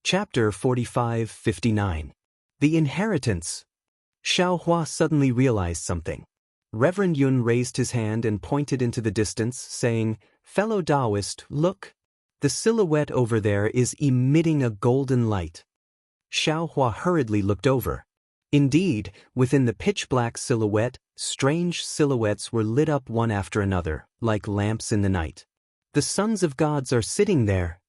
Chapter 45-59. The Inheritance. Xiao Hua suddenly realized something. Reverend Yun raised his hand and pointed into the distance, saying, "Fellow Daoist, look. The silhouette over there is emitting a golden light." Xiao Hua hurriedly looked over. Indeed, within the pitch-black silhouette, strange silhouettes were lit up one after another, like lamps in the night. "The sons of gods are sitting there,"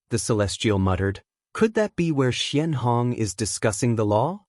the celestial muttered. "Could that be where Xian Hong is discussing the law?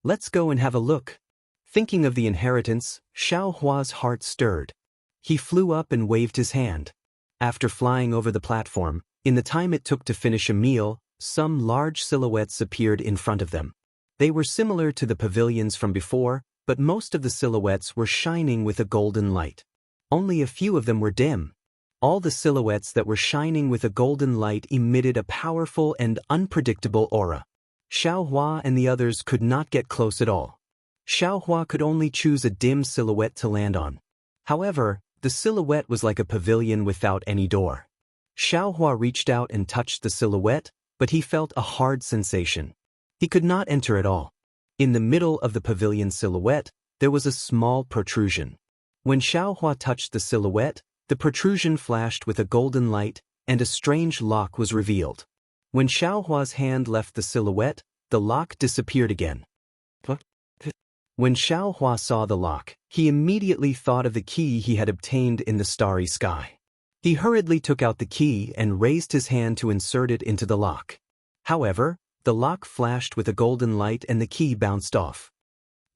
Let's go and have a look." Thinking of the inheritance, Xiao Hua's heart stirred. He flew up and waved his hand. After flying over the platform, in the time it took to finish a meal, some large silhouettes appeared in front of them. They were similar to the pavilions from before, but most of the silhouettes were shining with a golden light. Only a few of them were dim. All the silhouettes that were shining with a golden light emitted a powerful and unpredictable aura. Xiao Hua and the others could not get close at all. Xiao Hua could only choose a dim silhouette to land on. However, the silhouette was like a pavilion without any door. Xiao Hua reached out and touched the silhouette, but he felt a hard sensation. He could not enter at all. In the middle of the pavilion silhouette, there was a small protrusion. When Xiao Hua touched the silhouette, the protrusion flashed with a golden light, and a strange lock was revealed. When Xiao Hua's hand left the silhouette, the lock disappeared again. When Xiao Hua saw the lock, he immediately thought of the key he had obtained in the starry sky. He hurriedly took out the key and raised his hand to insert it into the lock. However, the lock flashed with a golden light and the key bounced off.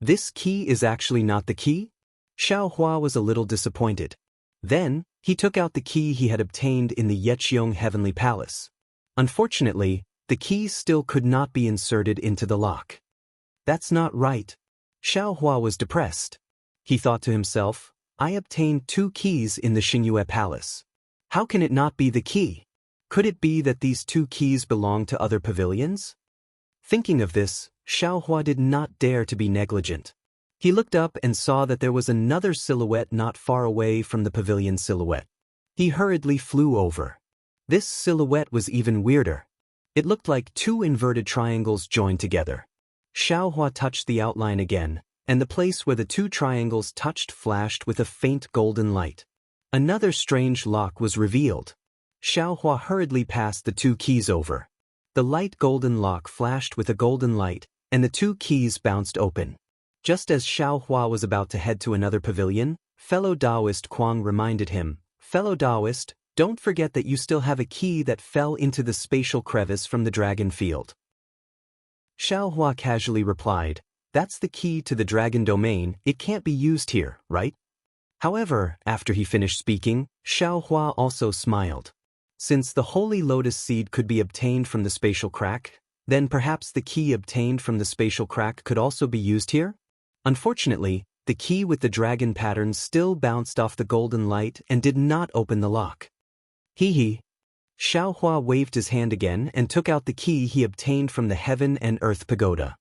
"This key is actually not the key?" Xiao Hua was a little disappointed. Then, he took out the key he had obtained in the Yeqiong Heavenly Palace. Unfortunately, the key still could not be inserted into the lock. "That's not right." Xiao Hua was depressed. He thought to himself, "I obtained 2 keys in the Xingyue Palace. How can it not be the key? Could it be that these 2 keys belong to other pavilions?" Thinking of this, Xiao Hua did not dare to be negligent. He looked up and saw that there was another silhouette not far away from the pavilion silhouette. He hurriedly flew over. This silhouette was even weirder. It looked like 2 inverted triangles joined together. Xiao Hua touched the outline again, and the place where the 2 triangles touched flashed with a faint golden light. Another strange lock was revealed. Xiao Hua hurriedly passed the 2 keys over. The light golden lock flashed with a golden light, and the 2 keys bounced open. Just as Xiao Hua was about to head to another pavilion, fellow Daoist Kuang reminded him, "Fellow Daoist, don't forget that you still have a key that fell into the spatial crevice from the dragon field." Xiao Hua casually replied, "That's the key to the dragon domain, it can't be used here, right?" However, after he finished speaking, Xiao Hua also smiled. Since the holy lotus seed could be obtained from the spatial crack, then perhaps the key obtained from the spatial crack could also be used here? Unfortunately, the key with the dragon pattern still bounced off the golden light and did not open the lock. Hee. Xiao Hua waved his hand again and took out the key he obtained from the Heaven and Earth Pagoda.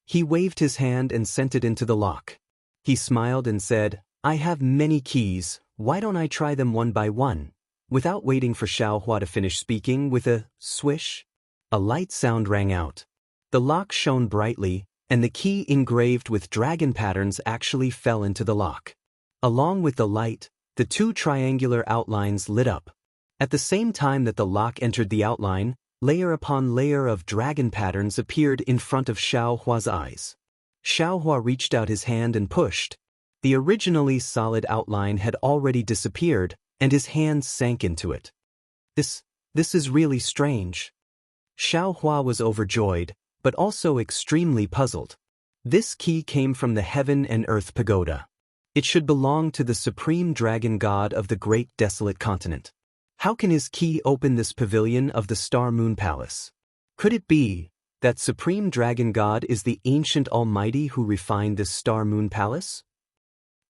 He waved his hand and sent it into the lock. He smiled and said, "I have many keys, why don't I try them one by one?" Without waiting for Xiao Hua to finish speaking, with a swish, a light sound rang out. The lock shone brightly, and the key engraved with dragon patterns actually fell into the lock. Along with the light, the 2 triangular outlines lit up. At the same time that the lock entered the outline, layer upon layer of dragon patterns appeared in front of Xiao Hua's eyes. Xiao Hua reached out his hand and pushed. The originally solid outline had already disappeared, and his hand sank into it. This is really strange." Xiao Hua was overjoyed, but also extremely puzzled. This key came from the Heaven and Earth Pagoda. It should belong to the supreme dragon god of the great desolate continent. How can his key open this pavilion of the Star Moon Palace? Could it be that supreme dragon god is the ancient almighty who refined this Star Moon Palace?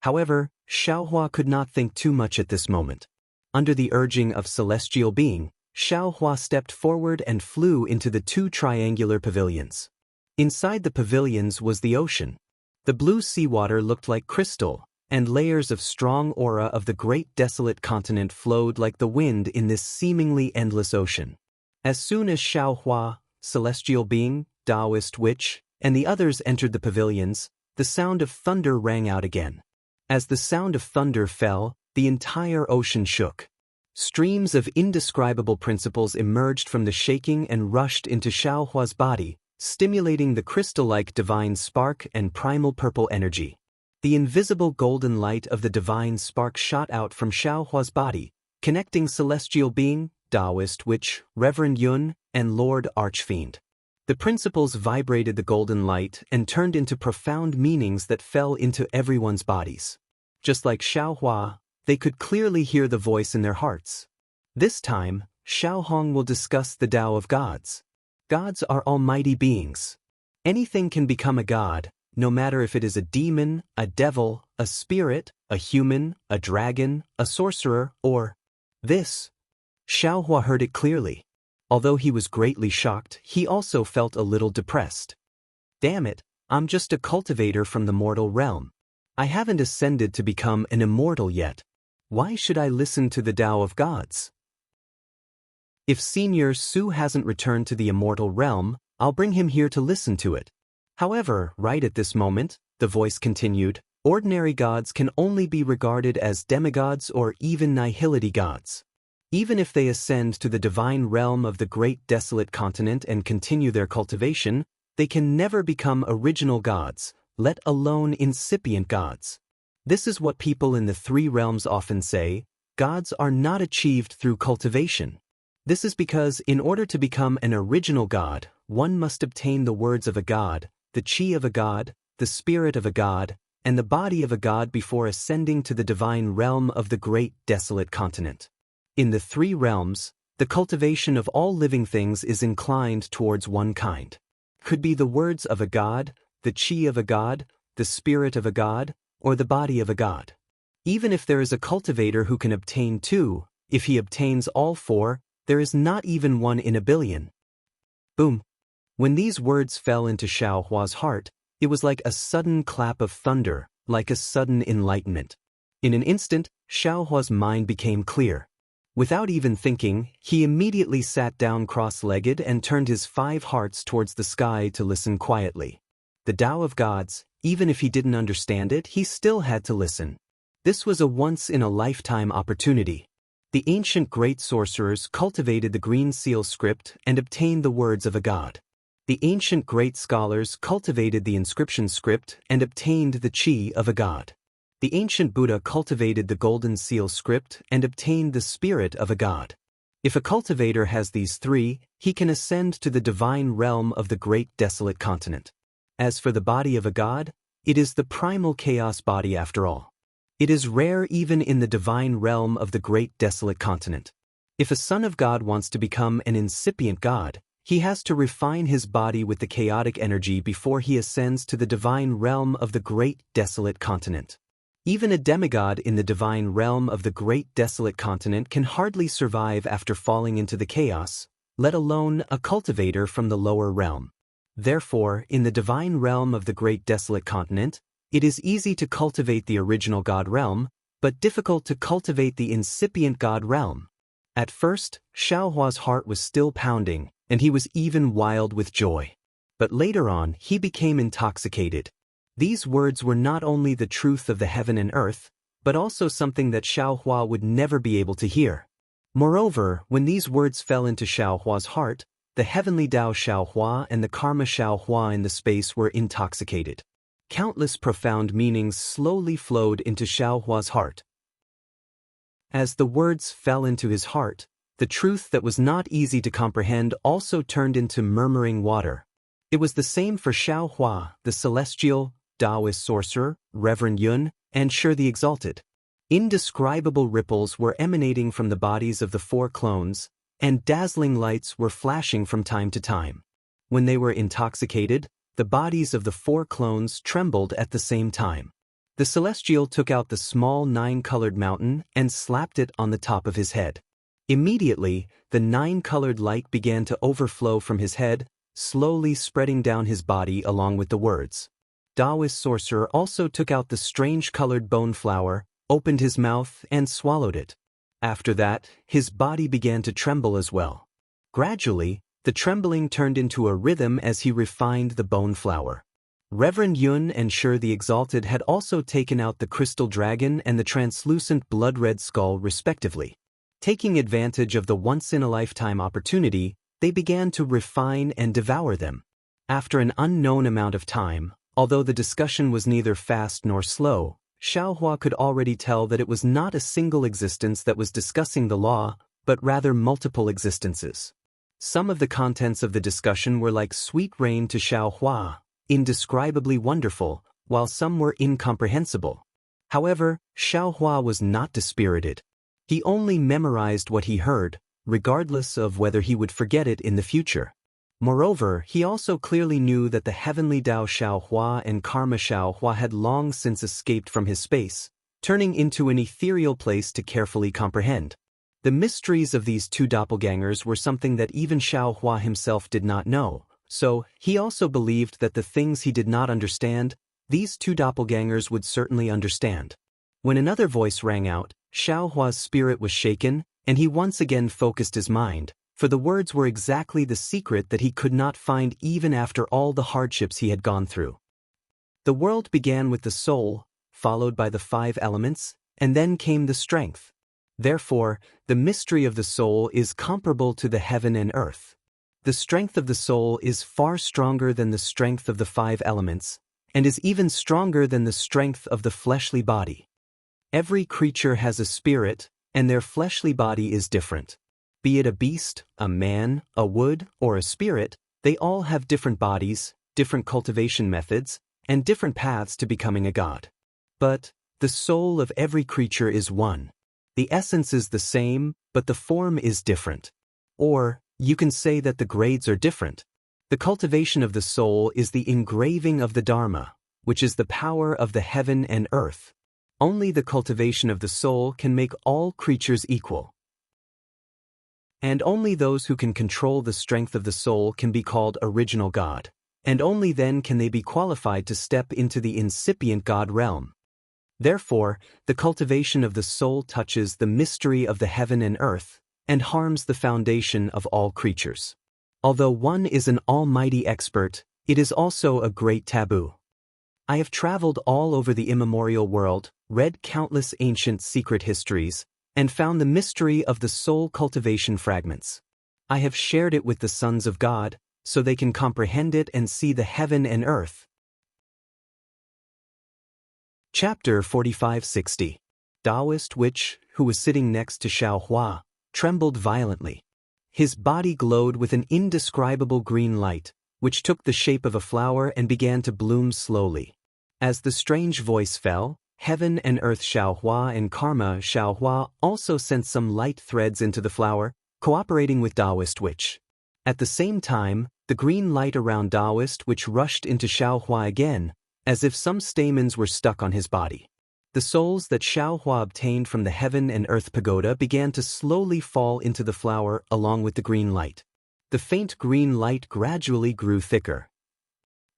However, Xiao Hua could not think too much at this moment. Under the urging of celestial being, Xiao Hua stepped forward and flew into the 2 triangular pavilions. Inside the pavilions was the ocean. The blue seawater looked like crystal, and layers of strong aura of the great desolate continent flowed like the wind in this seemingly endless ocean. As soon as Xiao Hua, celestial being, Daoist witch, and the others entered the pavilions, the sound of thunder rang out again. As the sound of thunder fell, the entire ocean shook. Streams of indescribable principles emerged from the shaking and rushed into Xiaohua's body, stimulating the crystal-like divine spark and primal purple energy. The invisible golden light of the divine spark shot out from Xiaohua's body, connecting celestial being, Daoist witch, Reverend Yun, and Lord Archfiend. The principles vibrated the golden light and turned into profound meanings that fell into everyone's bodies. Just like Xiaohua, they could clearly hear the voice in their hearts. This time, Xiaohong will discuss the Tao of gods. Gods are almighty beings. Anything can become a god, no matter if it is a demon, a devil, a spirit, a human, a dragon, a sorcerer, or this. Xiaohua heard it clearly. Although he was greatly shocked, he also felt a little depressed. Damn it, I'm just a cultivator from the mortal realm. I haven't ascended to become an immortal yet. Why should I listen to the Tao of gods? If Senior Su hasn't returned to the immortal realm, I'll bring him here to listen to it. However, right at this moment, the voice continued, ordinary gods can only be regarded as demigods or even nihility gods. Even if they ascend to the divine realm of the great desolate continent and continue their cultivation, they can never become original gods, let alone incipient gods. This is what people in the three realms often say, gods are not achieved through cultivation. This is because in order to become an original god, one must obtain the words of a god, the chi of a god, the spirit of a god, and the body of a god before ascending to the divine realm of the great desolate continent. In the three realms, the cultivation of all living things is inclined towards one kind. Could be the words of a god, the chi of a god, the spirit of a god, or the body of a god. Even if there is a cultivator who can obtain two, if he obtains all four, there is not even one in a billion. Boom. When these words fell into Xiaohua's heart, it was like a sudden clap of thunder, like a sudden enlightenment. In an instant, Xiaohua's mind became clear. Without even thinking, he immediately sat down cross-legged and turned his 5 hearts towards the sky to listen quietly. The Tao of gods, even if he didn't understand it, he still had to listen. This was a once-in-a-lifetime opportunity. The ancient great sorcerers cultivated the green seal script and obtained the words of a god. The ancient great scholars cultivated the inscription script and obtained the chi of a god. The ancient Buddha cultivated the golden seal script and obtained the spirit of a god. If a cultivator has these 3, he can ascend to the divine realm of the great desolate continent. As for the body of a god, it is the primal chaos body after all. It is rare even in the divine realm of the great desolate continent. If a son of God wants to become an incipient god, he has to refine his body with the chaotic energy before he ascends to the divine realm of the great desolate continent. Even a demigod in the divine realm of the great desolate continent can hardly survive after falling into the chaos, let alone a cultivator from the lower realm. Therefore, in the divine realm of the great desolate continent, it is easy to cultivate the original god realm, but difficult to cultivate the incipient god realm. At first, Xiaohua's heart was still pounding, and he was even wild with joy. But later on, he became intoxicated. These words were not only the truth of the heaven and earth, but also something that Xiaohua would never be able to hear. Moreover, when these words fell into Xiaohua's heart, the heavenly Tao Xiaohua and the karma Xiaohua in the space were intoxicated. Countless profound meanings slowly flowed into Xiaohua's heart. As the words fell into his heart, the truth that was not easy to comprehend also turned into murmuring water. It was the same for Xiaohua, the celestial, Daoist sorcerer, Reverend Yun, and Shi the Exalted. Indescribable ripples were emanating from the bodies of the 4 clones, and dazzling lights were flashing from time to time. When they were intoxicated, the bodies of the 4 clones trembled at the same time. The celestial took out the small 9-colored mountain and slapped it on the top of his head. Immediately, the 9-colored light began to overflow from his head, slowly spreading down his body along with the words. Daoist sorcerer also took out the strange-colored bone flower, opened his mouth, and swallowed it. After that, his body began to tremble as well. Gradually, The trembling turned into a rhythm as he refined the bone flower. Reverend Yun and Shi the Exalted had also taken out the crystal dragon and the translucent blood-red skull respectively. Taking advantage of the once-in-a-lifetime opportunity, they began to refine and devour them. After an unknown amount of time, although the discussion was neither fast nor slow, Xiaohua could already tell that it was not a single existence that was discussing the law, but rather multiple existences. Some of the contents of the discussion were like sweet rain to Xiaohua, indescribably wonderful, while some were incomprehensible. However, Xiaohua was not dispirited. He only memorized what he heard, regardless of whether he would forget it in the future. Moreover, he also clearly knew that the heavenly Dao Xiaohua and Karma Xiaohua had long since escaped from his space, turning into an ethereal place to carefully comprehend. The mysteries of these two doppelgangers were something that even Xiaohua himself did not know, so he also believed that the things he did not understand, these two doppelgangers would certainly understand. When another voice rang out, Xiaohua's spirit was shaken, and he once again focused his mind, for the words were exactly the secret that he could not find even after all the hardships he had gone through. The world began with the soul, followed by the 5 elements, and then came the strength. Therefore, the mystery of the soul is comparable to the heaven and earth. The strength of the soul is far stronger than the strength of the 5 elements, and is even stronger than the strength of the fleshly body. Every creature has a spirit, and their fleshly body is different. Be it a beast, a man, a wood, or a spirit, they all have different bodies, different cultivation methods, and different paths to becoming a god. But the soul of every creature is one. The essence is the same, but the form is different. Or, you can say that the grades are different. The cultivation of the soul is the engraving of the Dharma, which is the power of the heaven and earth. Only the cultivation of the soul can make all creatures equal. And only those who can control the strength of the soul can be called original God, and only then can they be qualified to step into the incipient God realm. Therefore, the cultivation of the soul touches the mystery of the heaven and earth, and harms the foundation of all creatures. Although one is an almighty expert, it is also a great taboo. I have traveled all over the immemorial world, read countless ancient secret histories, and found the mystery of the soul cultivation fragments. I have shared it with the sons of God, so they can comprehend it and see the heaven and earth. Chapter 4560. Daoist Witch, who was sitting next to Xiaohua, trembled violently. His body glowed with an indescribable green light, which took the shape of a flower and began to bloom slowly. As the strange voice fell, Heaven and Earth Xiaohua and Karma Xiaohua also sent some light threads into the flower, cooperating with Daoist Witch. At the same time, the green light around Daoist Witch rushed into Xiaohua again, as if some stamens were stuck on his body. The souls that Xiaohua obtained from the Heaven and Earth Pagoda began to slowly fall into the flower along with the green light. The faint green light gradually grew thicker.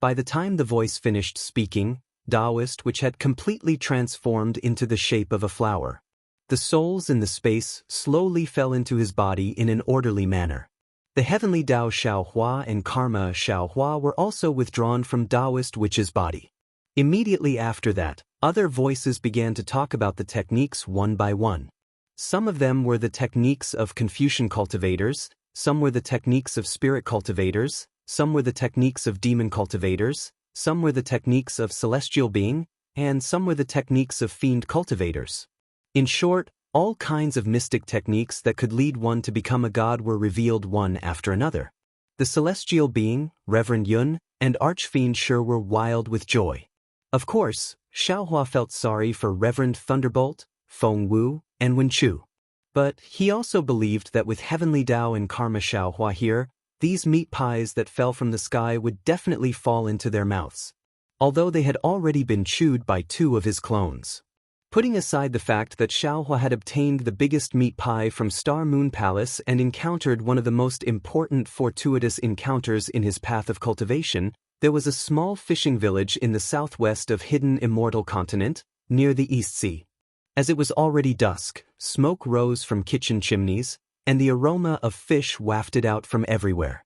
By the time the voice finished speaking, Daoist Witch had completely transformed into the shape of a flower. The souls in the space slowly fell into his body in an orderly manner. The heavenly Dao Xiaohua and Karma Xiaohua were also withdrawn from Daoist Witch's body. Immediately after that, other voices began to talk about the techniques one by one. Some of them were the techniques of Confucian cultivators, some were the techniques of spirit cultivators, some were the techniques of demon cultivators, some were the techniques of celestial being, and some were the techniques of fiend cultivators. In short, all kinds of mystic techniques that could lead one to become a god were revealed one after another. The celestial being, Reverend Yun, and Archfiend Shi were wild with joy. Of course, Xiaohua felt sorry for Reverend Thunderbolt, Feng Wu, and Wen Chu. But he also believed that with Heavenly Dao and Karma Xiaohua here, these meat pies that fell from the sky would definitely fall into their mouths, although they had already been chewed by 2 of his clones. Putting aside the fact that Xiaohua had obtained the biggest meat pie from Star Moon Palace and encountered one of the most important fortuitous encounters in his path of cultivation, there was a small fishing village in the southwest of hidden Immortal continent, near the East Sea. As it was already dusk, smoke rose from kitchen chimneys, and the aroma of fish wafted out from everywhere.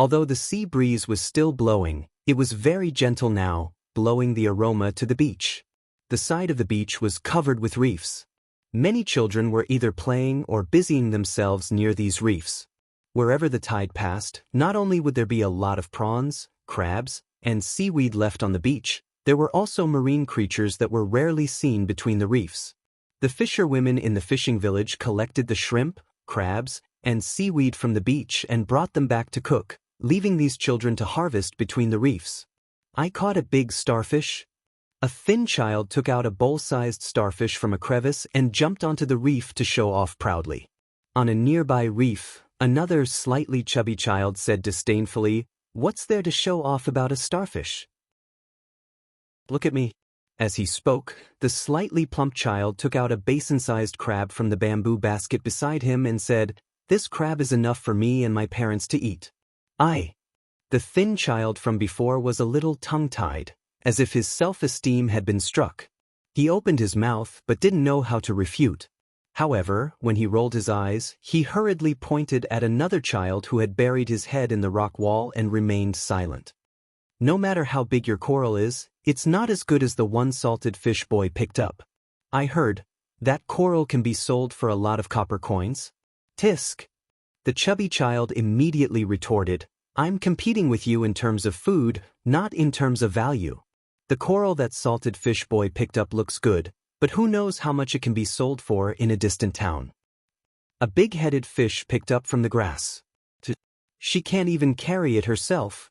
Although the sea breeze was still blowing, it was very gentle now, blowing the aroma to the beach. The side of the beach was covered with reefs. Many children were either playing or busying themselves near these reefs. Wherever the tide passed, not only would there be a lot of prawns, crabs, and seaweed left on the beach, there were also marine creatures that were rarely seen between the reefs. The fisherwomen in the fishing village collected the shrimp, crabs, and seaweed from the beach and brought them back to cook, leaving these children to harvest between the reefs. I caught a big starfish. A thin child took out a bowl-sized starfish from a crevice and jumped onto the reef to show off proudly. On a nearby reef, another slightly chubby child said disdainfully, "What's there to show off about a starfish? Look at me." As he spoke, the slightly plump child took out a basin-sized crab from the bamboo basket beside him and said, "This crab is enough for me and my parents to eat." The thin child from before was a little tongue-tied, as if his self-esteem had been struck. He opened his mouth but didn't know how to refute. However, when he rolled his eyes, he hurriedly pointed at another child who had buried his head in the rock wall and remained silent. "No matter how big your coral is, it's not as good as the one salted fish boy picked up. I heard that coral can be sold for a lot of copper coins." "Tisk." The chubby child immediately retorted, "I'm competing with you in terms of food, not in terms of value. The coral that salted fish boy picked up looks good, but who knows how much it can be sold for in a distant town." A big-headed fish picked up from the grass. "She can't even carry it herself."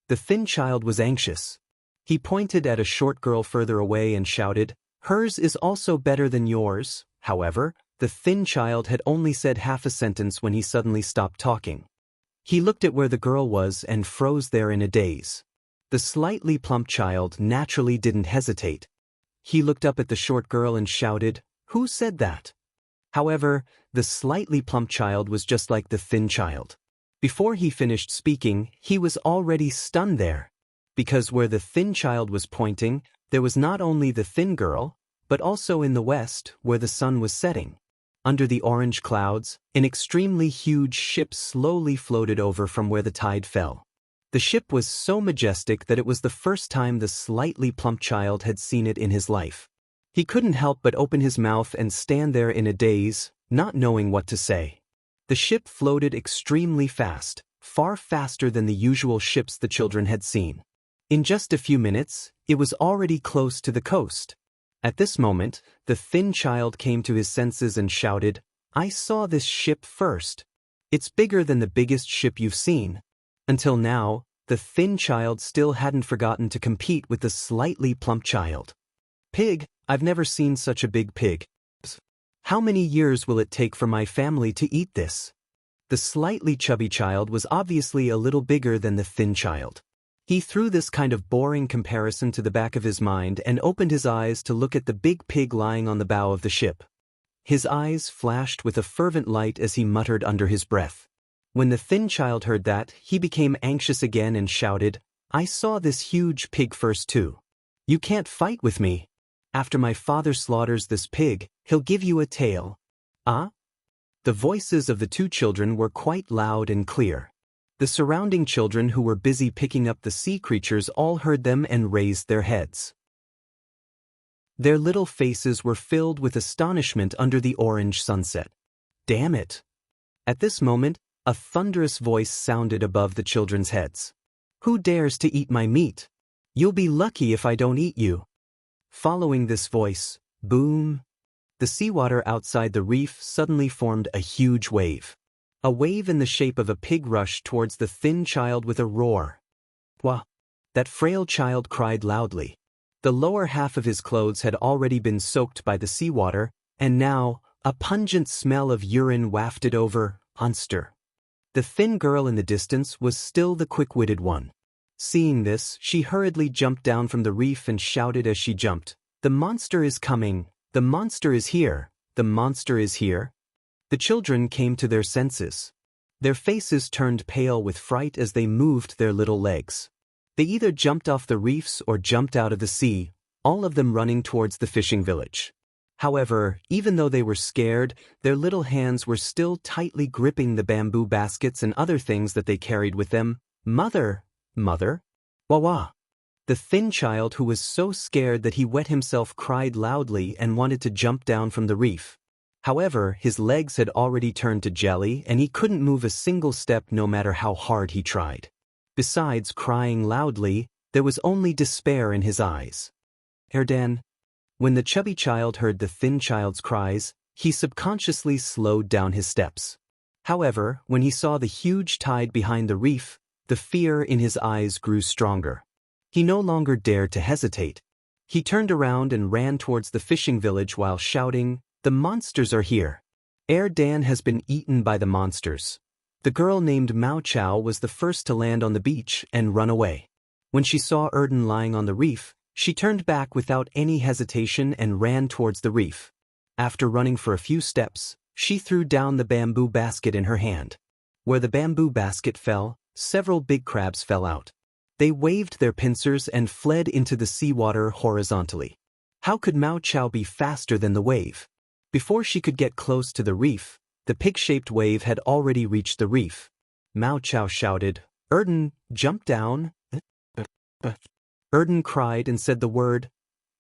The thin child was anxious. He pointed at a short girl further away and shouted, "Hers is also better than yours." However, the thin child had only said half a sentence when he suddenly stopped talking. He looked at where the girl was and froze there in a daze. The slightly plump child naturally didn't hesitate. He looked up at the short girl and shouted, "Who said that?" However, the slightly plump child was just like the thin child. Before he finished speaking, he was already stunned there. Because where the thin child was pointing, there was not only the thin girl, but also in the west, where the sun was setting. Under the orange clouds, an extremely huge ship slowly floated over from where the tide fell. The ship was so majestic that it was the first time the slightly plump child had seen it in his life. He couldn't help but open his mouth and stand there in a daze, not knowing what to say. The ship floated extremely fast, far faster than the usual ships the children had seen. In just a few minutes, it was already close to the coast. At this moment, the thin child came to his senses and shouted, "I saw this ship first. It's bigger than the biggest ship you've seen." Until now, the thin child still hadn't forgotten to compete with the slightly plump child. "Pig, I've never seen such a big pig. How many years will it take for my family to eat this?" The slightly chubby child was obviously a little bigger than the thin child. He threw this kind of boring comparison to the back of his mind and opened his eyes to look at the big pig lying on the bow of the ship. His eyes flashed with a fervent light as he muttered under his breath. When the thin child heard that, he became anxious again and shouted, "I saw this huge pig first too. You can't fight with me. After my father slaughters this pig, he'll give you a tail." "Ah?" The voices of the two children were quite loud and clear. The surrounding children who were busy picking up the sea creatures all heard them and raised their heads. Their little faces were filled with astonishment under the orange sunset. "Damn it!" At this moment, a thunderous voice sounded above the children's heads. "Who dares to eat my meat? You'll be lucky if I don't eat you." Following this voice, boom! The seawater outside the reef suddenly formed a huge wave. A wave in the shape of a pig rushed towards the thin child with a roar. "Wah!" That frail child cried loudly. The lower half of his clothes had already been soaked by the seawater, and now, a pungent smell of urine wafted over, monster. The thin girl in the distance was still the quick-witted one. Seeing this, she hurriedly jumped down from the reef and shouted as she jumped, "The monster is coming! The monster is here! The monster is here!" The children came to their senses. Their faces turned pale with fright as they moved their little legs. They either jumped off the reefs or jumped out of the sea, all of them running towards the fishing village. However, even though they were scared, their little hands were still tightly gripping the bamboo baskets and other things that they carried with them, Mother, mother? Wah-wah. The thin child who was so scared that he wet himself cried loudly and wanted to jump down from the reef. However, his legs had already turned to jelly and he couldn't move a single step no matter how hard he tried. Besides crying loudly, there was only despair in his eyes. Erdan. When the chubby child heard the thin child's cries, he subconsciously slowed down his steps. However, when he saw the huge tide behind the reef, the fear in his eyes grew stronger. He no longer dared to hesitate. He turned around and ran towards the fishing village while shouting, "The monsters are here! Erdan has been eaten by the monsters." The girl named Mao Chao was the first to land on the beach and run away. When she saw Erdan lying on the reef, she turned back without any hesitation and ran towards the reef. After running for a few steps, she threw down the bamboo basket in her hand. Where the bamboo basket fell, several big crabs fell out. They waved their pincers and fled into the seawater horizontally. How could Mao Chao be faster than the wave? Before she could get close to the reef, the pig-shaped wave had already reached the reef. Mao Chao shouted, "Erdan, jump down." Erdan cried and said the word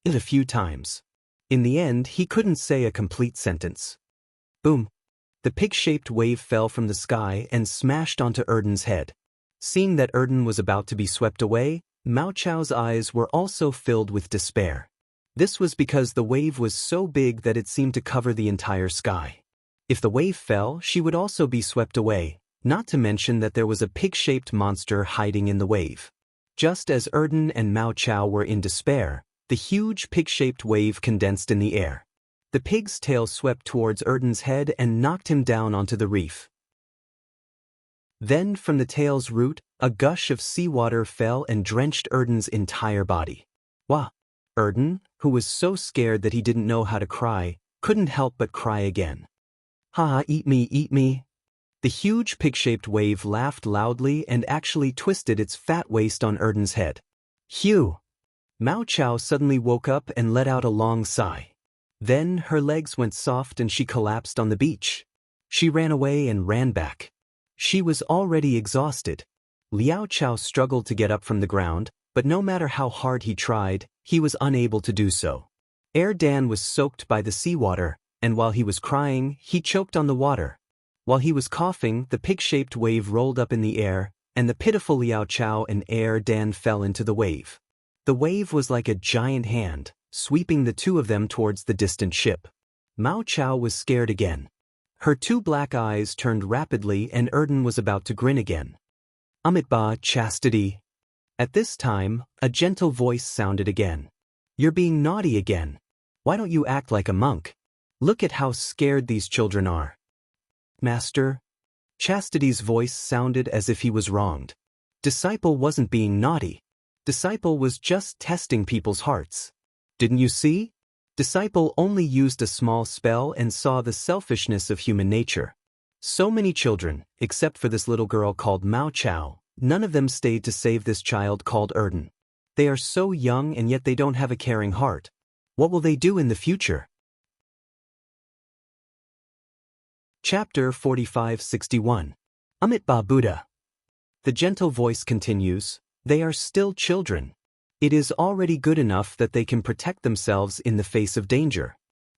"it" a few times. In the end, he couldn't say a complete sentence. Boom! The pig-shaped wave fell from the sky and smashed onto Erdan's head. Seeing that Erdan was about to be swept away, Mao Chao's eyes were also filled with despair. This was because the wave was so big that it seemed to cover the entire sky. If the wave fell, she would also be swept away, not to mention that there was a pig-shaped monster hiding in the wave. Just as Erdan and Mao Chao were in despair, the huge pig-shaped wave condensed in the air. The pig's tail swept towards Erdan's head and knocked him down onto the reef. Then, from the tail's root, a gush of seawater fell and drenched Erdan's entire body. Wah! Erdan, who was so scared that he didn't know how to cry, couldn't help but cry again. "Ha, eat me, eat me." The huge pig-shaped wave laughed loudly and actually twisted its fat waist on Erdan's head. Phew! Mao Chao suddenly woke up and let out a long sigh. Then her legs went soft and she collapsed on the beach. She ran away and ran back. She was already exhausted. Liao Chao struggled to get up from the ground, but no matter how hard he tried, he was unable to do so. Erdan was soaked by the seawater, and while he was crying, he choked on the water. While he was coughing, the pig-shaped wave rolled up in the air, and the pitiful Liao Chao and Erdan fell into the wave. The wave was like a giant hand, sweeping the two of them towards the distant ship. Mao Chao was scared again. Her two black eyes turned rapidly and Erdan was about to grin again. "Amitba, chastity." At this time, a gentle voice sounded again. "You're being naughty again. Why don't you act like a monk? Look at how scared these children are." "Master?" Chastity's voice sounded as if he was wronged. Disciple wasn't being naughty. Disciple was just testing people's hearts. Didn't you see? Disciple only used a small spell and saw the selfishness of human nature. So many children, except for this little girl called Mao Chao, none of them stayed to save this child called Erdan. They are so young and yet they don't have a caring heart. What will they do in the future? Chapter 4561. Amitba Buddha. The gentle voice continues, "They are still children. It is already good enough that they can protect themselves in the face of danger.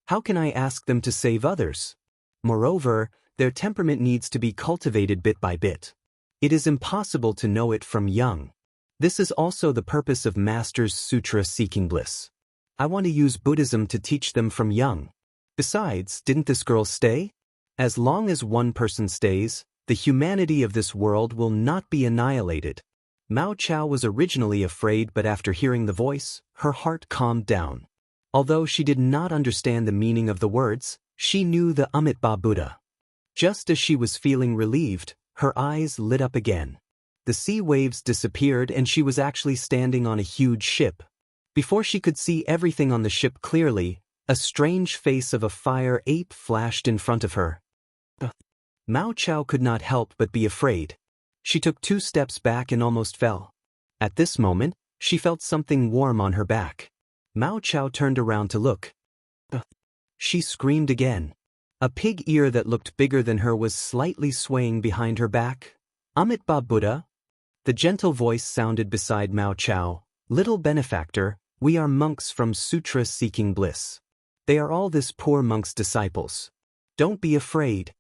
How can I ask them to save others? Moreover, their temperament needs to be cultivated bit by bit. It is impossible to know it from young. This is also the purpose of Master's Sutra Seeking Bliss. I want to use Buddhism to teach them from young. Besides, didn't this girl stay? As long as one person stays, the humanity of this world will not be annihilated." Mao Chao was originally afraid, but after hearing the voice, her heart calmed down. Although she did not understand the meaning of the words, she knew the Amitba Buddha. Just as she was feeling relieved, her eyes lit up again. The sea waves disappeared and she was actually standing on a huge ship. Before she could see everything on the ship clearly, a strange face of a fire ape flashed in front of her. Mao Chao could not help but be afraid. She took 2 steps back and almost fell. At this moment, she felt something warm on her back. Mao Chao turned around to look. She screamed again. A pig ear that looked bigger than her was slightly swaying behind her back. "Amitba Buddha?" The gentle voice sounded beside Mao Chao. "Little benefactor, we are monks from Sutra seeking bliss. They are all this poor monk's disciples. Don't be afraid."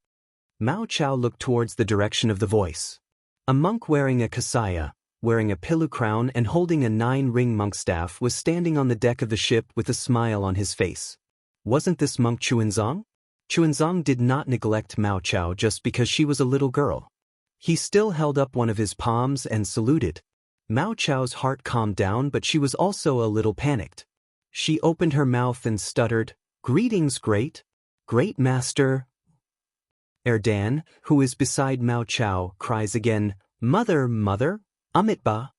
Mao Chao looked towards the direction of the voice. A monk wearing a kasaya, wearing a pilu crown and holding a 9-ring monk staff was standing on the deck of the ship with a smile on his face. Wasn't this monk Chuanzong? Chuanzong did not neglect Mao Chao just because she was a little girl. He still held up one of his palms and saluted. Mao Chao's heart calmed down, but she was also a little panicked. She opened her mouth and stuttered, "Greetings, great master." Erdan, who is beside Mao Chao, cries again, "Mother, mother, Amitba."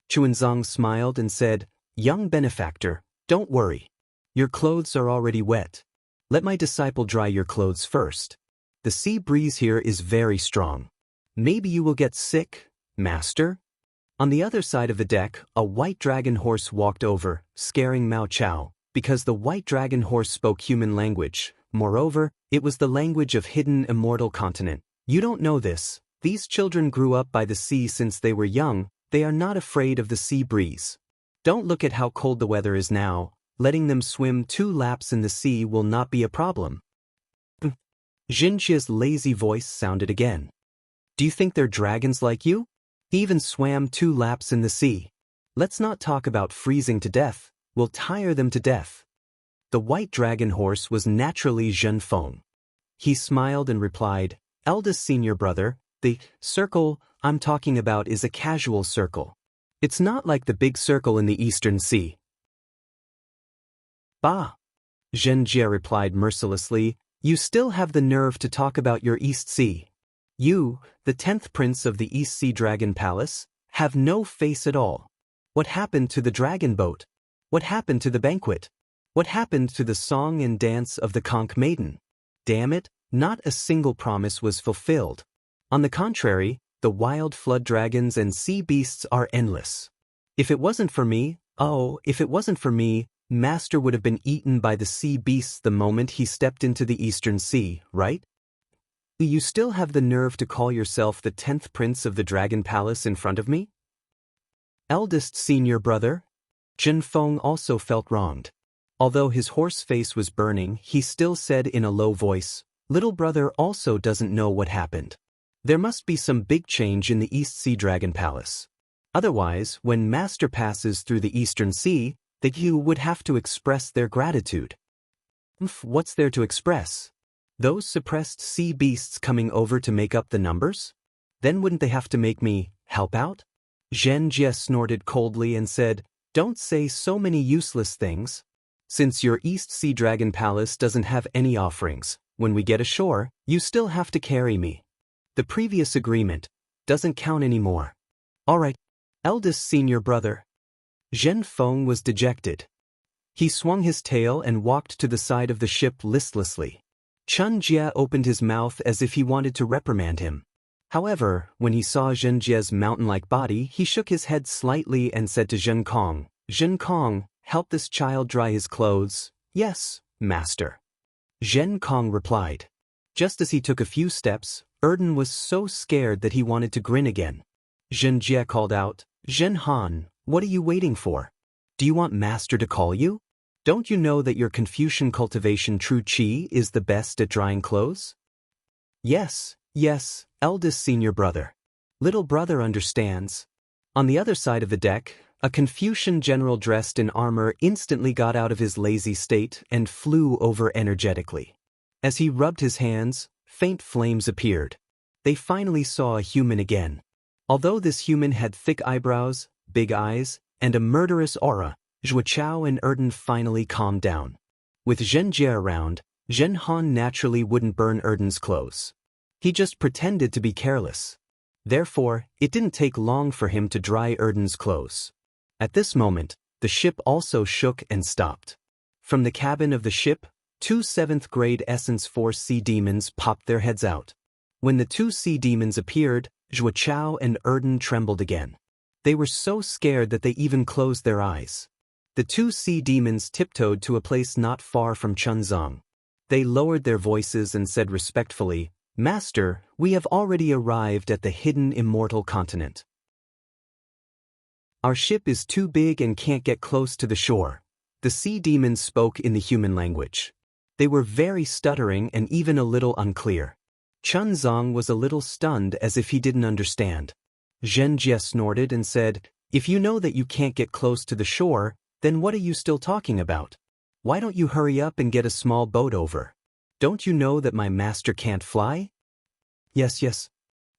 Chuanzong smiled and said, "Young benefactor, don't worry. Your clothes are already wet. Let my disciple dry your clothes first. The sea breeze here is very strong. Maybe you will get sick, master." On the other side of the deck, a white dragon horse walked over, scaring Mao Chao, because the white dragon horse spoke human language. Moreover, it was the language of hidden immortal continent. "You don't know this. These children grew up by the sea since they were young. They are not afraid of the sea breeze. Don't look at how cold the weather is now. Letting them swim 2 laps in the sea will not be a problem." Xianxia's lazy voice sounded again. "Do you think they're dragons like you? He even swam 2 laps in the sea. Let's not talk about freezing to death. We'll tire them to death." The white dragon horse was naturally Zhen Feng. He smiled and replied, "Eldest senior brother, the circle I'm talking about is a casual circle. It's not like the big circle in the Eastern Sea." "Bah!" Zhenjie replied mercilessly, "you still have the nerve to talk about your East Sea. You, the 10th prince of the East Sea Dragon Palace, have no face at all. What happened to the dragon boat? What happened to the banquet? What happened to the song and dance of the conch maiden? Damn it, not a single promise was fulfilled. On the contrary, the wild flood dragons and sea beasts are endless. If it wasn't for me, Master would have been eaten by the sea beasts the moment he stepped into the Eastern Sea, right? You still have the nerve to call yourself the 10th prince of the Dragon Palace in front of me?" Eldest senior brother? Zhen Feng also felt wronged. Although his horse face was burning, he still said in a low voice, "Little brother also doesn't know what happened. There must be some big change in the East Sea Dragon Palace. Otherwise, when Master passes through the Eastern Sea, the Yu would have to express their gratitude." What's there to express? Those suppressed sea beasts coming over to make up the numbers? Then wouldn't they have to make me help out? Zhen Jie snorted coldly and said, "Don't say so many useless things. Since your East Sea Dragon Palace doesn't have any offerings, when we get ashore, you still have to carry me. The previous agreement doesn't count anymore. All right, eldest senior brother." Zhen Feng was dejected. He swung his tail and walked to the side of the ship listlessly. Chun Jie opened his mouth as if he wanted to reprimand him. However, when he saw Zhen Jie's mountain-like body, he shook his head slightly and said to Zhen Kong, "Zhen Kong, help this child dry his clothes." "Yes, master." Zhen Kong replied. Just as he took a few steps, Erden was so scared that he wanted to grin again. Zhen Jie called out, "Zhen Han, what are you waiting for? Do you want master to call you? Don't you know that your Confucian cultivation true chi is the best at drying clothes?" Yes, eldest senior brother. Little brother understands." On the other side of the deck, a Confucian general dressed in armor instantly got out of his lazy state and flew over energetically. As he rubbed his hands, faint flames appeared. They finally saw a human again. Although this human had thick eyebrows, big eyes, and a murderous aura, Zhuo Chao and Erden finally calmed down. With Zhen Jie around, Zhen Han naturally wouldn't burn Erden's clothes. He just pretended to be careless. Therefore, it didn't take long for him to dry Erden's clothes. At this moment, the ship also shook and stopped. From the cabin of the ship, 2 7th-grade Essence Force sea demons popped their heads out. When the 2 sea demons appeared, Zhuo Chao and Erden trembled again. They were so scared that they even closed their eyes. The 2 sea demons tiptoed to a place not far from Chunzong. They lowered their voices and said respectfully, "Master, we have already arrived at the hidden immortal continent." Our ship is too big and can't get close to the shore. The sea demons spoke in the human language. They were very stuttering and even a little unclear. Chunzong was a little stunned as if he didn't understand. Xianxia snorted and said, "If you know that you can't get close to the shore, then what are you still talking about? Why don't you hurry up and get a small boat over? Don't you know that my master can't fly?" Yes, yes.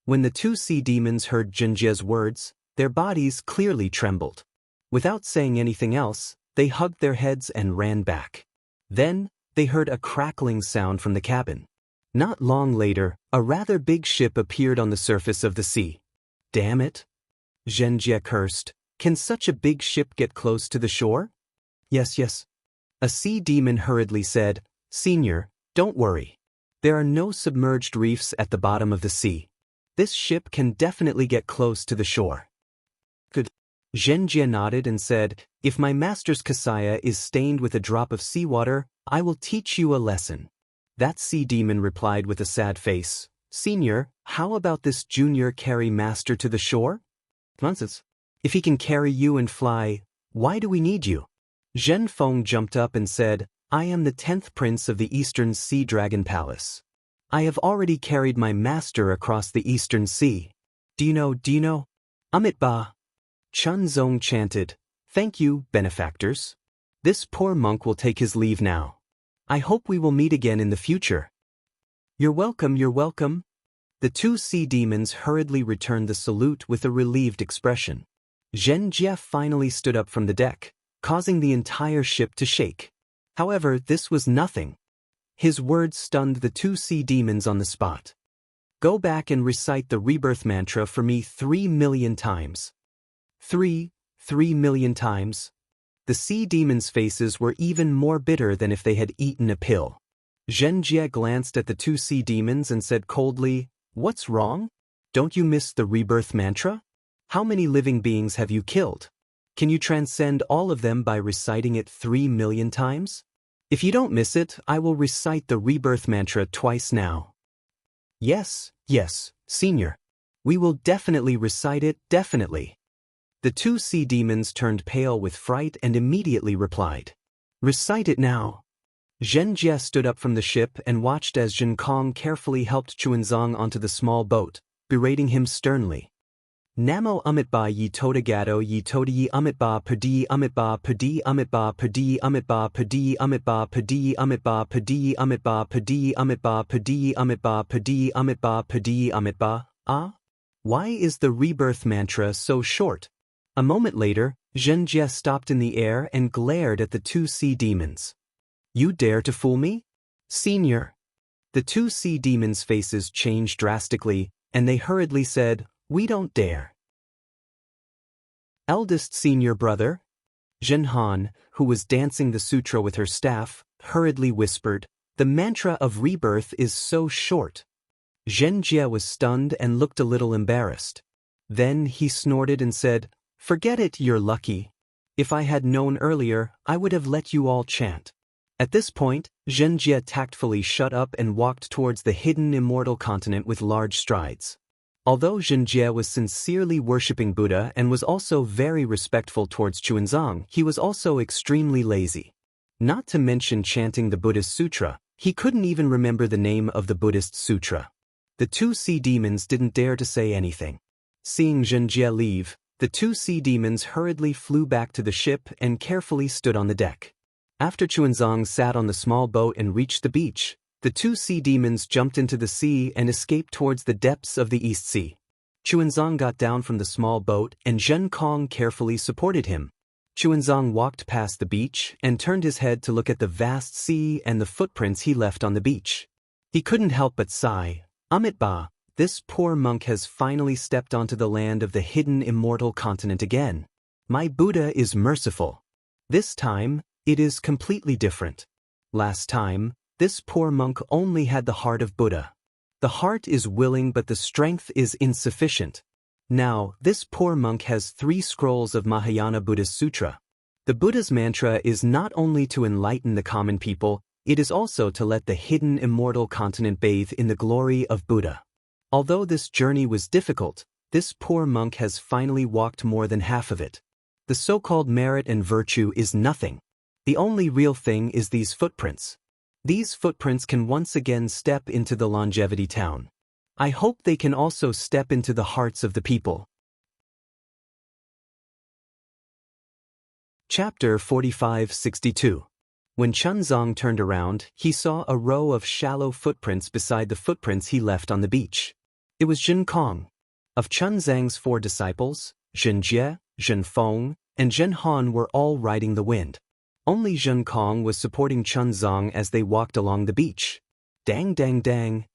When the two sea demons heard Xianxia's words, their bodies clearly trembled. Without saying anything else, they hugged their heads and ran back. Then, they heard a crackling sound from the cabin. Not long later, a rather big ship appeared on the surface of the sea. "Damn it!" Xianxia cursed. "Can such a big ship get close to the shore?" Yes, yes. A sea demon hurriedly said, "Senior, don't worry. There are no submerged reefs at the bottom of the sea. This ship can definitely get close to the shore." Good. Xianxia nodded and said, "If my master's kasaya is stained with a drop of seawater, I will teach you a lesson." That sea demon replied with a sad face, "Senior, how about this junior carry master to the shore?" Nonsense. If he can carry you and fly, why do we need you? Zhen Feng jumped up and said, "I am the 10th prince of the Eastern Sea Dragon Palace. I have already carried my master across the Eastern Sea. Do you know? Amitba." Chunzong chanted, "Thank you, benefactors. This poor monk will take his leave now. I hope we will meet again in the future." You're welcome. The two sea demons hurriedly returned the salute with a relieved expression. Xianxia finally stood up from the deck, causing the entire ship to shake. However, this was nothing. His words stunned the two sea demons on the spot. "Go back and recite the rebirth mantra for me 3,000,000 times. 3,000,000 times. The sea demons' faces were even more bitter than if they had eaten a pill. Xianxia glanced at the two sea demons and said coldly, "What's wrong? Don't you miss the rebirth mantra? How many living beings have you killed? Can you transcend all of them by reciting it 3,000,000 times? If you don't miss it, I will recite the rebirth mantra twice now." Yes, senior. We will definitely recite it, definitely. The two sea demons turned pale with fright and immediately replied, "Recite it now." Xianxia stood up from the ship and watched as Zhenkong carefully helped Chuanzong onto the small boat, berating him sternly. "Namo Amitba yi Todagato yi Toda yi Amitba Padi Amitba Padi Amitba Padi Amitba Padi Amitba Padi Amitba Padi Amitba Padi Amitba Padi Amitba Padi Amitba Padi Amitba. Ah? Why is the rebirth mantra so short? A moment later, Xianxia stopped in the air and glared at the two sea demons. "You dare to fool me? Senior." The two sea demons' faces changed drastically, and they hurriedly said, "We don't dare." Eldest senior brother? Zhenhan, who was dancing the sutra with her staff, hurriedly whispered, "The mantra of rebirth is so short." Xianxia was stunned and looked a little embarrassed. Then he snorted and said, "Forget it, you're lucky. If I had known earlier, I would have let you all chant." At this point, Xianxia tactfully shut up and walked towards the hidden immortal continent with large strides. Although Xianxia was sincerely worshipping Buddha and was also very respectful towards Chuanzong, he was also extremely lazy. Not to mention chanting the Buddhist sutra, he couldn't even remember the name of the Buddhist sutra. The two sea demons didn't dare to say anything. Seeing Xianxia leave, the two sea demons hurriedly flew back to the ship and carefully stood on the deck. After Chuanzong sat on the small boat and reached the beach, the two sea demons jumped into the sea and escaped towards the depths of the East Sea. Chuanzong got down from the small boat and Zhenkong carefully supported him. Chuanzong walked past the beach and turned his head to look at the vast sea and the footprints he left on the beach. He couldn't help but sigh, "Amitba, this poor monk has finally stepped onto the land of the hidden immortal continent again. My Buddha is merciful. This time, it is completely different. Last time, this poor monk only had the heart of Buddha. The heart is willing but the strength is insufficient. Now, this poor monk has 3 scrolls of Mahayana Buddhist Sutra. The Buddha's mantra is not only to enlighten the common people, it is also to let the hidden immortal continent bathe in the glory of Buddha. Although this journey was difficult, this poor monk has finally walked more than half of it. The so-called merit and virtue is nothing. The only real thing is these footprints. These footprints can once again step into the longevity town. I hope they can also step into the hearts of the people. Chapter 45-62. When Chunzong turned around, he saw a row of shallow footprints beside the footprints he left on the beach. It was Jin Kong. Of Chunzang's 4 disciples, Zhen Jie, Zhen Feng, and Zhen Han were all riding the wind. Only Zhen Kong was supporting Chunzong as they walked along the beach. Dang dang dang.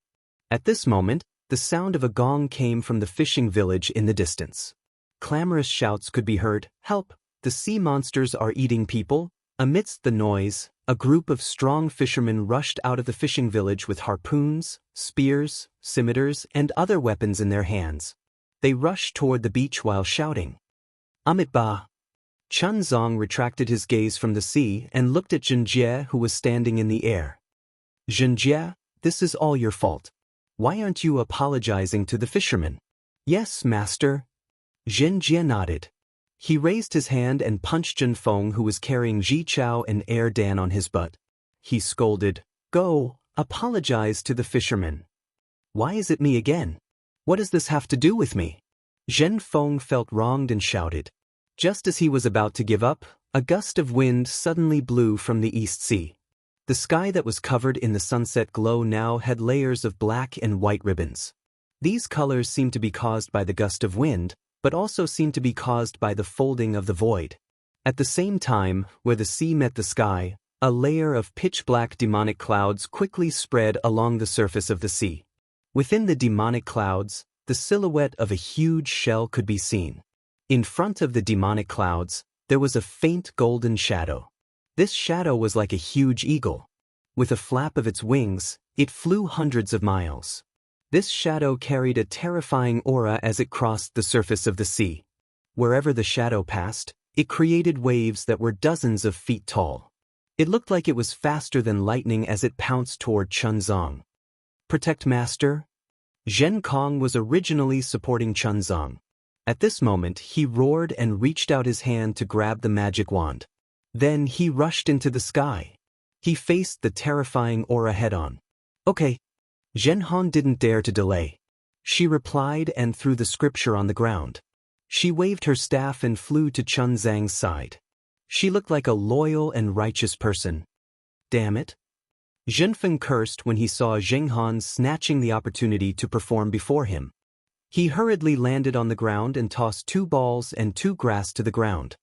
At this moment, the sound of a gong came from the fishing village in the distance. Clamorous shouts could be heard, "Help! The sea monsters are eating people." Amidst the noise, a group of strong fishermen rushed out of the fishing village with harpoons, spears, scimitars, and other weapons in their hands. They rushed toward the beach while shouting, "Amitba!" Chunzong retracted his gaze from the sea and looked at Zhen Jie, who was standing in the air. "Zhen Jie, this is all your fault. Why aren't you apologizing to the fishermen?" "Yes, master." Zhen Jie nodded. He raised his hand and punched Zhen Feng, who was carrying Ji Chao and Air Dan on his butt. He scolded, "Go, apologize to the fishermen." "Why is it me again? What does this have to do with me?" Zhen Feng felt wronged and shouted. Just as he was about to give up, a gust of wind suddenly blew from the East Sea. The sky that was covered in the sunset glow now had layers of black and white ribbons. These colors seemed to be caused by the gust of wind, but also seemed to be caused by the folding of the void. At the same time, where the sea met the sky, a layer of pitch-black demonic clouds quickly spread along the surface of the sea. Within the demonic clouds, the silhouette of a huge shell could be seen. In front of the demonic clouds, there was a faint golden shadow. This shadow was like a huge eagle. With a flap of its wings, it flew hundreds of miles. This shadow carried a terrifying aura as it crossed the surface of the sea. Wherever the shadow passed, it created waves that were dozens of feet tall. It looked like it was faster than lightning as it pounced toward Chunzong. "Protect Master?" Zhen Kong was originally supporting Chunzong. At this moment, he roared and reached out his hand to grab the magic wand. Then he rushed into the sky. He faced the terrifying aura head-on. "Okay." Zhen Han didn't dare to delay. She replied and threw the scripture on the ground. She waved her staff and flew to Chunzang's side. She looked like a loyal and righteous person. "Damn it." Zhenfeng cursed when he saw Zheng Han snatching the opportunity to perform before him. He hurriedly landed on the ground and tossed 2 balls and 2 grass to the ground.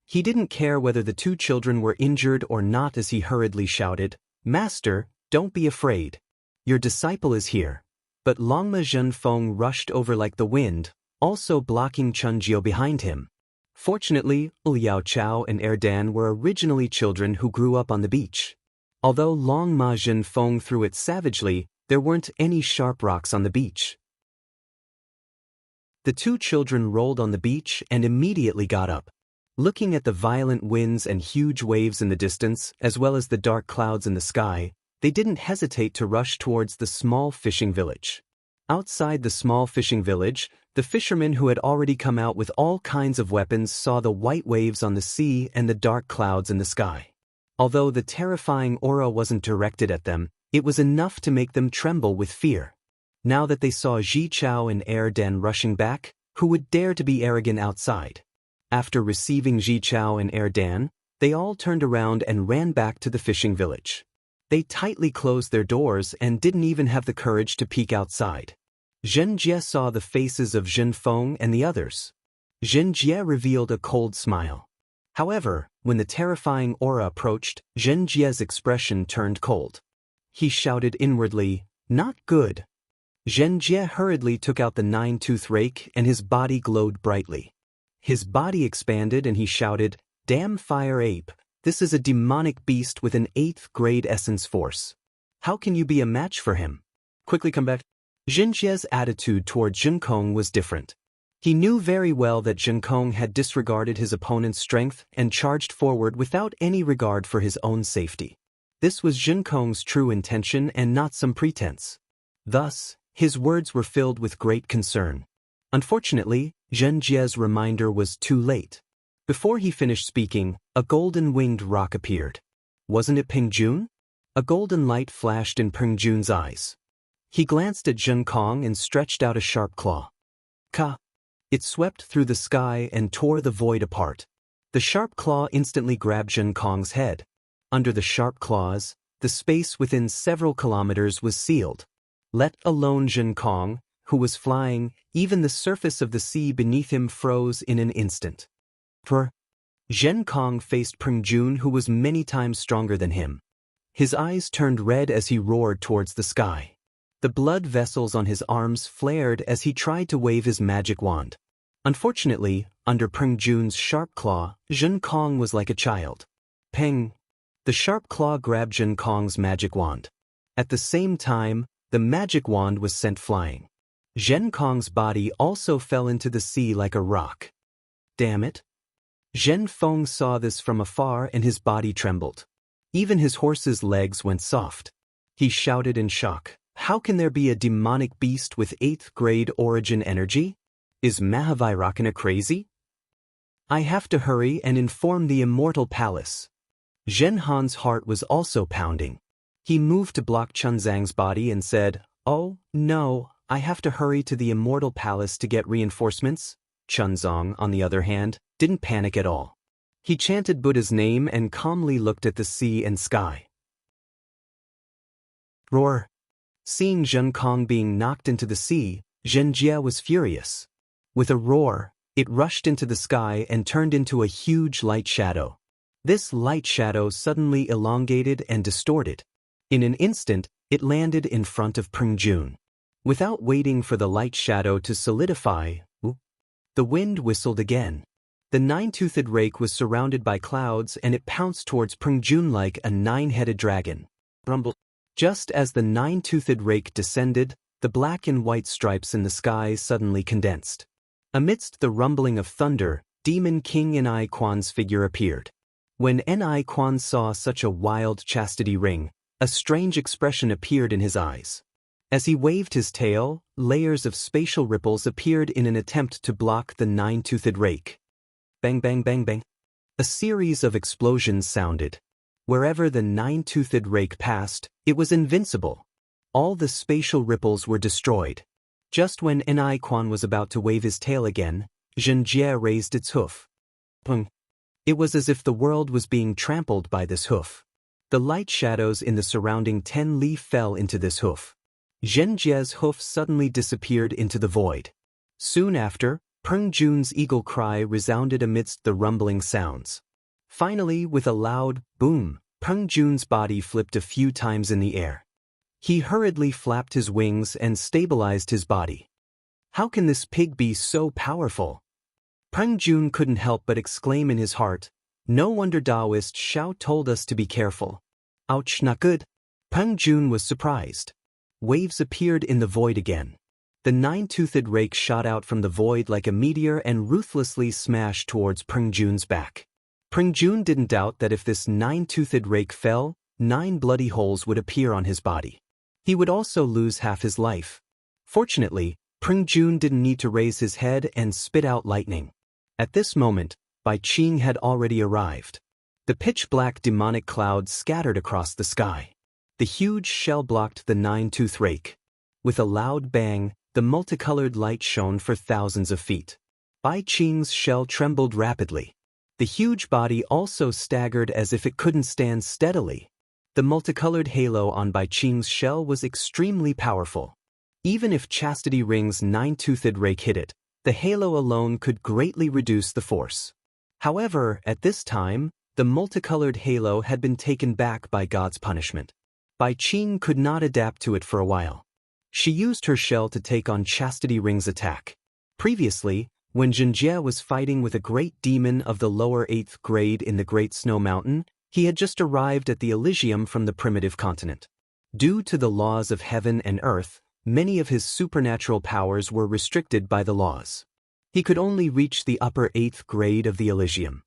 He didn't care whether the 2 children were injured or not as he hurriedly shouted, "Master, don't be afraid. Your disciple is here." But Longma Zhenfeng rushed over like the wind, also blocking Chunjiu behind him. Fortunately, Liao Chao and Erdan were originally children who grew up on the beach. Although Longma Zhenfeng threw it savagely, there weren't any sharp rocks on the beach. The 2 children rolled on the beach and immediately got up. Looking at the violent winds and huge waves in the distance, as well as the dark clouds in the sky, they didn't hesitate to rush towards the small fishing village. Outside the small fishing village, the fishermen who had already come out with all kinds of weapons saw the white waves on the sea and the dark clouds in the sky. Although the terrifying aura wasn't directed at them, it was enough to make them tremble with fear. Now that they saw Ji Chao and Air Dan rushing back, who would dare to be arrogant outside? After receiving Ji Chao and Air Dan, they all turned around and ran back to the fishing village. They tightly closed their doors and didn't even have the courage to peek outside. Zhen Jie saw the faces of Zhen Feng and the others. Zhen Jie revealed a cold smile. However, when the terrifying aura approached, Zhen Jie's expression turned cold. He shouted inwardly, "Not good." Zhen Jie hurriedly took out the 9-tooth rake and his body glowed brightly. His body expanded and he shouted, "Damn fire ape! This is a demonic beast with an 8th grade essence force. How can you be a match for him? Quickly come back." Zhen Jie's attitude toward Zhen Kong was different. He knew very well that Zhen Kong had disregarded his opponent's strength and charged forward without any regard for his own safety. This was Zhen Kong's true intention and not some pretense. Thus, his words were filled with great concern. Unfortunately, Zhen Jie's reminder was too late. Before he finished speaking, a golden-winged rock appeared. Wasn't it Peng Jun? A golden light flashed in Peng Jun's eyes. He glanced at Zhen Kong and stretched out a sharp claw. Ka! It swept through the sky and tore the void apart. The sharp claw instantly grabbed Zhen Kong's head. Under the sharp claws, the space within several kilometers was sealed. Let alone Zhen Kong, who was flying, even the surface of the sea beneath him froze in an instant. Zhen Kong faced Peng Jun, who was many times stronger than him. His eyes turned red as he roared towards the sky. The blood vessels on his arms flared as he tried to wave his magic wand. Unfortunately, under Peng Jun's sharp claw, Zhen Kong was like a child. Peng! The sharp claw grabbed Zhen Kong's magic wand. At the same time, the magic wand was sent flying. Zhen Kong's body also fell into the sea like a rock. Damn it! Zhen Feng saw this from afar and his body trembled. Even his horse's legs went soft. He shouted in shock, "How can there be a demonic beast with 8th grade origin energy? Is Mahavairakana crazy? I have to hurry and inform the Immortal Palace." Zhen Han's heart was also pounding. He moved to block Chunzang's body and said, "Oh, no, I have to hurry to the Immortal Palace to get reinforcements." Chunzang, on the other hand, didn't panic at all. He chanted Buddha's name and calmly looked at the sea and sky. Roar! Seeing Zhen Kong being knocked into the sea, Xianxia was furious. With a roar, it rushed into the sky and turned into a huge light shadow. This light shadow suddenly elongated and distorted. In an instant, it landed in front of Peng Jun. Without waiting for the light shadow to solidify, the wind whistled again. The nine-toothed rake was surrounded by clouds and it pounced towards Peng Jun like a nine-headed dragon. Rumble. Just as the nine-toothed rake descended, the black and white stripes in the sky suddenly condensed. Amidst the rumbling of thunder, Demon King Ni Quan's figure appeared. When Ni Quan saw such a wild chastity ring, a strange expression appeared in his eyes. As he waved his tail, layers of spatial ripples appeared in an attempt to block the nine-toothed rake. Bang bang bang bang. A series of explosions sounded. Wherever the nine-toothed rake passed, it was invincible. All the spatial ripples were destroyed. Just when Ni Quan was about to wave his tail again, Xianxia raised its hoof. Pung. It was as if the world was being trampled by this hoof. The light shadows in the surrounding 10 li fell into this hoof. Xianxia's hoof suddenly disappeared into the void. Soon after, Peng Jun's eagle cry resounded amidst the rumbling sounds. Finally, with a loud boom, Peng Jun's body flipped a few times in the air. He hurriedly flapped his wings and stabilized his body. How can this pig be so powerful? Peng Jun couldn't help but exclaim in his heart, "No wonder Daoist Xiao told us to be careful." Ouch, not good. Peng Jun was surprised. Waves appeared in the void again. The nine-toothed rake shot out from the void like a meteor and ruthlessly smashed towards Peng Jun's back. Peng Jun didn't doubt that if this nine-toothed rake fell, 9 bloody holes would appear on his body. He would also lose half his life. Fortunately, Peng Jun didn't need to raise his head and spit out lightning. At this moment, Bai Qing had already arrived. The pitch-black demonic clouds scattered across the sky. The huge shell blocked the nine-tooth rake. With a loud bang, the multicolored light shone for thousands of feet. Bai Qing's shell trembled rapidly. The huge body also staggered as if it couldn't stand steadily. The multicolored halo on Bai Qing's shell was extremely powerful. Even if Chastity Ring's nine-toothed rake hit it, the halo alone could greatly reduce the force. However, at this time, the multicolored halo had been taken back by God's punishment. Bai Qing could not adapt to it for a while. She used her shell to take on Chastity Ring's attack. Previously, when Xianxia was fighting with a great demon of the lower 8th grade in the Great Snow Mountain, he had just arrived at the Elysium from the primitive continent. Due to the laws of heaven and earth, many of his supernatural powers were restricted by the laws. He could only reach the upper 8th grade of the Elysium.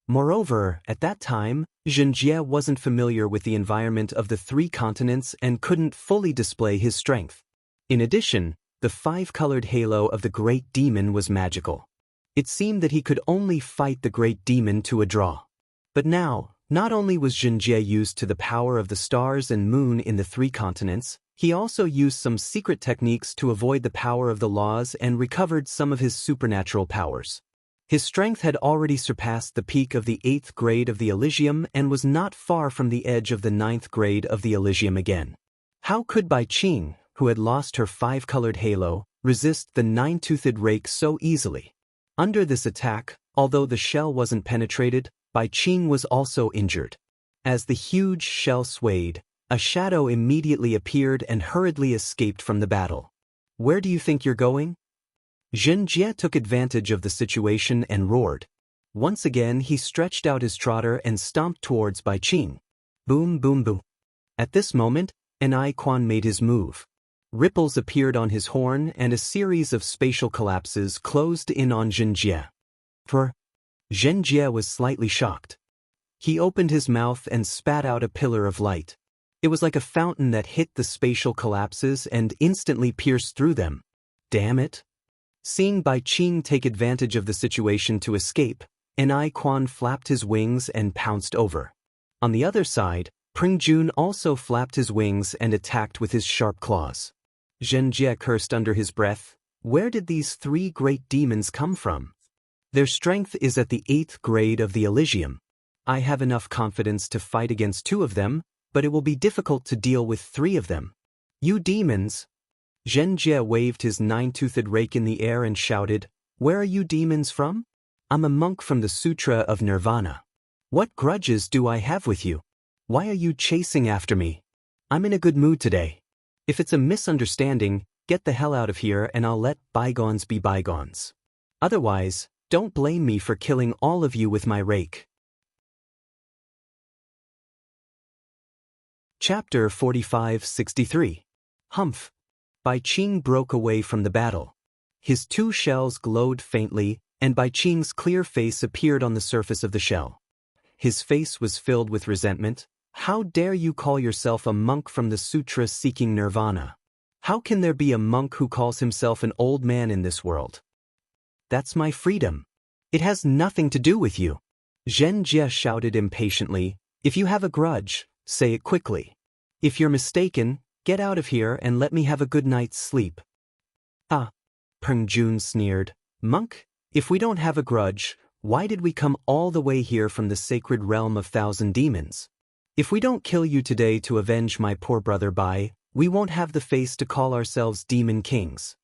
Moreover, at that time, Xianxia wasn't familiar with the environment of the 3 continents and couldn't fully display his strength. In addition, the 5-colored halo of the great demon was magical. It seemed that he could only fight the great demon to a draw. But now, not only was Xianxia used to the power of the stars and moon in the 3 continents, he also used some secret techniques to avoid the power of the laws and recovered some of his supernatural powers. His strength had already surpassed the peak of the 8th grade of the Elysium and was not far from the edge of the 9th grade of the Elysium again. How could Bai Qing, who had lost her 5-colored halo, resist the 9-toothed rake so easily? Under this attack, although the shell wasn't penetrated, Bai Qing was also injured. As the huge shell swayed, a shadow immediately appeared and hurriedly escaped from the battle. Where do you think you're going? Xianxia took advantage of the situation and roared. Once again he stretched out his trotter and stomped towards Bai Qing. Boom boom boom. At this moment, An Quan made his move. Ripples appeared on his horn and a series of spatial collapses closed in on Xianxia. Xianxia was slightly shocked. He opened his mouth and spat out a pillar of light. It was like a fountain that hit the spatial collapses and instantly pierced through them. Damn it! Seeing Bai Qing take advantage of the situation to escape, An Quan flapped his wings and pounced over. On the other side, Pringjun also flapped his wings and attacked with his sharp claws. Xianxia cursed under his breath. Where did these 3 great demons come from? Their strength is at the 8th grade of the Elysium. I have enough confidence to fight against 2 of them, but it will be difficult to deal with 3 of them. You demons! Xianxia waved his 9-toothed rake in the air and shouted, Where are you demons from? I'm a monk from the Sutra of Nirvana. What grudges do I have with you? Why are you chasing after me? I'm in a good mood today. If it's a misunderstanding, get the hell out of here and I'll let bygones be bygones. Otherwise, don't blame me for killing all of you with my rake. Chapter 45-63. Humph! Bai Qing broke away from the battle. His 2 shells glowed faintly, and Bai Qing's clear face appeared on the surface of the shell. His face was filled with resentment. How dare you call yourself a monk from the sutra seeking nirvana? How can there be a monk who calls himself an old man in this world? That's my freedom. It has nothing to do with you. Xianxia shouted impatiently, If you have a grudge, say it quickly. If you're mistaken, get out of here and let me have a good night's sleep. Ah, Pringjun sneered. Monk, if we don't have a grudge, why did we come all the way here from the sacred realm of 1,000 demons? If we don't kill you today to avenge my poor brother Bai, we won't have the face to call ourselves demon kings.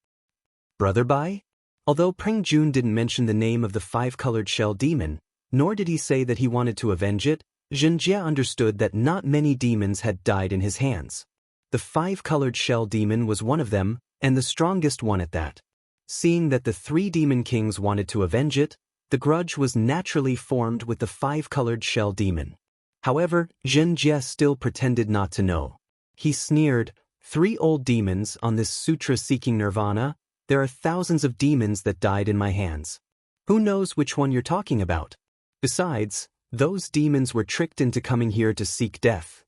Brother Bai? Although Pringjun didn't mention the name of the 5-colored shell demon, nor did he say that he wanted to avenge it, Xianxia understood that not many demons had died in his hands. The 5-colored shell demon was one of them, and the strongest one at that. Seeing that the 3 demon kings wanted to avenge it, the grudge was naturally formed with the 5-colored shell demon. However, Xianxia still pretended not to know. He sneered, 3 old demons on this sutra seeking nirvana? There are thousands of demons that died in my hands. Who knows which one you're talking about? Besides, those demons were tricked into coming here to seek death.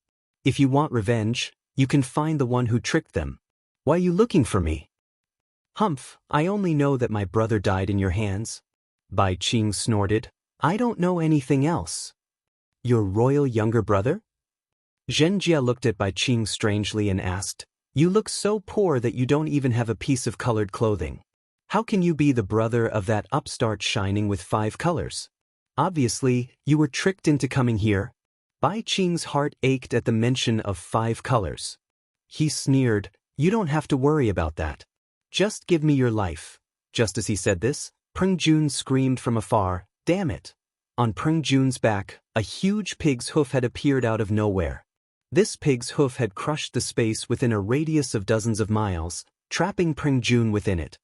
If you want revenge, you can find the one who tricked them. Why are you looking for me? Humph, I only know that my brother died in your hands. Bai Qing snorted. I don't know anything else. Your royal younger brother? Xianxia looked at Bai Qing strangely and asked, You look so poor that you don't even have a piece of colored clothing. How can you be the brother of that upstart shining with 5 colors? Obviously, you were tricked into coming here. Bai Qing's heart ached at the mention of 5 colors. He sneered, You don't have to worry about that. Just give me your life. Just as he said this, Pringjun screamed from afar, Damn it! On Pringjun's back, a huge pig's hoof had appeared out of nowhere. This pig's hoof had crushed the space within a radius of dozens of miles, trapping Pringjun within it.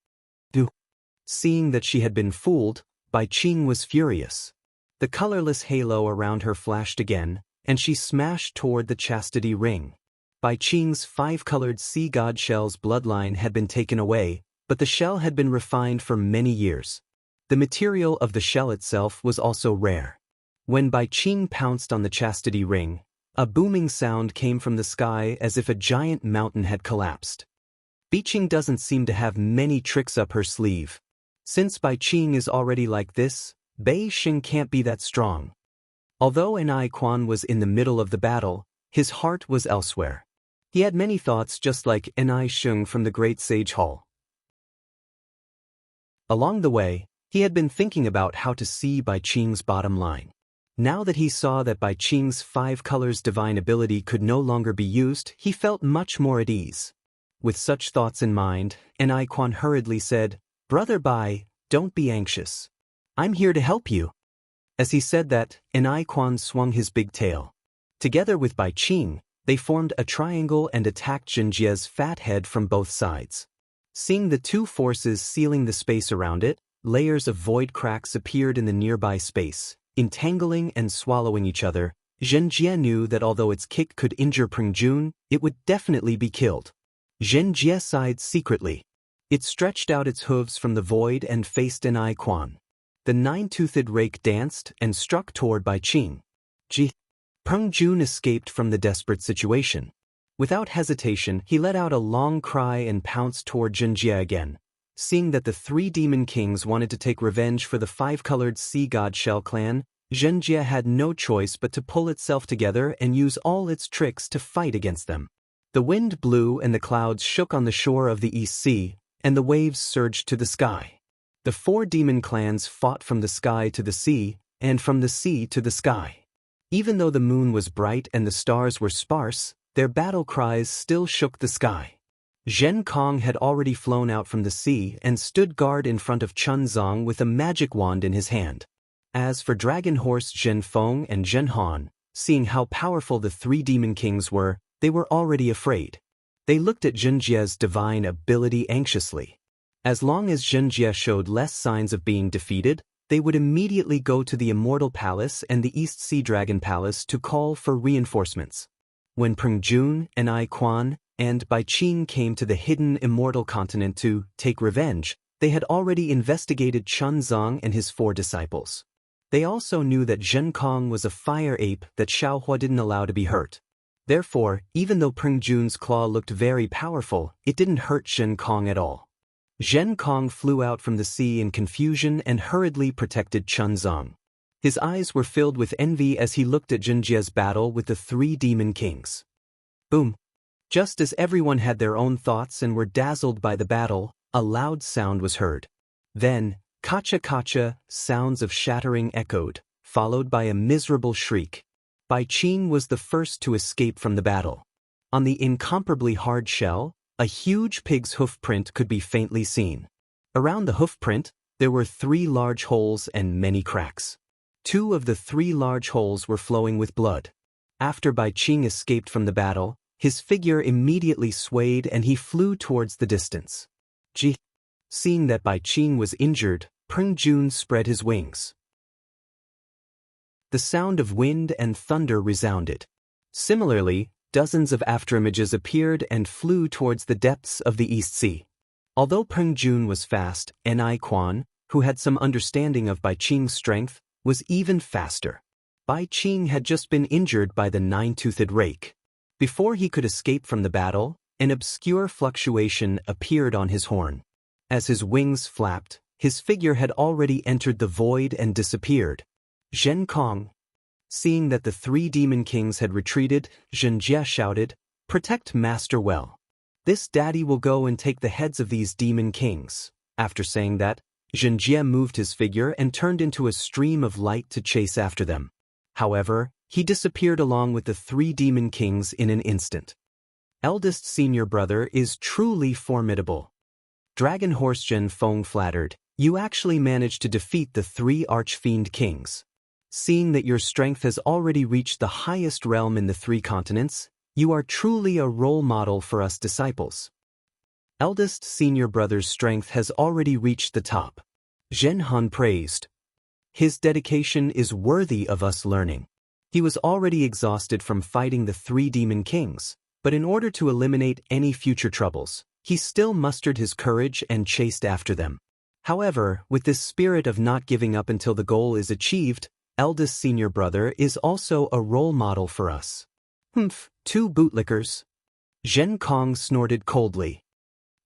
Seeing that she had been fooled, Bai Qing was furious. The colorless halo around her flashed again, and she smashed toward the chastity ring. Bai Qing's 5-colored sea god shell's bloodline had been taken away, but the shell had been refined for many years. The material of the shell itself was also rare. When Bai Qing pounced on the chastity ring, a booming sound came from the sky as if a giant mountain had collapsed. Bai Qing doesn't seem to have many tricks up her sleeve. Since Bai Qing is already like this, Bei Xing can't be that strong. Although Enai Quan was in the middle of the battle, his heart was elsewhere. He had many thoughts just like Enai Sheng from the Great Sage Hall. Along the way, he had been thinking about how to see Bai Qing's bottom line. Now that he saw that Bai Qing's 5 colors divine ability could no longer be used, he felt much more at ease. With such thoughts in mind, Enai Quan hurriedly said, "Brother Bai, don't be anxious. I'm here to help you." As he said that, Enai Quan swung his big tail. Together with Bai Qing, they formed a triangle and attacked Xianxia's fat head from both sides. Seeing the two forces sealing the space around it, layers of void cracks appeared in the nearby space, entangling and swallowing each other. Xianxia knew that although its kick could injure Prengjun, it would definitely be killed. Xianxia sighed secretly. It stretched out its hooves from the void and faced Enai Quan. The nine-toothed rake danced and struck toward Bai Qing. Prengjun escaped from the desperate situation. Without hesitation, he let out a long cry and pounced toward Xianxia again. Seeing that the 3 demon kings wanted to take revenge for the 5-colored sea god Shell clan, Xianxia had no choice but to pull itself together and use all its tricks to fight against them. The wind blew and the clouds shook on the shore of the East Sea, and the waves surged to the sky. The 4 demon clans fought from the sky to the sea, and from the sea to the sky. Even though the moon was bright and the stars were sparse, their battle cries still shook the sky. Zhen Kong had already flown out from the sea and stood guard in front of Chun Zong with a magic wand in his hand. As for Dragon Horse Zhen Feng and Zhen Han, seeing how powerful the 3 demon kings were, they were already afraid. They looked at Xianxia's divine ability anxiously. As long as Xianxia showed less signs of being defeated, they would immediately go to the Immortal Palace and the East Sea Dragon Palace to call for reinforcements. When Prengjun, Enai Quan, and Bai Qing came to the hidden Immortal continent to take revenge, they had already investigated Chun Zong and his 4 disciples. They also knew that Zhen Kong was a fire ape that Xiaohua didn't allow to be hurt. Therefore, even though Prengjun's claw looked very powerful, it didn't hurt Zhen Kong at all. Zhen Kong flew out from the sea in confusion and hurriedly protected Chun Zong. His eyes were filled with envy as he looked at Xianxia's battle with the 3 demon kings. Boom! Just as everyone had their own thoughts and were dazzled by the battle, a loud sound was heard. Then, kacha-kacha, sounds of shattering echoed, followed by a miserable shriek. Bai Qing was the first to escape from the battle. On the incomparably hard shell, a huge pig's hoof print could be faintly seen. Around the hoof print, there were 3 large holes and many cracks. 2 of the 3 large holes were flowing with blood. After Bai Qing escaped from the battle, his figure immediately swayed and he flew towards the distance. Seeing that Bai Qing was injured, Prengjun spread his wings. The sound of wind and thunder resounded. Similarly, dozens of afterimages appeared and flew towards the depths of the East Sea. Although Prengjun was fast, Enai Quan, who had some understanding of Bai Qing's strength, was even faster. Bai Qing had just been injured by the 9-toothed rake. Before he could escape from the battle, an obscure fluctuation appeared on his horn. As his wings flapped, his figure had already entered the void and disappeared. Zhen Kong. Seeing that the 3 demon kings had retreated, Xianxia shouted, "Protect Master well. This daddy will go and take the heads of these demon kings." After saying that, Xianxia moved his figure and turned into a stream of light to chase after them. However, he disappeared along with the 3 demon kings in an instant. Eldest senior brother is truly formidable. Dragon Horse Zhen Feng flattered, "You actually managed to defeat the 3 archfiend kings. Seeing that your strength has already reached the highest realm in the 3 continents, you are truly a role model for us disciples." Eldest senior brother's strength has already reached the top. Zhen Han praised. His dedication is worthy of us learning. He was already exhausted from fighting the 3 demon kings, but in order to eliminate any future troubles, he still mustered his courage and chased after them. However, with this spirit of not giving up until the goal is achieved, eldest senior brother is also a role model for us. 2 bootlickers. Zhen Kong snorted coldly.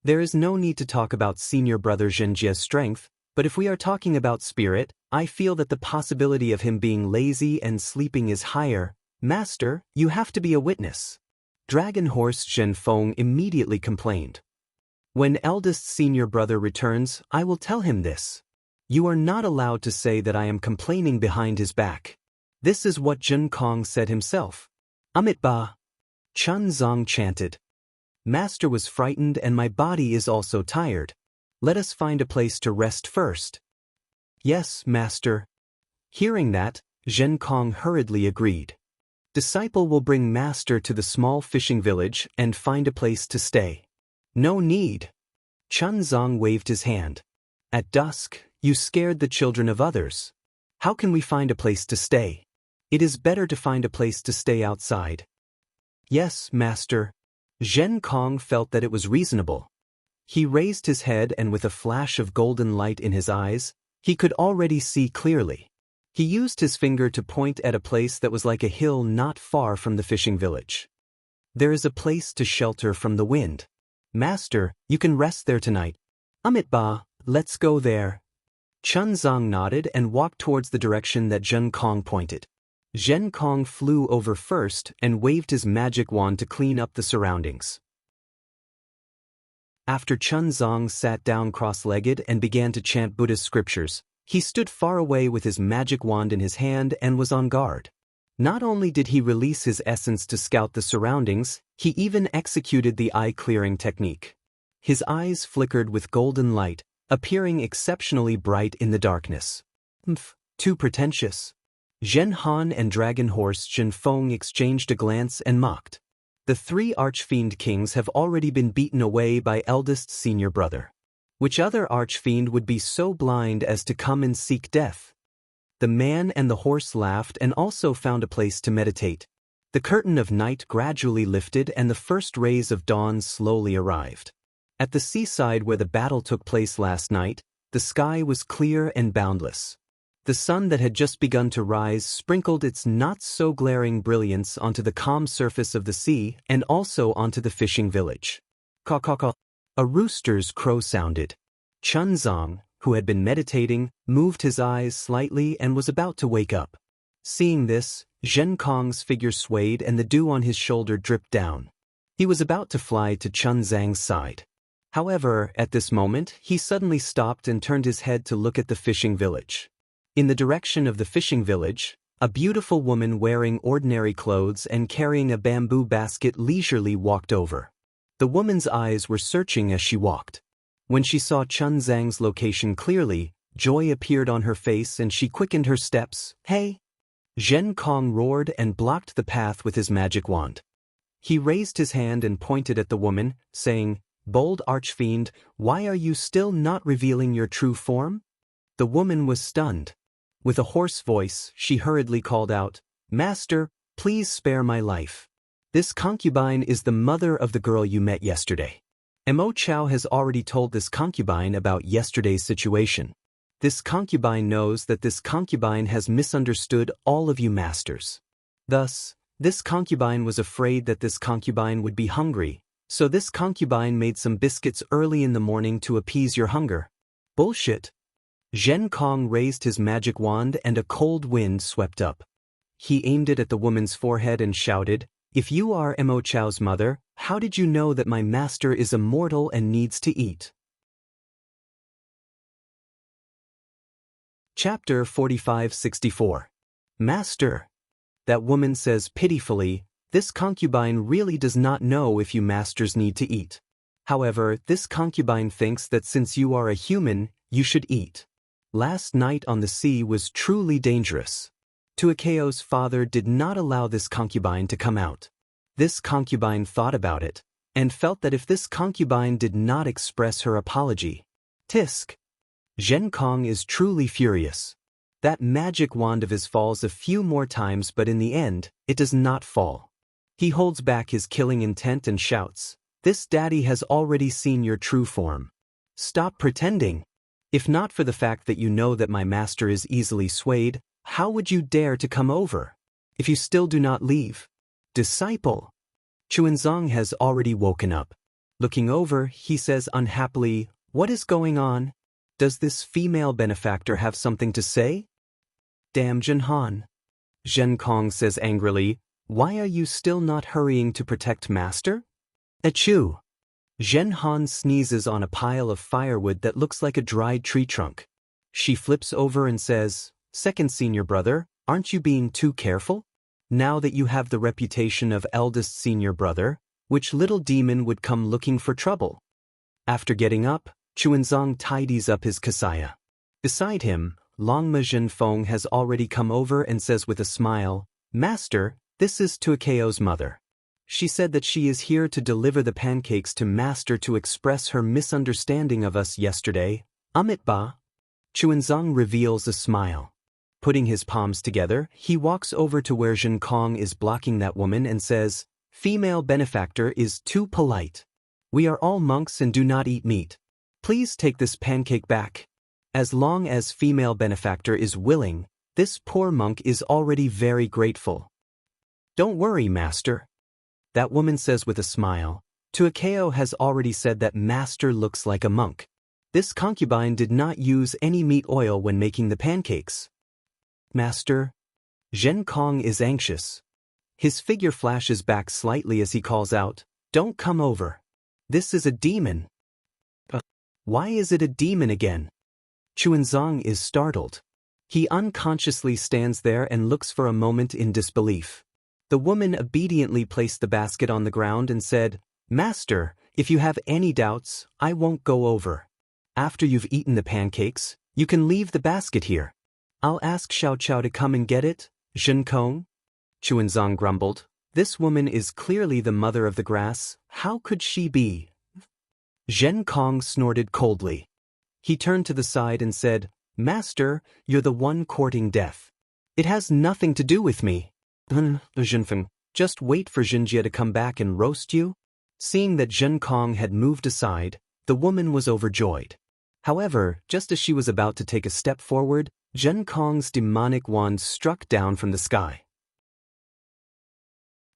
There is no need to talk about senior brother Xianxia's strength, But if we are talking about spirit, I feel that the possibility of him being lazy and sleeping is higher. Master, you have to be a witness. Dragon Horse Zhenfeng immediately complained. When eldest senior brother returns, I will tell him this. You are not allowed to say that I am complaining behind his back. This is what Zhen Kong said himself. Amitba. Chun Zong chanted. Master was frightened and my body is also tired. Let us find a place to rest first. Yes, master. Hearing that, Zhen Kong hurriedly agreed. Disciple will bring master to the small fishing village and find a place to stay. No need. Chun Zong waved his hand. At dusk, you scared the children of others. How can we find a place to stay? It is better to find a place to stay outside. Yes, master. Zhen Kong felt that it was reasonable. He raised his head and with a flash of golden light in his eyes, he could already see clearly. He used his finger to point at a place that was like a hill not far from the fishing village. There is a place to shelter from the wind. Master, you can rest there tonight. Amitba, let's go there. Chun Zong nodded and walked towards the direction that Zhen Kong pointed. Zhen Kong flew over first and waved his magic wand to clean up the surroundings. After Chun Zong sat down cross-legged and began to chant Buddhist scriptures, he stood far away with his magic wand in his hand and was on guard. Not only did he release his essence to scout the surroundings, he even executed the eye-clearing technique. His eyes flickered with golden light, appearing exceptionally bright in the darkness. Too pretentious. Zhen Han and Dragon Horse Zhenfeng exchanged a glance and mocked. The three Archfiend Kings have already been beaten away by eldest senior brother. Which other Archfiend would be so blind as to come and seek death? The man and the horse laughed and also found a place to meditate. The curtain of night gradually lifted and the first rays of dawn slowly arrived. At the seaside where the battle took place last night, the sky was clear and boundless. The sun that had just begun to rise sprinkled its not-so-glaring brilliance onto the calm surface of the sea and also onto the fishing village. Caw-caw-caw. A rooster's crow sounded. Chun Zong, who had been meditating, moved his eyes slightly and was about to wake up. Seeing this, Zhen Kong's figure swayed and the dew on his shoulder dripped down. He was about to fly to Chun Zhang's side. However, at this moment, he suddenly stopped and turned his head to look at the fishing village. In the direction of the fishing village, a beautiful woman wearing ordinary clothes and carrying a bamboo basket leisurely walked over. The woman's eyes were searching as she walked. When she saw Chun Zhang's location clearly, joy appeared on her face and she quickened her steps. Hey! Zhen Kong roared and blocked the path with his magic wand. He raised his hand and pointed at the woman, saying, Bold Archfiend, why are you still not revealing your true form? The woman was stunned. With a hoarse voice, she hurriedly called out, Master, please spare my life. This concubine is the mother of the girl you met yesterday. Mo Chao has already told this concubine about yesterday's situation. This concubine knows that this concubine has misunderstood all of you masters. Thus, this concubine was afraid that this concubine would be hungry, so this concubine made some biscuits early in the morning to appease your hunger. Bullshit. Zhen Kong raised his magic wand and a cold wind swept up. He aimed it at the woman's forehead and shouted, If you are Mo Chao's mother, how did you know that my master is immortal and needs to eat? Chapter 45-64. Master. That woman says pitifully, this concubine really does not know if you masters need to eat. However, this concubine thinks that since you are a human, you should eat. Last night on the sea was truly dangerous. Tuakeo's father did not allow this concubine to come out. This concubine thought about it, and felt that if this concubine did not express her apology, tisk. Zhen Kong is truly furious. That magic wand of his falls a few more times but in the end, it does not fall. He holds back his killing intent and shouts, This daddy has already seen your true form. Stop pretending. If not for the fact that you know that my master is easily swayed, how would you dare to come over? If you still do not leave. Disciple. Chuanzong has already woken up. Looking over, he says unhappily, What is going on? Does this female benefactor have something to say? Damn Zhenhan. Zhen Kong says angrily, why are you still not hurrying to protect Master? Achoo! Zhenhan sneezes on a pile of firewood that looks like a dried tree trunk. She flips over and says, second senior brother, aren't you being too careful? Now that you have the reputation of eldest senior brother, which little demon would come looking for trouble? After getting up, Chuanzong tidies up his kasaya. Beside him, Longma Zhenfeng has already come over and says with a smile, Master, this is Tuakeo's mother. She said that she is here to deliver the pancakes to Master to express her misunderstanding of us yesterday. Amitba. Chuanzong reveals a smile. Putting his palms together, he walks over to where Zhen Kong is blocking that woman and says, female benefactor is too polite. We are all monks and do not eat meat. Please take this pancake back. As long as female benefactor is willing, this poor monk is already very grateful. Don't worry, Master. That woman says with a smile, Tuakeo has already said that Master looks like a monk. This concubine did not use any meat oil when making the pancakes. Master? Zhen Kong is anxious. His figure flashes back slightly as he calls out, don't come over. This is a demon. Why is it a demon again? Chuanzong is startled. He unconsciously stands there and looks for a moment in disbelief. The woman obediently placed the basket on the ground and said, Master, if you have any doubts, I won't go over. After you've eaten the pancakes, you can leave the basket here. I'll ask Xiao Chao to come and get it, Zhen Kong. Chuanzong grumbled. This woman is clearly the mother of the grass. How could she be? Zhen Kong snorted coldly. He turned to the side and said, Master, you're the one courting death. It has nothing to do with me. Zhenfeng, just wait for Xinjie to come back and roast you? Seeing that Zhen Kong had moved aside, the woman was overjoyed. However, just as she was about to take a step forward, Zhen Kong's demonic wand struck down from the sky.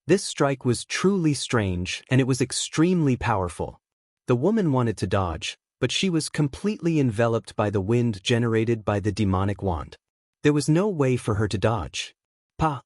This strike was truly strange, and it was extremely powerful. The woman wanted to dodge, but she was completely enveloped by the wind generated by the demonic wand. There was no way for her to dodge. Pa!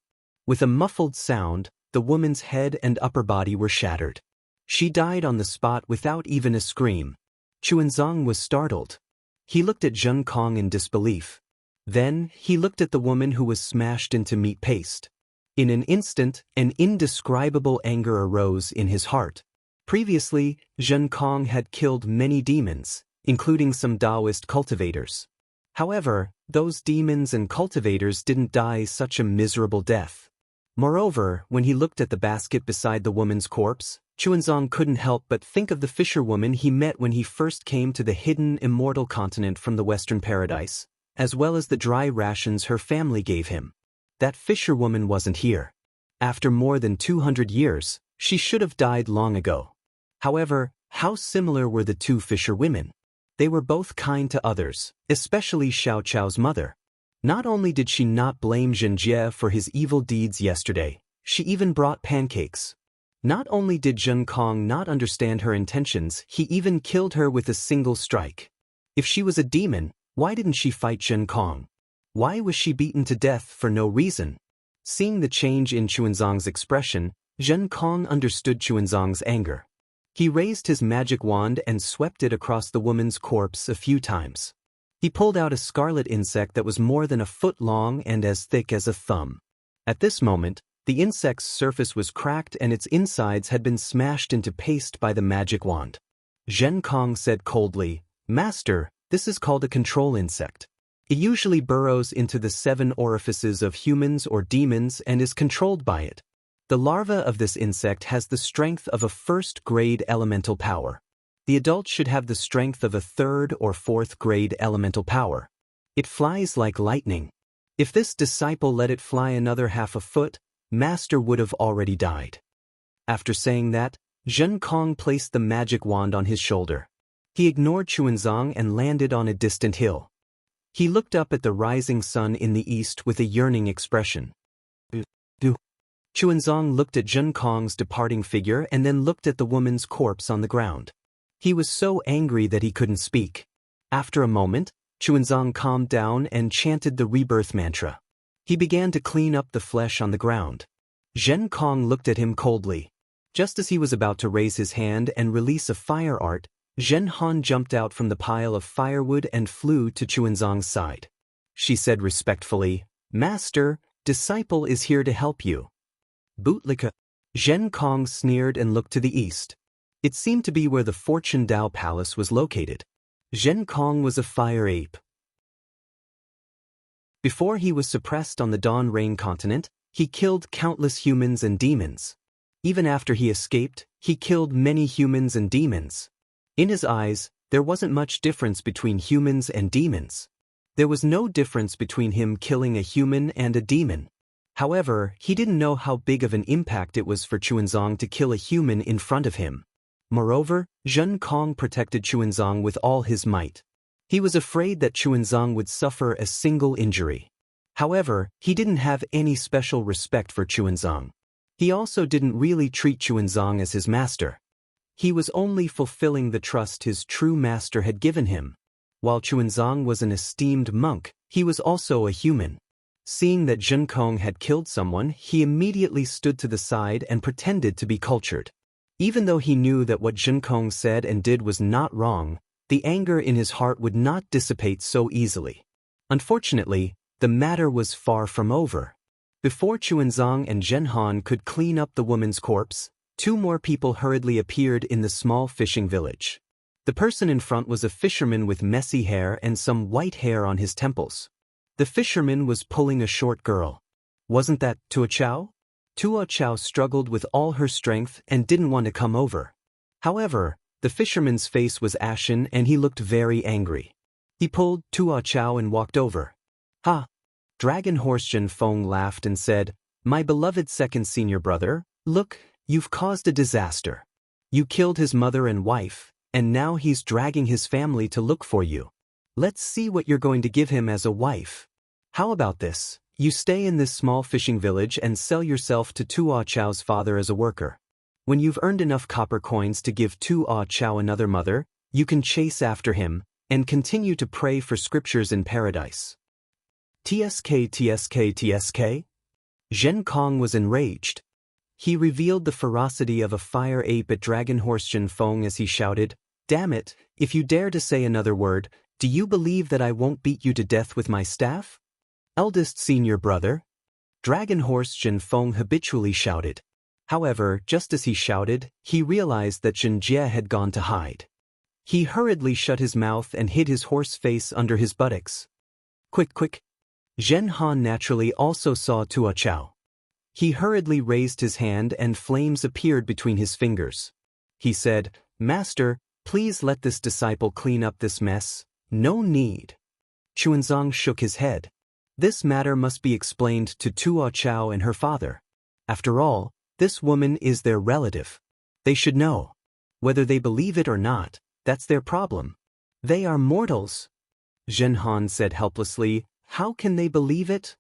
With a muffled sound, the woman's head and upper body were shattered. She died on the spot without even a scream. Chuanzong was startled. He looked at Zhen Kong in disbelief. Then, he looked at the woman who was smashed into meat paste. In an instant, an indescribable anger arose in his heart. Previously, Zhen Kong had killed many demons, including some Daoist cultivators. However, those demons and cultivators didn't die such a miserable death. Moreover, when he looked at the basket beside the woman's corpse, Chuanzong couldn't help but think of the fisherwoman he met when he first came to the hidden immortal continent from the Western Paradise, as well as the dry rations her family gave him. That fisherwoman wasn't here. After more than 200 years, she should have died long ago. However, how similar were the two fisherwomen? They were both kind to others, especially Xiao Chao's mother. Not only did she not blame Xinjie for his evil deeds yesterday, she even brought pancakes. Not only did Zhen Kong not understand her intentions, he even killed her with a single strike. If she was a demon, why didn't she fight Zhen Kong? Why was she beaten to death for no reason? Seeing the change in Chuanzong's expression, Zhen Kong understood Chuanzong's anger. He raised his magic wand and swept it across the woman's corpse a few times. He pulled out a scarlet insect that was more than a foot long and as thick as a thumb. At this moment, the insect's surface was cracked and its insides had been smashed into paste by the magic wand. Zhen Kong said coldly, Master, this is called a control insect. It usually burrows into the 7 orifices of humans or demons and is controlled by it. The larva of this insect has the strength of a first-grade elemental power. The adult should have the strength of a 3rd or 4th grade elemental power. It flies like lightning. If this disciple let it fly another half a foot, Master would have already died. After saying that, Zhen Kong placed the magic wand on his shoulder. He ignored Chuanzong and landed on a distant hill. He looked up at the rising sun in the east with a yearning expression. Chuanzong looked at Zhen Kong's departing figure and then looked at the woman's corpse on the ground. He was so angry that he couldn't speak. After a moment, Chuanzang calmed down and chanted the rebirth mantra. He began to clean up the flesh on the ground. Zhen Kong looked at him coldly. Just as he was about to raise his hand and release a fire art, Zhen Han jumped out from the pile of firewood and flew to Chuanzang's side. She said respectfully, "Master, disciple is here to help you." Bootlicka. Zhen Kong sneered and looked to the east. It seemed to be where the Fortune Dao Palace was located. Zhen Kong was a fire ape. Before he was suppressed on the Dawn Rain continent, he killed countless humans and demons. Even after he escaped, he killed many humans and demons. In his eyes, there wasn't much difference between humans and demons. There was no difference between him killing a human and a demon. However, he didn't know how big of an impact it was for Chuanzang to kill a human in front of him. Moreover, Zhen Kong protected Chuanzang with all his might. He was afraid that Chuanzang would suffer a single injury. However, he didn't have any special respect for Chuanzang. He also didn't really treat Chuanzang as his master. He was only fulfilling the trust his true master had given him. While Chuanzang was an esteemed monk, he was also a human. Seeing that Zhen Kong had killed someone, he immediately stood to the side and pretended to be cultured. Even though he knew that what Zhen Kong said and did was not wrong, the anger in his heart would not dissipate so easily. Unfortunately, the matter was far from over. Before Chuanzang and Zhen Han could clean up the woman's corpse, two more people hurriedly appeared in the small fishing village. The person in front was a fisherman with messy hair and some white hair on his temples. The fisherman was pulling a short girl. Wasn't that Tua Chao? Tua Chao struggled with all her strength and didn't want to come over. However, the fisherman's face was ashen and he looked very angry. He pulled Tua Chao and walked over. "Ha!" Dragon Horse Zhen Feng laughed and said, "My beloved second senior brother, look, you've caused a disaster. You killed his mother and wife, and now he's dragging his family to look for you. Let's see what you're going to give him as a wife. How about this? You stay in this small fishing village and sell yourself to Tua Chao's father as a worker. When you've earned enough copper coins to give Tua Chao another mother, you can chase after him and continue to pray for scriptures in paradise." TSK. Zhen Kong was enraged. He revealed the ferocity of a fire ape at Dragon Horse Zhen Feng as he shouted, "Damn it, if you dare to say another word, do you believe that I won't beat you to death with my staff?" "Eldest senior brother?" Dragon Horse Zhen Feng habitually shouted. However, just as he shouted, he realized that Xianxia had gone to hide. He hurriedly shut his mouth and hid his horse face under his buttocks. Quick! Zhen Han naturally also saw Tua Chao. He hurriedly raised his hand and flames appeared between his fingers. He said, "Master, please let this disciple clean up this mess." "No need." Chuanzang shook his head. This matter must be explained to Tua Chao and her father. After all, this woman is their relative. They should know. Whether they believe it or not, that's their problem. They are mortals. Zhen Han said helplessly, "How can they believe it?"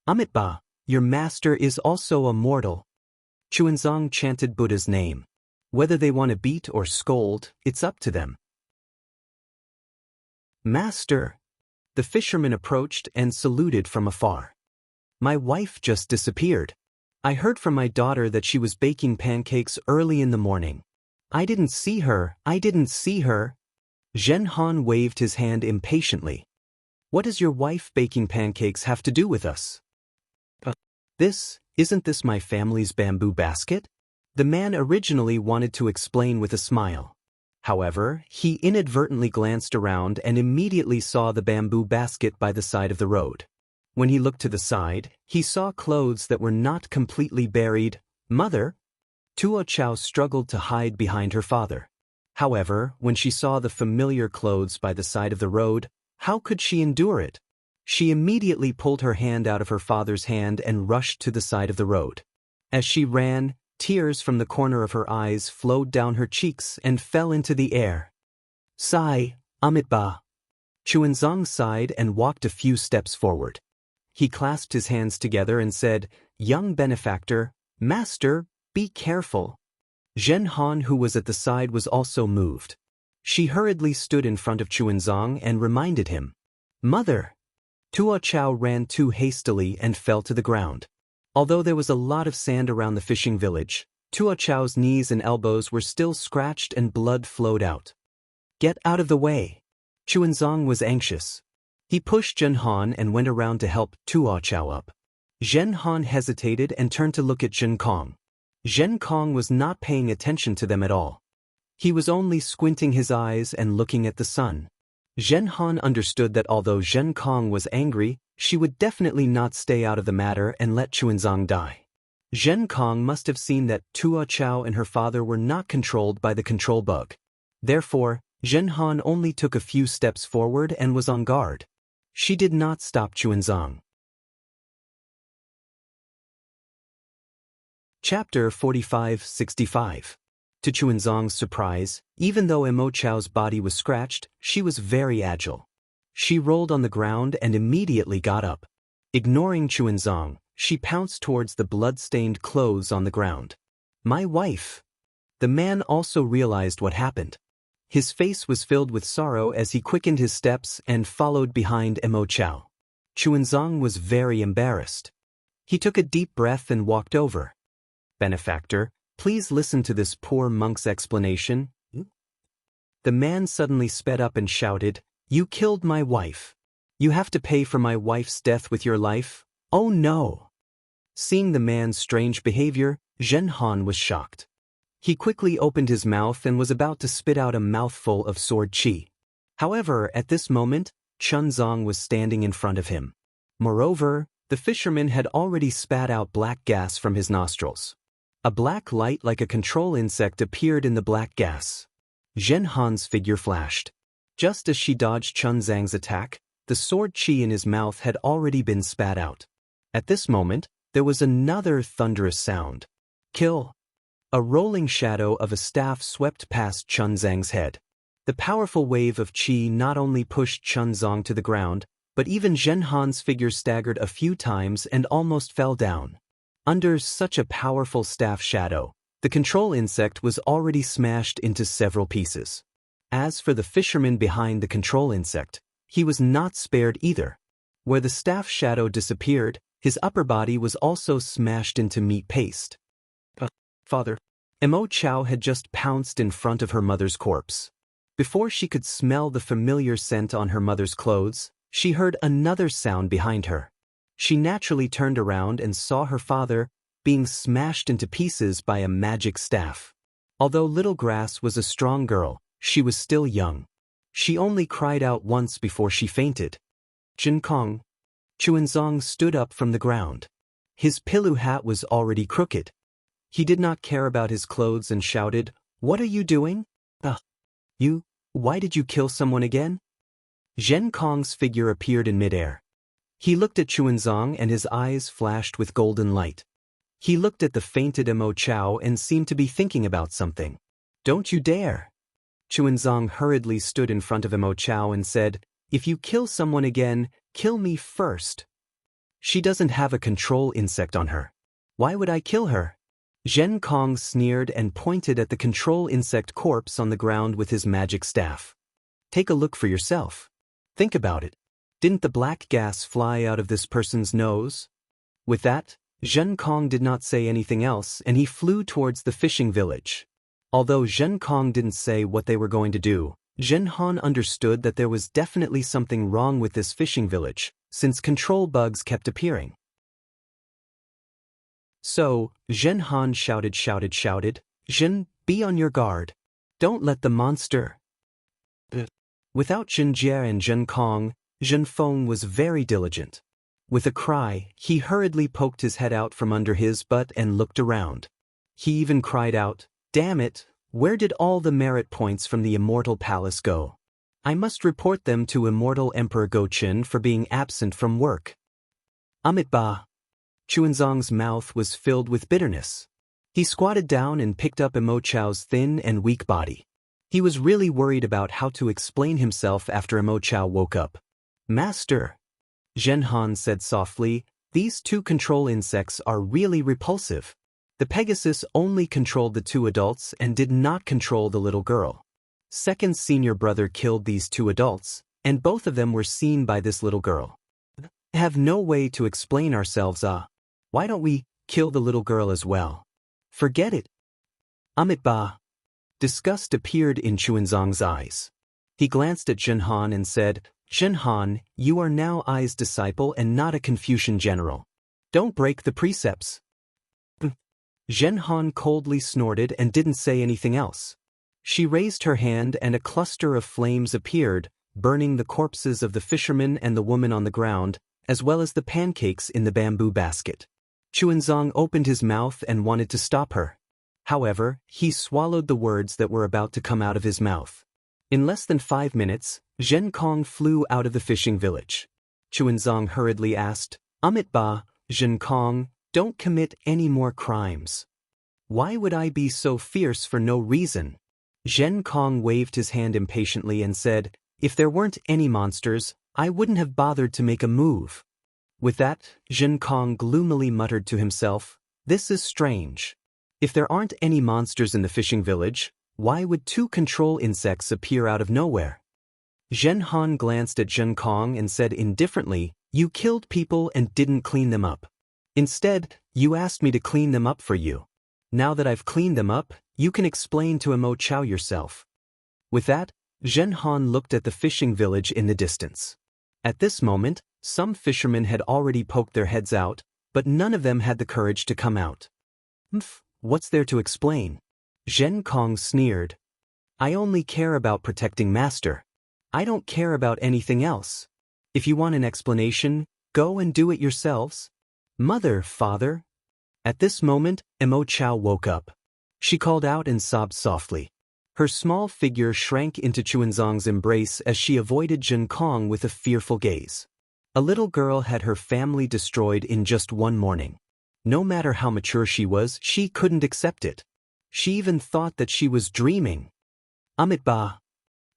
"Amitabha, your master is also a mortal." Chuanzang chanted Buddha's name. Whether they want to beat or scold, it's up to them. "Master." The fisherman approached and saluted from afar. "My wife just disappeared. I heard from my daughter that she was baking pancakes early in the morning. I didn't see her. Zhen Han waved his hand impatiently. "What does your wife baking pancakes have to do with us?" Isn't this my family's bamboo basket?" The man originally wanted to explain with a smile. However, he inadvertently glanced around and immediately saw the bamboo basket by the side of the road. When he looked to the side, he saw clothes that were not completely buried. "Mother?" Tua Chao struggled to hide behind her father. However, when she saw the familiar clothes by the side of the road, how could she endure it? She immediately pulled her hand out of her father's hand and rushed to the side of the road. As she ran, tears from the corner of her eyes flowed down her cheeks and fell into the air. "Sigh, Amitabha." Chuanzang sighed and walked a few steps forward. He clasped his hands together and said, "Young benefactor, master, be careful." Zhen Han, who was at the side, was also moved. She hurriedly stood in front of Chuanzong and reminded him. Mother! Tuo Chao ran too hastily and fell to the ground. Although there was a lot of sand around the fishing village, Tuo Chao's knees and elbows were still scratched and blood flowed out. Get out of the way! Chuanzong was anxious. He pushed Zhen Han and went around to help Tuo Chao up. Zhen Han hesitated and turned to look at Zhen Kong. Zhen Kong was not paying attention to them at all. He was only squinting his eyes and looking at the sun. Zhen Han understood that although Zhen Kong was angry, she would definitely not stay out of the matter and let Chuanzong die. Zhen Kong must have seen that Tuo Chao and her father were not controlled by the control bug. Therefore, Zhen Han only took a few steps forward and was on guard. She did not stop Chuanzong. Chapter 45-65. To Chuanzong's surprise, even though Imo Chao's body was scratched, she was very agile. She rolled on the ground and immediately got up. Ignoring Chuanzong, she pounced towards the blood-stained clothes on the ground. My wife! The man also realized what happened. His face was filled with sorrow as he quickened his steps and followed behind Imo Chao. Chuanzong was very embarrassed. He took a deep breath and walked over. Benefactor, please listen to this poor monk's explanation. The man suddenly sped up and shouted, You killed my wife. You have to pay for my wife's death with your life? Oh no! Seeing the man's strange behavior, Zhen Han was shocked. He quickly opened his mouth and was about to spit out a mouthful of sword qi. However, at this moment, Chuanzong was standing in front of him. Moreover, the fisherman had already spat out black gas from his nostrils. A black light like a control insect appeared in the black gas. Zhen Han's figure flashed. Just as she dodged Chuanzong's attack, the sword qi in his mouth had already been spat out. At this moment, there was another thunderous sound. Kill! A rolling shadow of a staff swept past Chuanzong's head. The powerful wave of qi not only pushed Chuanzong to the ground, but even Zhen Han's figure staggered a few times and almost fell down. Under such a powerful staff shadow, the control insect was already smashed into several pieces. As for the fisherman behind the control insect, he was not spared either. Where the staff shadow disappeared, his upper body was also smashed into meat paste. Father. Imo Chao had just pounced in front of her mother's corpse. Before she could smell the familiar scent on her mother's clothes, she heard another sound behind her. She naturally turned around and saw her father being smashed into pieces by a magic staff. Although Little Grass was a strong girl, she was still young. She only cried out once before she fainted. Zhen Kong. Chuanzong stood up from the ground. His pilu hat was already crooked. He did not care about his clothes and shouted, What are you doing? Why did you kill someone again? Zhen Kong's figure appeared in midair. He looked at Chuanzong and his eyes flashed with golden light. He looked at the fainted Imo Chao and seemed to be thinking about something. Don't you dare! Chuanzong hurriedly stood in front of Imo Chao and said, If you kill someone again, kill me first. She doesn't have a control insect on her. Why would I kill her? Zhen Kong sneered and pointed at the control insect corpse on the ground with his magic staff. Take a look for yourself. Think about it. Didn't the black gas fly out of this person's nose? With that, Zhen Kong did not say anything else and he flew towards the fishing village. Although Zhen Kong didn't say what they were going to do, Zhen Han understood that there was definitely something wrong with this fishing village, since control bugs kept appearing. So, Zhen Han shouted, Zhen, be on your guard. Don't let the monster. Without Zhen Jie and Zhen Kong, Zhen Feng was very diligent. With a cry, he hurriedly poked his head out from under his butt and looked around. He even cried out, Damn it, where did all the merit points from the Immortal Palace go? I must report them to Immortal Emperor Goqin for being absent from work. Amitba. Chuanzong's mouth was filled with bitterness. He squatted down and picked up Imo Chao's thin and weak body. He was really worried about how to explain himself after Imo Chao woke up. Master, Zhen Han said softly, these two control insects are really repulsive. The Pegasus only controlled the two adults and did not control the little girl. Second's senior brother killed these two adults, and both of them were seen by this little girl. Have no way to explain ourselves. Why don't we kill the little girl as well? Forget it. Ba. Disgust appeared in Chuanzong's eyes. He glanced at Zhenhan and said, Zhenhan, you are now Ai's disciple and not a Confucian general. Don't break the precepts. Zhenhan coldly snorted and didn't say anything else. She raised her hand and a cluster of flames appeared, burning the corpses of the fisherman and the woman on the ground, as well as the pancakes in the bamboo basket. Chuanzong opened his mouth and wanted to stop her. However, he swallowed the words that were about to come out of his mouth. In less than 5 minutes, Zhen Kong flew out of the fishing village. Chuanzong hurriedly asked, Ba, Zhen Kong, don't commit any more crimes. Why would I be so fierce for no reason? Zhen Kong waved his hand impatiently and said, if there weren't any monsters, I wouldn't have bothered to make a move. With that, Zhen Kong gloomily muttered to himself, this is strange. If there aren't any monsters in the fishing village, why would 2 control insects appear out of nowhere? Zhen Han glanced at Zhen Kong and said indifferently, you killed people and didn't clean them up. Instead, you asked me to clean them up for you. Now that I've cleaned them up, you can explain to Immortal yourself. With that, Zhen Han looked at the fishing village in the distance. At this moment, some fishermen had already poked their heads out, but none of them had the courage to come out. What's there to explain? Zhen Kong sneered. I only care about protecting Master. I don't care about anything else. If you want an explanation, go and do it yourselves. Mother, father. At this moment, Immortal woke up. She called out and sobbed softly. Her small figure shrank into Chuanzong's embrace as she avoided Zhen Kong with a fearful gaze. A little girl had her family destroyed in just one morning. No matter how mature she was, she couldn't accept it. She even thought that she was dreaming. Ba.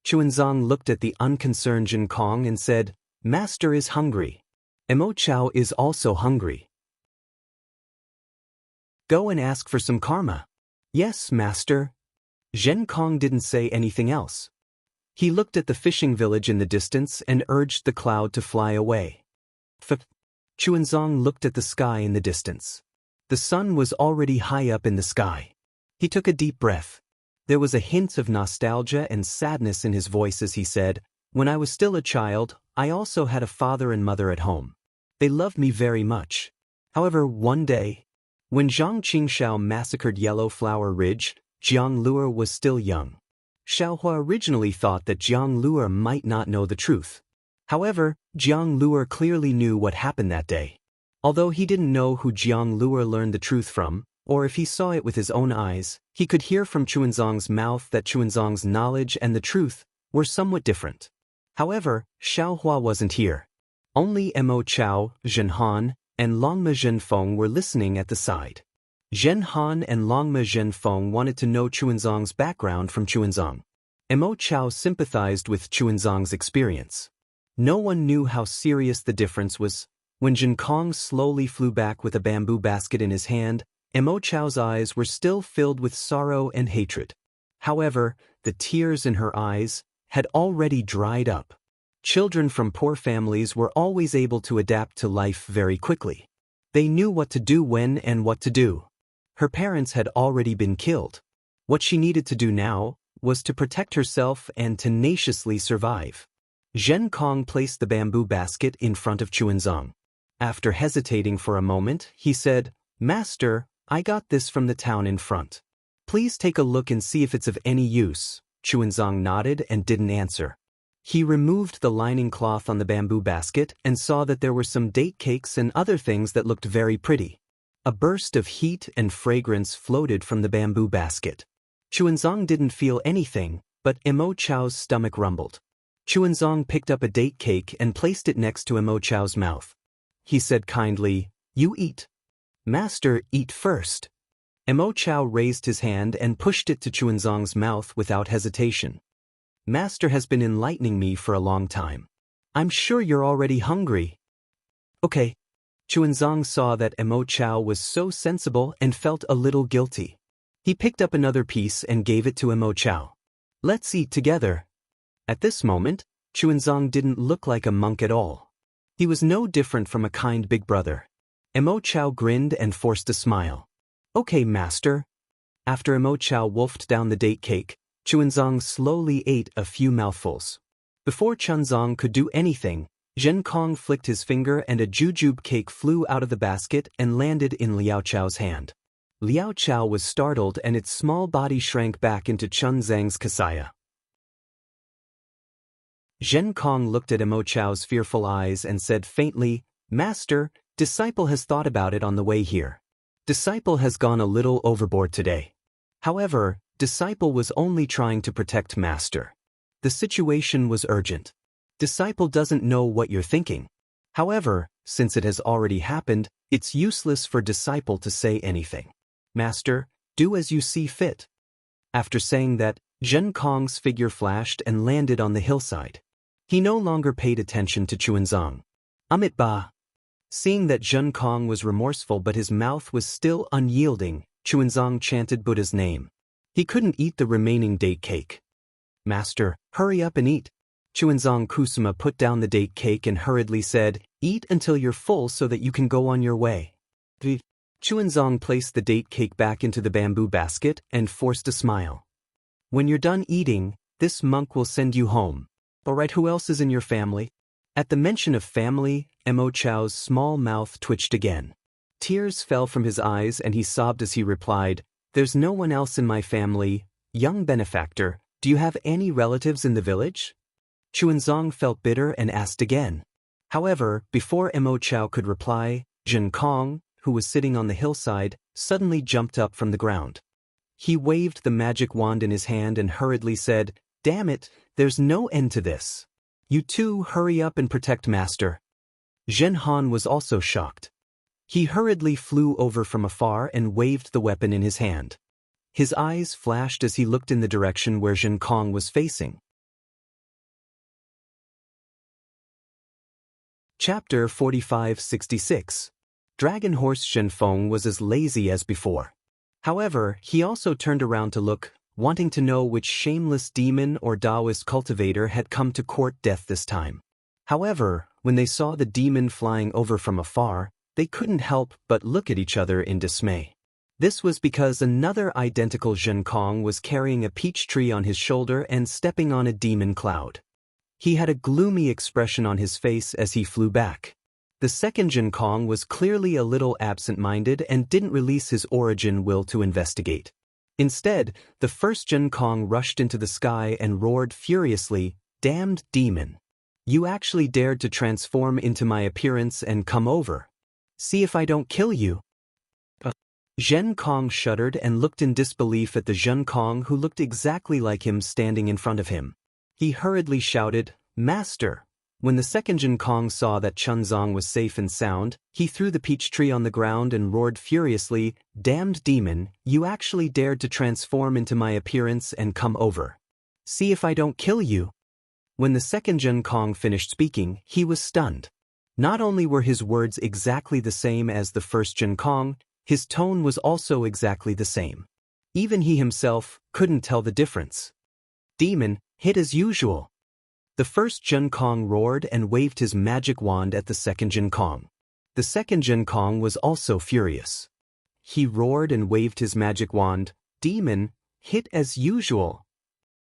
Chuanzong looked at the unconcerned Zhen Kong and said, Master is hungry. Immortal is also hungry. Go and ask for some karma. Yes, Master. Zhen Kong didn't say anything else. He looked at the fishing village in the distance and urged the cloud to fly away. Chuanzong looked at the sky in the distance. The sun was already high up in the sky. He took a deep breath. There was a hint of nostalgia and sadness in his voice as he said, when I was still a child, I also had a father and mother at home. They loved me very much. However, one day, when Zhang Qingxiao massacred Yellow Flower Ridge, Jiang Luo was still young. Xiaohua originally thought that Jiang Luo might not know the truth. However, Jiang Luo clearly knew what happened that day. Although he didn't know who Jiang Luo learned the truth from, or if he saw it with his own eyes, he could hear from Chuanzong's mouth that Chuanzong's knowledge and the truth were somewhat different. However, Xiaohua wasn't here. Only Immortal, Zhen Han, and Longma Zhenfeng were listening at the side. Zhen Han and Longma Zhenfeng wanted to know Chuanzong's background from Chuanzong. Immortal sympathized with Chuanzong's experience. No one knew how serious the difference was. When Zhen Kong slowly flew back with a bamboo basket in his hand, Immortal's eyes were still filled with sorrow and hatred. However, the tears in her eyes had already dried up. Children from poor families were always able to adapt to life very quickly. They knew what to do when and what to do. Her parents had already been killed. What she needed to do now was to protect herself and tenaciously survive. Zhen Kong placed the bamboo basket in front of Chuanzong. After hesitating for a moment, he said, Master, I got this from the town in front. Please take a look and see if it's of any use. Chuanzong nodded and didn't answer. He removed the lining cloth on the bamboo basket and saw that there were some date cakes and other things that looked very pretty. A burst of heat and fragrance floated from the bamboo basket. Chuanzong didn't feel anything, but Immortal's stomach rumbled. Chuanzong picked up a date cake and placed it next to Immortal's mouth. He said kindly, You eat. Master, eat first. Immortal raised his hand and pushed it to Chuanzong's mouth without hesitation. Master has been enlightening me for a long time. I'm sure you're already hungry. Okay. Chuanzong saw that Immortal was so sensible and felt a little guilty. He picked up another piece and gave it to Immortal. Let's eat together. At this moment, Chuanzong didn't look like a monk at all. He was no different from a kind big brother. Imo Chao grinned and forced a smile. Okay, master. After Imo Chao wolfed down the date cake, Chuanzong slowly ate a few mouthfuls. Before Chuanzong could do anything, Zhen Kong flicked his finger and a jujube cake flew out of the basket and landed in Liao Chao's hand. Liao Chao was startled and its small body shrank back into Chuanzong's kasaya. Zhen Kong looked at Imo Chao's fearful eyes and said faintly, Master, disciple has thought about it on the way here. Disciple has gone a little overboard today. However, disciple was only trying to protect master. The situation was urgent. Disciple doesn't know what you're thinking. However, since it has already happened, it's useless for disciple to say anything. Master, do as you see fit. After saying that, Zhen Kong's figure flashed and landed on the hillside. He no longer paid attention to Chuanzong. Amit ba. Seeing that Zhen Kong was remorseful but his mouth was still unyielding, Chuanzong chanted Buddha's name. He couldn't eat the remaining date cake. Master, hurry up and eat. Chuanzong Kusuma put down the date cake and hurriedly said, Eat until you're full so that you can go on your way. Chuanzong placed the date cake back into the bamboo basket and forced a smile. When you're done eating, this monk will send you home. Alright, who else is in your family? At the mention of family, Imo Chao's small mouth twitched again. Tears fell from his eyes and he sobbed as he replied, There's no one else in my family. Young benefactor, do you have any relatives in the village? Chuanzong felt bitter and asked again. However, before Imo Chao could reply, Zhen Kong, who was sitting on the hillside, suddenly jumped up from the ground. He waved the magic wand in his hand and hurriedly said, Damn it, there's no end to this. You two hurry up and protect master. Zhen Han was also shocked. He hurriedly flew over from afar and waved the weapon in his hand. His eyes flashed as he looked in the direction where Zhen Kong was facing. Chapter 4566. Dragon Horse Zhenfeng was as lazy as before. However, he also turned around to look, wanting to know which shameless demon or Daoist cultivator had come to court death this time. However, when they saw the demon flying over from afar, they couldn't help but look at each other in dismay. This was because another identical Zhen Kong was carrying a peach tree on his shoulder and stepping on a demon cloud. He had a gloomy expression on his face as he flew back. The second Zhen Kong was clearly a little absent-minded and didn't release his origin will to investigate. Instead, the first Zhen Kong rushed into the sky and roared furiously, Damned demon! You actually dared to transform into my appearance and come over. See if I don't kill you. Zhen Kong shuddered and looked in disbelief at the Zhen Kong who looked exactly like him standing in front of him. He hurriedly shouted, Master! When the second Zhen Kong saw that Chuanzong was safe and sound, he threw the peach tree on the ground and roared furiously, Damned demon, you actually dared to transform into my appearance and come over. See if I don't kill you. When the second Zhen Kong finished speaking, he was stunned. Not only were his words exactly the same as the first Zhen Kong, his tone was also exactly the same. Even he himself couldn't tell the difference. Demon, hit as usual. The first Zhen Kong roared and waved his magic wand at the second Zhen Kong. The second Zhen Kong was also furious. He roared and waved his magic wand, Demon, hit as usual.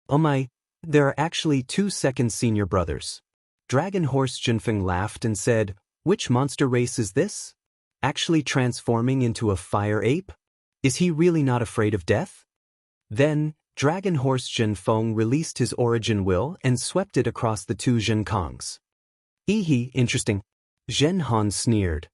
Oh my, there are actually two second senior brothers. Dragon Horse Zhenfeng laughed and said, Which monster race is this? Actually transforming into a fire ape? Is he really not afraid of death? Then, Dragon Horse Zhenfeng released his origin will and swept it across the two Zhen Kongs. Interesting. Zhen Han sneered.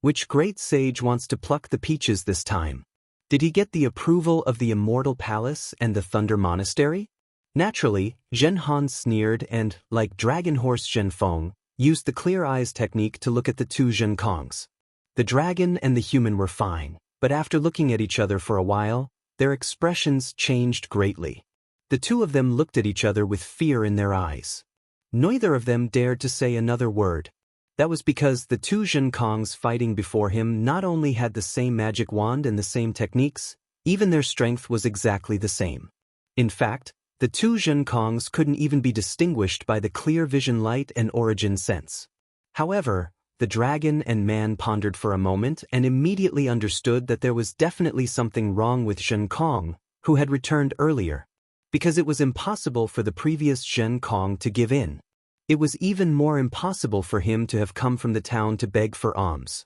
Which great sage wants to pluck the peaches this time? Did he get the approval of the Immortal Palace and the Thunder Monastery? Naturally, Zhen Han sneered and, like Dragon Horse Zhenfeng, used the clear eyes technique to look at the two Zhen Kongs. The dragon and the human were fine, but after looking at each other for a while, their expressions changed greatly. The two of them looked at each other with fear in their eyes. Neither of them dared to say another word. That was because the two Zhen Kongs fighting before him not only had the same magic wand and the same techniques, even their strength was exactly the same. In fact, The two Zhenkongs couldn't even be distinguished by the clear vision light and origin sense. However, the dragon and man pondered for a moment and immediately understood that there was definitely something wrong with Zhenkong, who had returned earlier, because it was impossible for the previous Zhenkong to give in. It was even more impossible for him to have come from the town to beg for alms.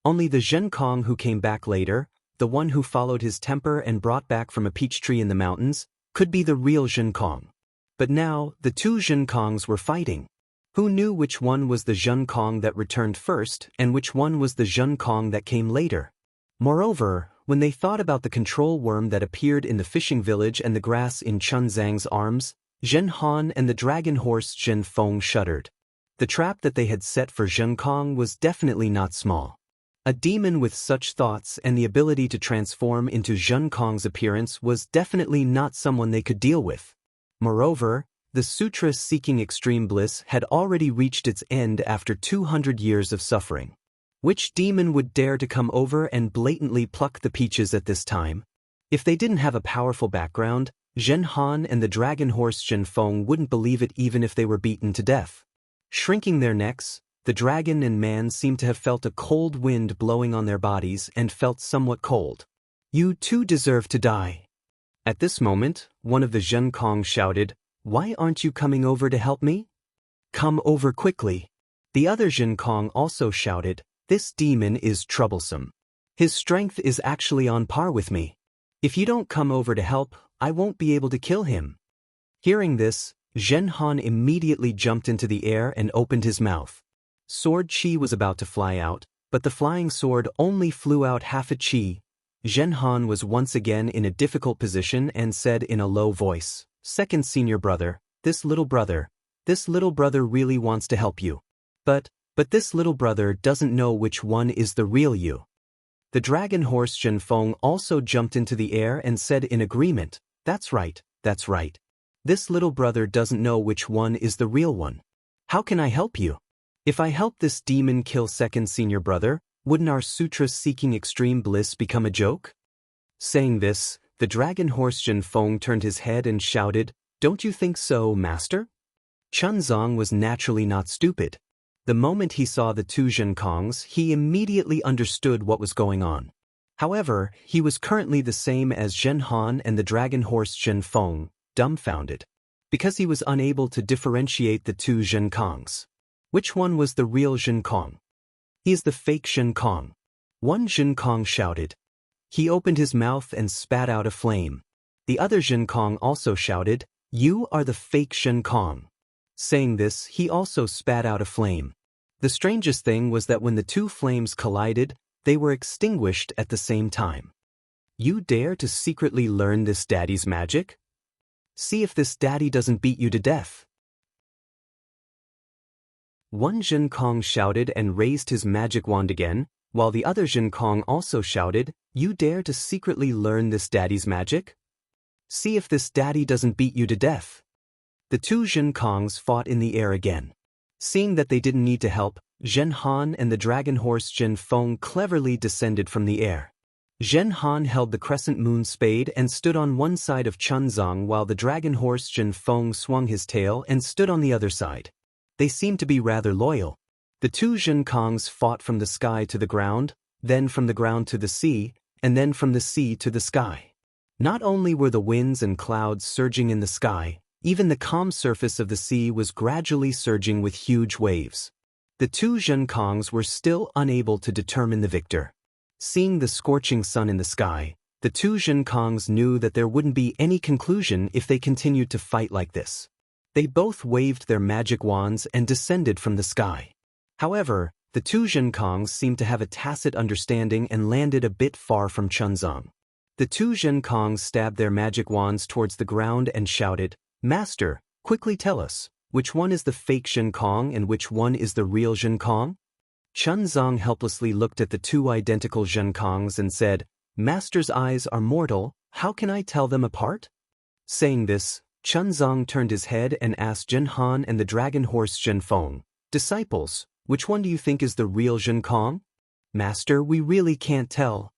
Only the Zhenkong who came back later, the one who followed his temper and brought back from a peach tree in the mountains, could be the real Zhenkong. But now, the two Zhenkongs were fighting. Who knew which one was the Zhenkong that returned first and which one was the Zhenkong that came later? Moreover, when they thought about the control worm that appeared in the fishing village and the grass in Chunzang's arms, Zhen Han and the dragon horse Zhen Feng shuddered. The trap that they had set for Zhenkong was definitely not small. A demon with such thoughts and the ability to transform into Zhenkong's appearance was definitely not someone they could deal with. Moreover, the sutra seeking extreme bliss had already reached its end after 200 years of suffering. Which demon would dare to come over and blatantly pluck the peaches at this time? If they didn't have a powerful background, Zhen Han and the dragon horse Zhen Feng wouldn't believe it even if they were beaten to death. Shrinking their necks, the dragon and man seemed to have felt a cold wind blowing on their bodies and felt somewhat cold. You too deserve to die. At this moment, one of the Zhenkong shouted, "Why aren't you coming over to help me? Come over quickly." The other Zhenkong also shouted, "This demon is troublesome. His strength is actually on par with me. If you don't come over to help, I won't be able to kill him." Hearing this, Zhen Han immediately jumped into the air and opened his mouth. Sword chi was about to fly out, but the flying sword only flew out half a chi. Zhen Han was once again in a difficult position and said in a low voice, "Second senior brother, this little brother really wants to help you. But this little brother doesn't know which one is the real you." The dragon horse Zhen Feng also jumped into the air and said in agreement, that's right. This little brother doesn't know which one is the real one. How can I help you? If I help this demon kill second senior brother, wouldn't our sutra seeking extreme bliss become a joke? Saying this, the dragon horse Zhen Feng turned his head and shouted, "Don't you think so, master?" Chunzang was naturally not stupid. The moment he saw the two Zhenkongs, he immediately understood what was going on. However, he was currently the same as Zhen Han and the dragon horse Zhen Feng, dumbfounded, because he was unable to differentiate the two Zhenkongs. Which one was the real Zhenkong? He is the fake Zhenkong. One Zhenkong shouted. He opened his mouth and spat out a flame. The other Zhenkong also shouted, "You are the fake Zhenkong." Saying this, he also spat out a flame. The strangest thing was that when the two flames collided, they were extinguished at the same time. You dare to secretly learn this daddy's magic? See if this daddy doesn't beat you to death. One Zhenkong shouted and raised his magic wand again, while the other Zhenkong also shouted, "You dare to secretly learn this daddy's magic? See if this daddy doesn't beat you to death." The two Zhenkongs fought in the air again. Seeing that they didn't need to help, Zhen Han and the dragon horse Zhen Feng cleverly descended from the air. Zhen Han held the crescent moon spade and stood on one side of Chunzang while the dragon horse Zhen Feng swung his tail and stood on the other side. They seemed to be rather loyal. The two Zhenkongs fought from the sky to the ground, then from the ground to the sea, and then from the sea to the sky. Not only were the winds and clouds surging in the sky, even the calm surface of the sea was gradually surging with huge waves. The two Zhenkongs were still unable to determine the victor. Seeing the scorching sun in the sky, the two Zhenkongs knew that there wouldn't be any conclusion if they continued to fight like this. They both waved their magic wands and descended from the sky. However, the two Zhenkongs seemed to have a tacit understanding and landed a bit far from Chunzang. The two Zhenkongs stabbed their magic wands towards the ground and shouted, "Master, quickly tell us, which one is the fake Zhenkong and which one is the real Zhenkong?" Chunzang helplessly looked at the two identical Zhenkongs and said, "Master's eyes are mortal, how can I tell them apart?" Saying this, Chunzang turned his head and asked Zhen Han and the dragon horse Zhen Feng, "Disciples, which one do you think is the real Zhenkong?" "Master, we really can't tell."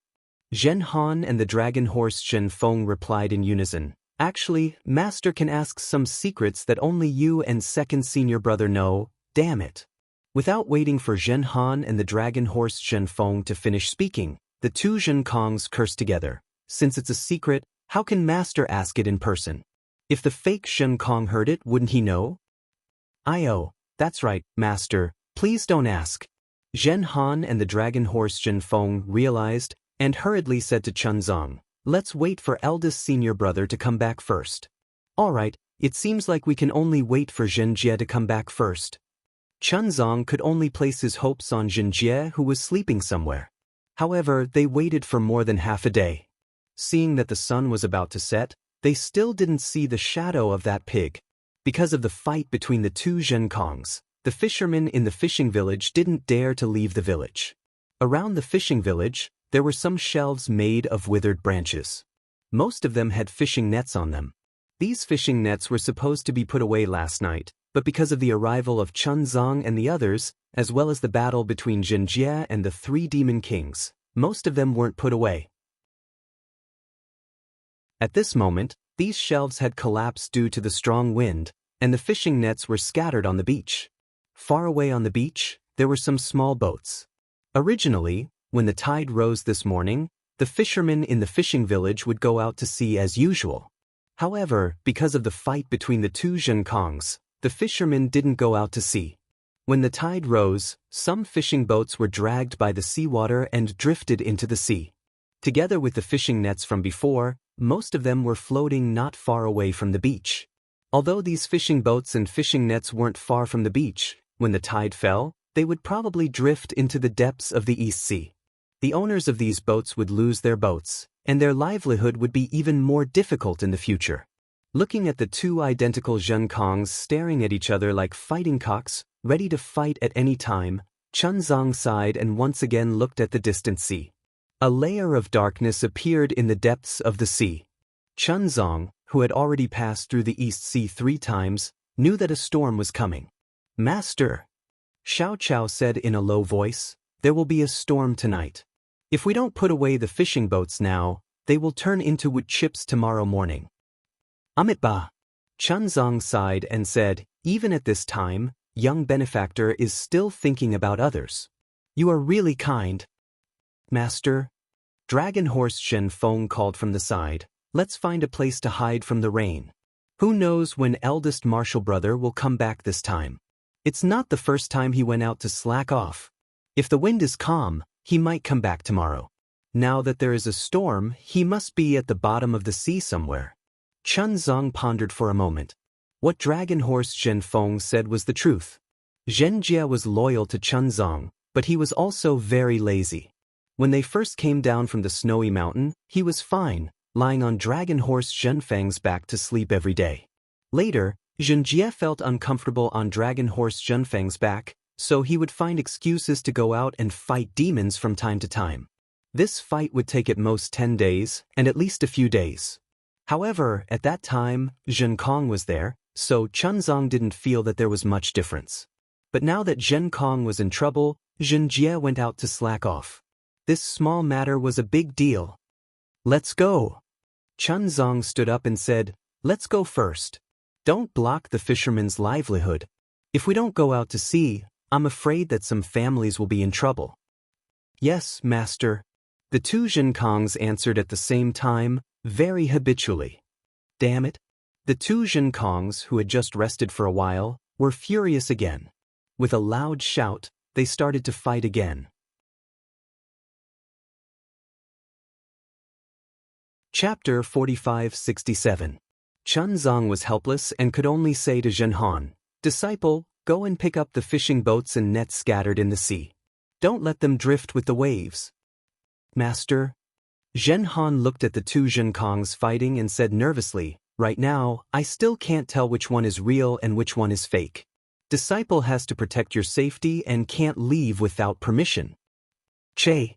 Zhen Han and the dragon horse Zhen Feng replied in unison. Actually, Master can ask some secrets that only you and second senior brother know, damn it. Without waiting for Zhen Han and the dragon horse Zhen Feng to finish speaking, the two Zhen Kongs cursed together. Since it's a secret, how can Master ask it in person? If the fake Zhen Kong heard it, wouldn't he know? That's right, Master, please don't ask. Zhen Han and the dragon horse Zhen Feng realized and hurriedly said to Chunzong, let's wait for eldest senior brother to come back first. Alright, it seems like we can only wait for Zhenjie to come back first. Chunzong could only place his hopes on Zhenjie, who was sleeping somewhere. However, they waited for more than half a day. Seeing that the sun was about to set, they still didn't see the shadow of that pig. Because of the fight between the two Zhen Kongs, the fishermen in the fishing village didn't dare to leave the village. Around the fishing village, there were some shelves made of withered branches. Most of them had fishing nets on them. These fishing nets were supposed to be put away last night, but because of the arrival of Chunzong and the others, as well as the battle between Zhenjie and the three demon kings, most of them weren't put away. At this moment, these shelves had collapsed due to the strong wind, and the fishing nets were scattered on the beach. Far away on the beach, there were some small boats. Originally, when the tide rose this morning, the fishermen in the fishing village would go out to sea as usual. However, because of the fight between the two Zhen Kongs, the fishermen didn't go out to sea. When the tide rose, some fishing boats were dragged by the seawater and drifted into the sea. Together with the fishing nets from before, most of them were floating not far away from the beach. Although these fishing boats and fishing nets weren't far from the beach, when the tide fell, they would probably drift into the depths of the East Sea. The owners of these boats would lose their boats, and their livelihood would be even more difficult in the future. Looking at the two identical Zhen Kongs staring at each other like fighting cocks, ready to fight at any time, Chunzong sighed and once again looked at the distant sea. A layer of darkness appeared in the depths of the sea. Chunzong, who had already passed through the East Sea 3 times, knew that a storm was coming. Master, Xiao Chao said in a low voice, there will be a storm tonight. If we don't put away the fishing boats now, they will turn into wood chips tomorrow morning. Amitba. Chunzong sighed and said, even at this time, young benefactor is still thinking about others. You are really kind. Master, Dragon Horse Zhen Feng called from the side, let's find a place to hide from the rain. Who knows when eldest martial brother will come back this time. It's not the first time he went out to slack off. If the wind is calm, he might come back tomorrow. Now that there is a storm, he must be at the bottom of the sea somewhere. Chunzong pondered for a moment. What Dragon Horse Zhen Feng said was the truth. Zhenjie was loyal to Chunzong, but he was also very lazy. When they first came down from the snowy mountain, he was fine, lying on Dragon Horse Zhenfeng's back to sleep every day. Later, Zhenjie felt uncomfortable on Dragon Horse Zhenfeng's back, so he would find excuses to go out and fight demons from time to time. This fight would take at most 10 days, and at least a few days. However, at that time, Zhen Kong was there, so Chunzong didn't feel that there was much difference. But now that Zhen Kong was in trouble, Zhenjie went out to slack off. This small matter was a big deal. Let's go. Chunzong stood up and said, let's go first. Don't block the fishermen's livelihood. If we don't go out to sea, I'm afraid that some families will be in trouble. Yes, Master. The two Zhen Kongs answered at the same time, very habitually. Damn it. The two Zhen Kongs, who had just rested for a while, were furious again. With a loud shout, they started to fight again. Chapter 4567. Chunzong was helpless and could only say to Zhen Han, Disciple, go and pick up the fishing boats and nets scattered in the sea. Don't let them drift with the waves. Master. Zhen Han looked at the two Zhen Kongs fighting and said nervously, right now, I still can't tell which one is real and which one is fake. Disciple has to protect your safety and can't leave without permission. Che.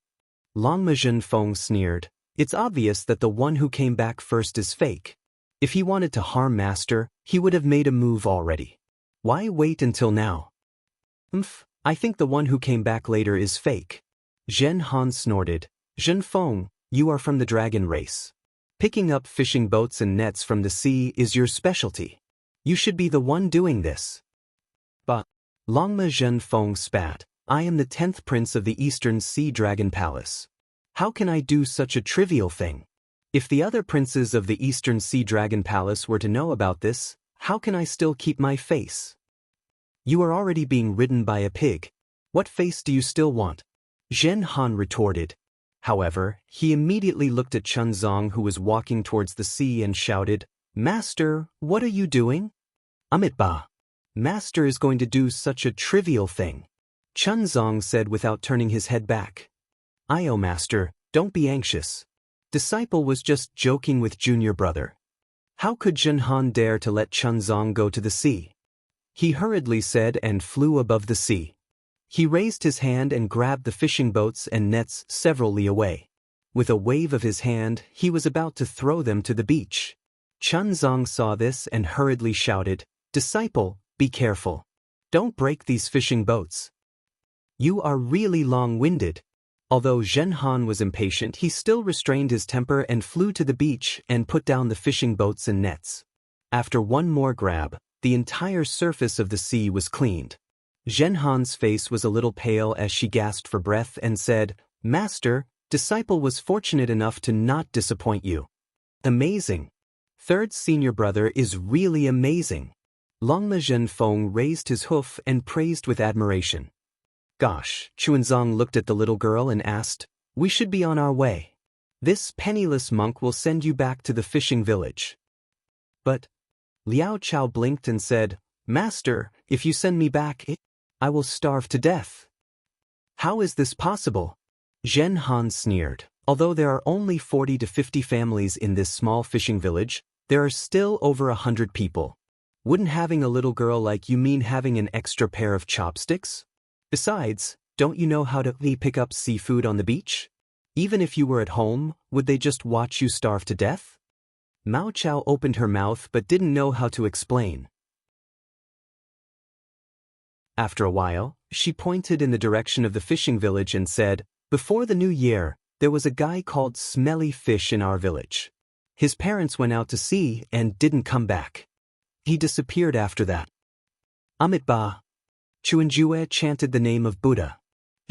Longma Zhen Feng sneered. It's obvious that the one who came back first is fake. If he wanted to harm Master, he would have made a move already. Why wait until now? I think the one who came back later is fake. Zhen Han snorted. Zhen Feng, You are from the dragon race. Picking up fishing boats and nets from the sea is your specialty. You should be the one doing this. But Longma Zhenfeng spat. I am the 10th prince of the Eastern Sea Dragon Palace. How can I do such a trivial thing? If the other princes of the Eastern Sea Dragon Palace were to know about this, how can I still keep my face? You are already being ridden by a pig. What face do you still want? Zhen Han retorted. However, he immediately looked at Chunzong, who was walking towards the sea, and shouted, Master, what are you doing? Amitba. Master is going to do such a trivial thing. Chunzong said without turning his head back. Io master, don't be anxious. Disciple was just joking with junior brother. How could Zhen Han dare to let Chunzong go to the sea? He hurriedly said and flew above the sea. He raised his hand and grabbed the fishing boats and nets several li away. With a wave of his hand, he was about to throw them to the beach. Chunzong saw this and hurriedly shouted, Disciple, be careful. Don't break these fishing boats. You are really long-winded. Although Zhen Han was impatient, he still restrained his temper and flew to the beach and put down the fishing boats and nets. After one more grab, the entire surface of the sea was cleaned. Zhen Han's face was a little pale as she gasped for breath and said, Master, Disciple was fortunate enough to not disappoint you. Amazing. Third senior brother is really amazing. Longma Zhenfeng raised his hoof and praised with admiration. Gosh, Chuanzong looked at the little girl and asked, We should be on our way. This penniless monk will send you back to the fishing village. But Liao Chao blinked and said, Master, if you send me back, I will starve to death. How is this possible? Zhen Han sneered. Although there are only 40 to 50 families in this small fishing village, there are still over 100 people. Wouldn't having a little girl like you mean having an extra pair of chopsticks? Besides, don't you know how to pick up seafood on the beach? Even if you were at home, would they just watch you starve to death? Mao Chao opened her mouth but didn't know how to explain. After a while, she pointed in the direction of the fishing village and said, Before the new year, there was a guy called Smelly Fish in our village. His parents went out to sea and didn't come back. He disappeared after that. Amitba. Chuanjue chanted the name of Buddha.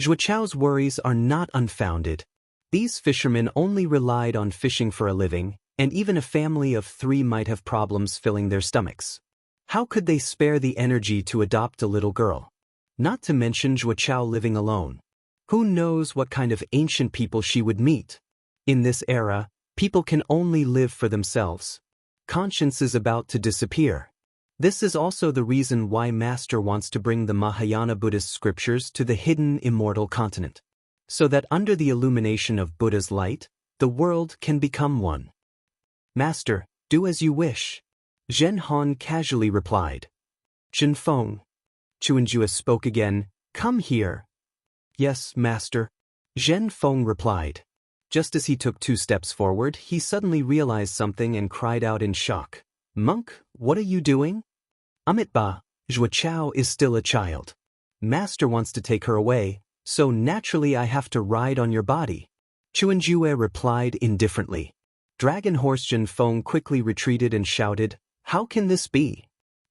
Zhuachao's worries are not unfounded. These fishermen only relied on fishing for a living, and even a family of 3 might have problems filling their stomachs. How could they spare the energy to adopt a little girl? Not to mention Zhuachao living alone. Who knows what kind of ancient people she would meet? In this era, people can only live for themselves. Conscience is about to disappear. This is also the reason why Master wants to bring the Mahayana Buddhist scriptures to the hidden immortal continent. So that under the illumination of Buddha's light, the world can become one. Master, do as you wish. Zhen Han casually replied. Zhenfeng. Chuanjue spoke again, Come here. Yes, Master. Zhenfeng replied. Just as he took 2 steps forward, he suddenly realized something and cried out in shock. Monk, what are you doing? Amitba, Zhuachao is still a child. Master wants to take her away, so naturally I have to ride on your body. Chuanjue replied indifferently. Dragon Horse Zhenfeng quickly retreated and shouted, How can this be?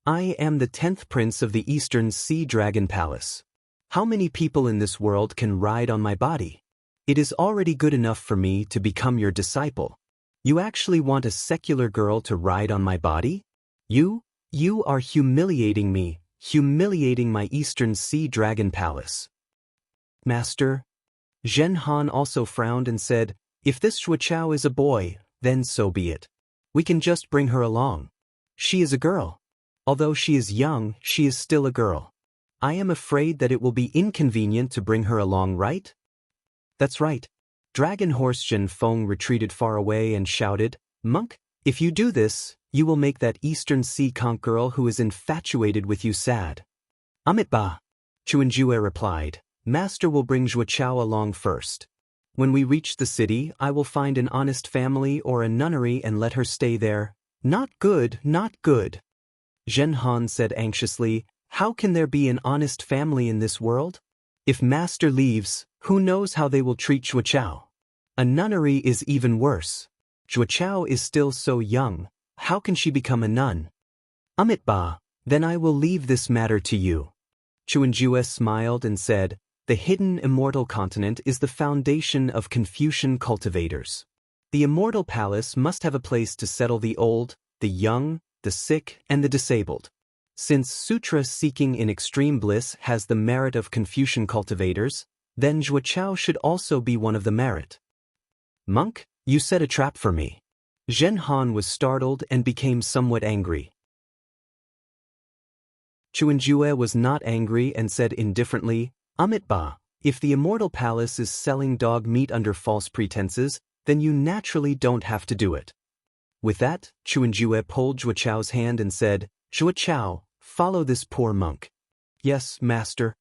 I am the 10th prince of the Eastern Sea Dragon Palace. How many people in this world can ride on my body? It is already good enough for me to become your disciple. You actually want a secular girl to ride on my body? You are humiliating me, humiliating my Eastern Sea Dragon Palace. Master. Zhen Han also frowned and said, If this Zhuachao is a boy, then so be it. We can just bring her along. She is a girl. Although she is young, she is still a girl. I am afraid that it will be inconvenient to bring her along, right? That's right. Dragon Horse Zhenfeng retreated far away and shouted, Monk, if you do this, you will make that Eastern Sea conch girl who is infatuated with you sad. Amitba. Chuanjue replied, Master will bring Zhuachao along first. When we reach the city, I will find an honest family or a nunnery and let her stay there. Not good, not good. Zhen Han said anxiously, How can there be an honest family in this world? If Master leaves, who knows how they will treat Zhuachao? A nunnery is even worse. Zhuochao is still so young, how can she become a nun? Ba, then I will leave this matter to you. Xianxia smiled and said, the hidden immortal continent is the foundation of Confucian cultivators. The immortal palace must have a place to settle the old, the young, the sick, and the disabled. Since sutra seeking in extreme bliss has the merit of Confucian cultivators, then Zhuochao should also be one of the merit. Monk, you set a trap for me. Zhen Han was startled and became somewhat angry. Xianxia was not angry and said indifferently, Ba, if the immortal palace is selling dog meat under false pretenses, then you naturally don't have to do it. With that, Xianxia pulled Zhuochao's hand and said, Zhuochao, follow this poor monk. Yes, master.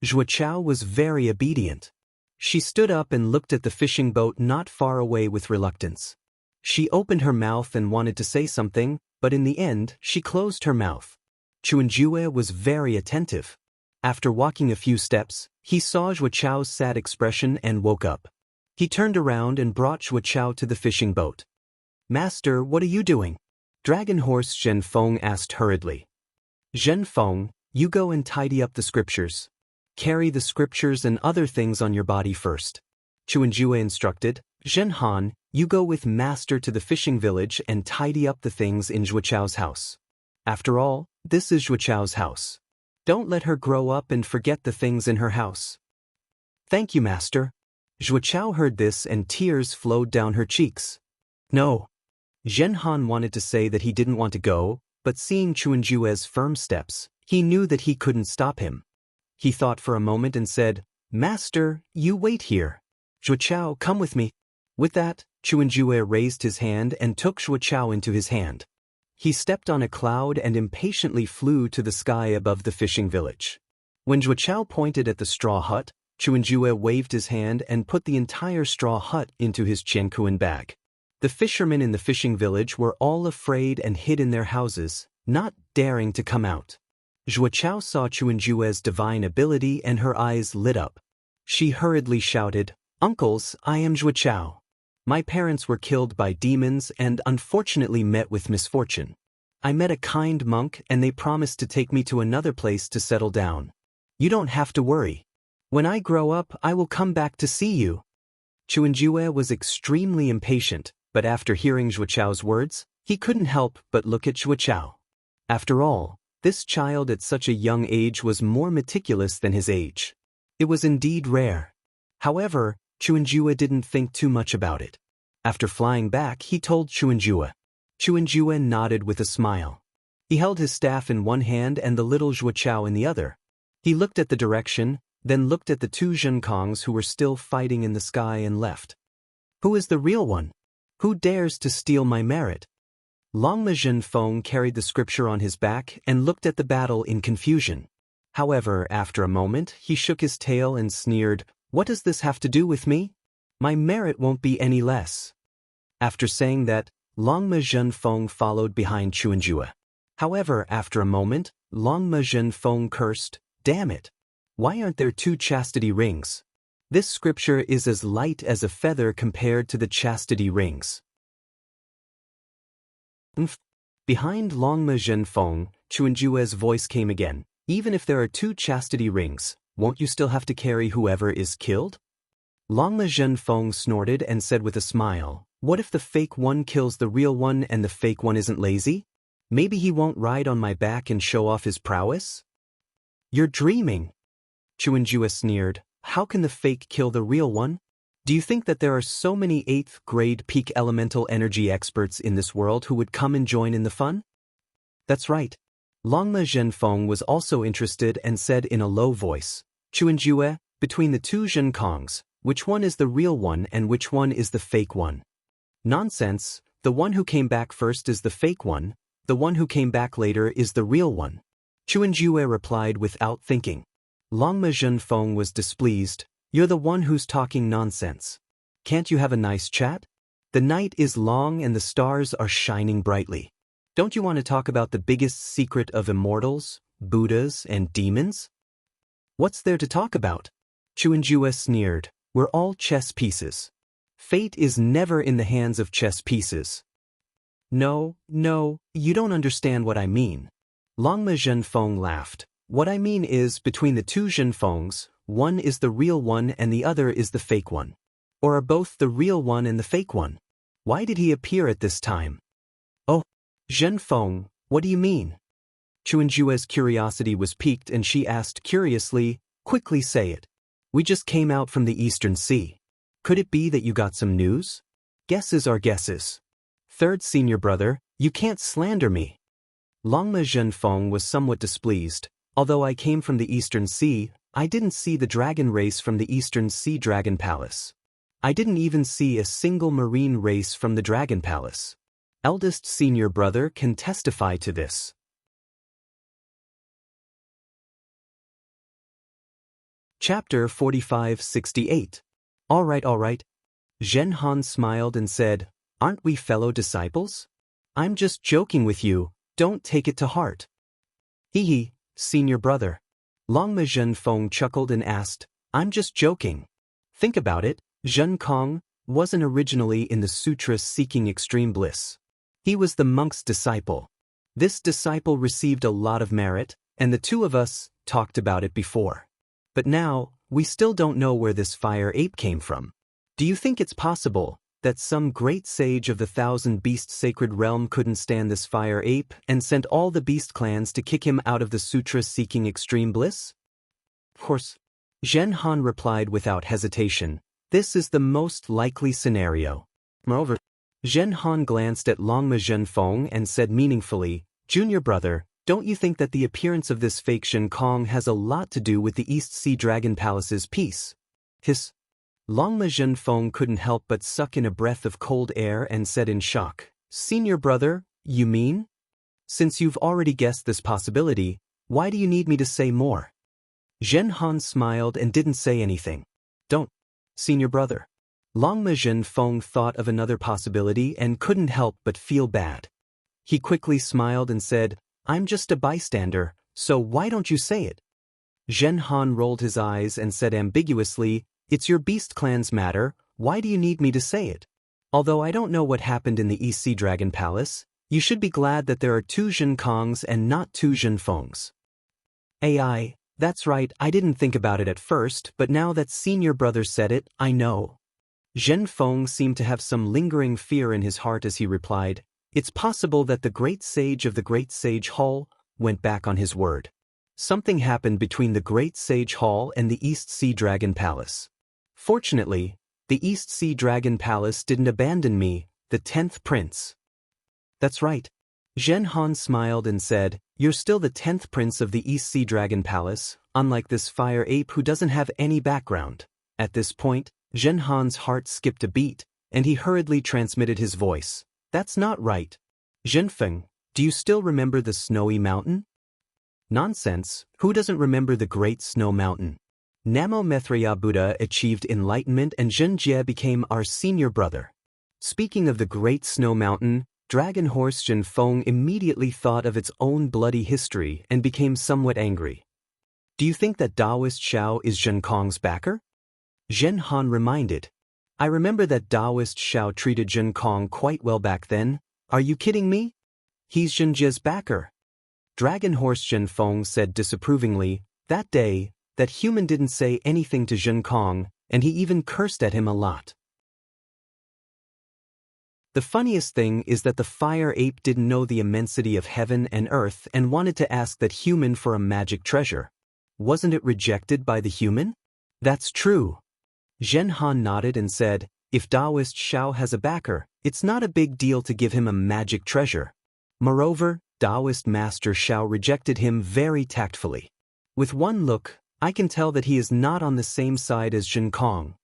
Zhuochao was very obedient. She stood up and looked at the fishing boat not far away with reluctance. She opened her mouth and wanted to say something, but in the end, she closed her mouth. Xianxia was very attentive. After walking a few steps, he saw Zhuochao's sad expression and woke up. He turned around and brought Zhuochao to the fishing boat. Master, what are you doing? Dragon Horse Zhenfeng asked hurriedly. Zhenfeng, you go and tidy up the scriptures. Carry the scriptures and other things on your body first. Xianxia instructed, Zhen Han, you go with master to the fishing village and tidy up the things in Zhuochao's house. After all, this is Zhuochao's house. Don't let her grow up and forget the things in her house. Thank you, master. Zhuochao heard this and tears flowed down her cheeks. No. Zhen Han wanted to say that he didn't want to go, but seeing Xianxia's firm steps, he knew that he couldn't stop him. He thought for a moment and said, Master, you wait here. Zhuochao, come with me. With that, Xianxia raised his hand and took Zhuochao into his hand. He stepped on a cloud and impatiently flew to the sky above the fishing village. When Zhuochao pointed at the straw hut, Xianxia waved his hand and put the entire straw hut into his qiankuan bag. The fishermen in the fishing village were all afraid and hid in their houses, not daring to come out. Zhuochao saw Xianxia's divine ability and her eyes lit up. She hurriedly shouted, Uncles, I am Zhuochao. My parents were killed by demons and unfortunately met with misfortune. I met a kind monk and they promised to take me to another place to settle down. You don't have to worry. When I grow up, I will come back to see you. Xianxia was extremely impatient, but after hearing Zhuochao's words, he couldn't help but look at Zhuochao. After all, this child at such a young age was more meticulous than his age. It was indeed rare. However, Xianxia didn't think too much about it. After flying back, he told Xianxia. Xianxia nodded with a smile. He held his staff in one hand and the little Zhuochao in the other. He looked at the direction, then looked at the two Zhenkongs who were still fighting in the sky and left. Who is the real one? Who dares to steal my merit? Longma Zhenfeng carried the scripture on his back and looked at the battle in confusion. However, after a moment, he shook his tail and sneered, What does this have to do with me? My merit won't be any less. After saying that, Longma Zhenfeng followed behind Xianxia. However, after a moment, Longma Zhenfeng cursed, Damn it! Why aren't there two chastity rings? This scripture is as light as a feather compared to the chastity rings. Behind Longma Zhenfeng, Xianxia's voice came again. Even if there are two chastity rings, won't you still have to carry whoever is killed? Longma Zhenfeng snorted and said with a smile, What if the fake one kills the real one and the fake one isn't lazy? Maybe he won't ride on my back and show off his prowess? You're dreaming. Xianxia sneered, How can the fake kill the real one? Do you think that there are so many 8th grade peak elemental energy experts in this world who would come and join in the fun? That's right. Longma Zhenfeng was also interested and said in a low voice, Xianxia, between the two Zhenkongs, which one is the real one and which one is the fake one? Nonsense, the one who came back first is the fake one, the one who came back later is the real one. Xianxia replied without thinking. Longma Zhenfeng was displeased, You're the one who's talking nonsense. Can't you have a nice chat? The night is long and the stars are shining brightly. Don't you want to talk about the biggest secret of immortals, Buddhas, and demons? What's there to talk about? Xianxia sneered, We're all chess pieces. Fate is never in the hands of chess pieces. No, you don't understand what I mean. Longma Zhenfeng laughed. What I mean is, between the two Zhenfengs, one is the real one and the other is the fake one. Or are both the real one and the fake one? Why did he appear at this time? Oh, Zhenfeng, what do you mean? Chuanjue's curiosity was piqued and she asked curiously, quickly say it. We just came out from the Eastern Sea. Could it be that you got some news? Guesses are guesses. Third senior brother, you can't slander me. Longma Zhenfeng was somewhat displeased. Although I came from the Eastern Sea, I didn't see the dragon race from the Eastern Sea Dragon Palace. I didn't even see a single marine race from the Dragon Palace. Eldest senior brother can testify to this. Chapter 4568. All right. Zhen Han smiled and said, Aren't we fellow disciples? I'm just joking with you, don't take it to heart. Hee, senior brother. Longma Zhenfeng chuckled and asked, I'm just joking. Think about it, Zhen Kong wasn't originally in the sutra seeking extreme bliss. He was the monk's disciple. This disciple received a lot of merit, and the two of us talked about it before. But now, we still don't know where this fire ape came from. Do you think it's possible that some great sage of the thousand beast sacred realm couldn't stand this fire ape and sent all the beast clans to kick him out of the sutra seeking extreme bliss? Of course, Zhen Han replied without hesitation, this is the most likely scenario. Moreover, Zhen Han glanced at Longma Zhenfeng and said meaningfully, Junior brother, don't you think that the appearance of this fake Zhen Kong has a lot to do with the East Sea Dragon Palace's peace? Hiss. Longma Zhenfeng couldn't help but suck in a breath of cold air and said in shock, Senior brother, you mean? Since you've already guessed this possibility, why do you need me to say more? Zhen Han smiled and didn't say anything. Don't, senior brother. Longma Zhenfeng thought of another possibility and couldn't help but feel bad. He quickly smiled and said, I'm just a bystander, so why don't you say it? Zhen Han rolled his eyes and said ambiguously, It's your beast clan's matter, why do you need me to say it? Although I don't know what happened in the East Sea Dragon Palace, you should be glad that there are two Zhen Kongs and not two Zhenfengs. AI, that's right, I didn't think about it at first, but now that senior brother said it, I know. Zhenfeng seemed to have some lingering fear in his heart as he replied, It's possible that the great sage of the Great Sage Hall went back on his word. Something happened between the Great Sage Hall and the East Sea Dragon Palace. Fortunately, the East Sea Dragon Palace didn't abandon me, the 10th prince. That's right. Zhen Han smiled and said, You're still the 10th prince of the East Sea Dragon Palace, unlike this fire ape who doesn't have any background. At this point, Zhen Han's heart skipped a beat, and he hurriedly transmitted his voice. That's not right. Zhenfeng, do you still remember the snowy mountain? Nonsense, who doesn't remember the Great Snow Mountain? Namo Maitreya Buddha achieved enlightenment and Zhenjie became our senior brother. Speaking of the Great Snow Mountain, Dragon Horse Zhenfeng immediately thought of its own bloody history and became somewhat angry. Do you think that Daoist Xiao is Zhen Kong's backer? Zhen Han reminded. I remember that Daoist Xiao treated Zhen Kong quite well back then. Are you kidding me? He's Zhenjie's backer. Dragon Horse Zhenfeng said disapprovingly, that day, that human didn't say anything to Zhen Kong, and he even cursed at him a lot. The funniest thing is that the fire ape didn't know the immensity of heaven and earth and wanted to ask that human for a magic treasure. Wasn't it rejected by the human? That's true. Zhen Han nodded and said, if Daoist Xiao has a backer, it's not a big deal to give him a magic treasure. Moreover, Daoist Master Xiao rejected him very tactfully. With one look, I can tell that he is not on the same side as Zhen Kong.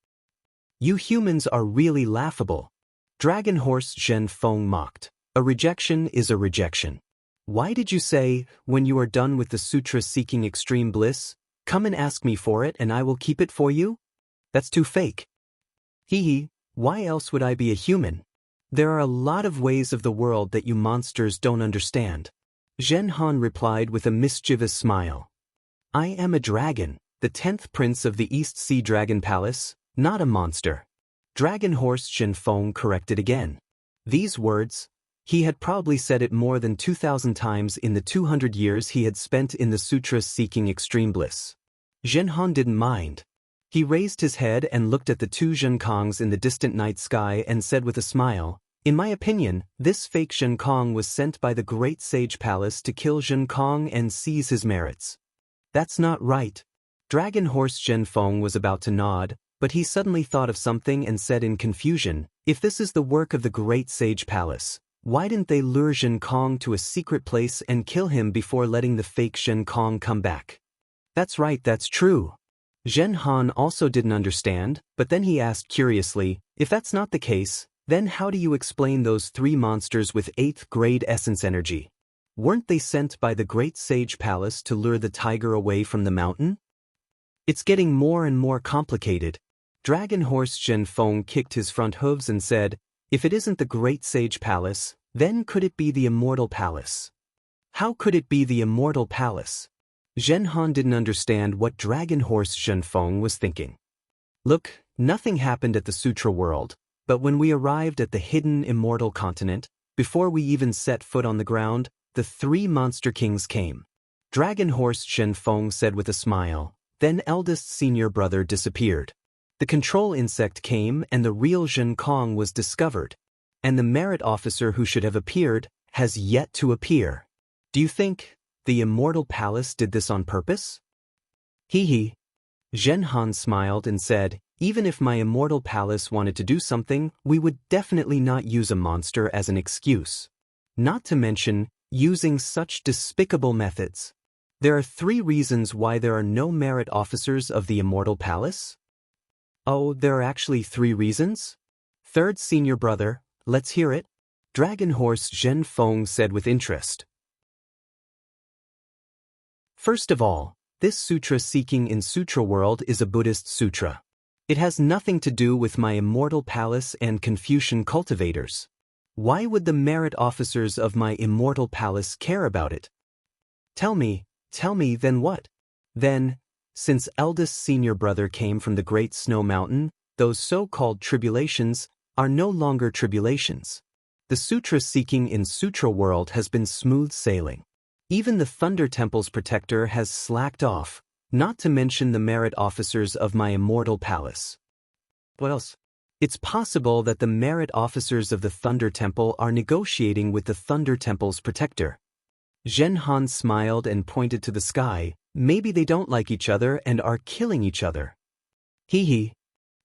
You humans are really laughable. Dragon Horse Zhenfeng mocked. A rejection is a rejection. Why did you say, when you are done with the sutra seeking extreme bliss, come and ask me for it and I will keep it for you? That's too fake. Hee, why else would I be a human? There are a lot of ways of the world that you monsters don't understand. Zhen Han replied with a mischievous smile. I am a dragon, the 10th prince of the East Sea Dragon Palace, not a monster. Dragon Horse Zhenfeng corrected again. These words, he had probably said it more than 2,000 times in the 200 years he had spent in the sutras seeking extreme bliss. Zhenhan didn't mind. He raised his head and looked at the two Zhenkongs in the distant night sky and said with a smile, "In my opinion, this fake Zhenkong was sent by the great sage palace to kill Zhenkong and seize his merits." "That's not right." Dragon Horse Zhenfeng was about to nod, but he suddenly thought of something and said in confusion, "If this is the work of the great sage palace, why didn't they lure Zhenkong to a secret place and kill him before letting the fake Zhenkong come back?" "That's right, that's true." Zhenhan also didn't understand, but then he asked curiously, "If that's not the case, then how do you explain those three monsters with 8th grade essence energy? Weren't they sent by the great sage palace to lure the tiger away from the mountain?" "It's getting more and more complicated." Dragon Horse Zhenfeng kicked his front hooves and said, "If it isn't the great sage palace, then could it be the Immortal Palace?" "How could it be the Immortal Palace?" Zhenhan didn't understand what Dragon Horse Zhenfeng was thinking. "Look, nothing happened at the Sutra world, but when we arrived at the hidden Immortal continent, before we even set foot on the ground, the three monster kings came." Dragon Horse Zhenfeng said with a smile, "Then eldest senior brother disappeared. The control insect came and the real Zhenkong was discovered. And the merit officer who should have appeared has yet to appear. Do you think the Immortal Palace did this on purpose?" "Hee." Zhenhan smiled and said, "Even if my Immortal Palace wanted to do something, we would definitely not use a monster as an excuse. Not to mention using such despicable methods. There are 3 reasons why there are no merit officers of the Immortal Palace." "Oh, there are actually 3 reasons?" "Third senior brother, let's hear it." Dragon Horse Zhenfeng said with interest. "First of all, this sutra seeking in Sutra world is a Buddhist sutra. It has nothing to do with my Immortal Palace and Confucian cultivators. Why would the merit officers of my Immortal Palace care about it?" Tell me, then what?" "Then, since eldest senior brother came from the Great Snow Mountain, those so-called tribulations are no longer tribulations. The sutra seeking in Sutra world has been smooth sailing. Even the Thunder Temple's protector has slacked off, not to mention the merit officers of my Immortal Palace." "What else?" "It's possible that the merit officers of the Thunder Temple are negotiating with the Thunder Temple's protector." Zhenhan smiled and pointed to the sky. "Maybe they don't like each other and are killing each other." Hee.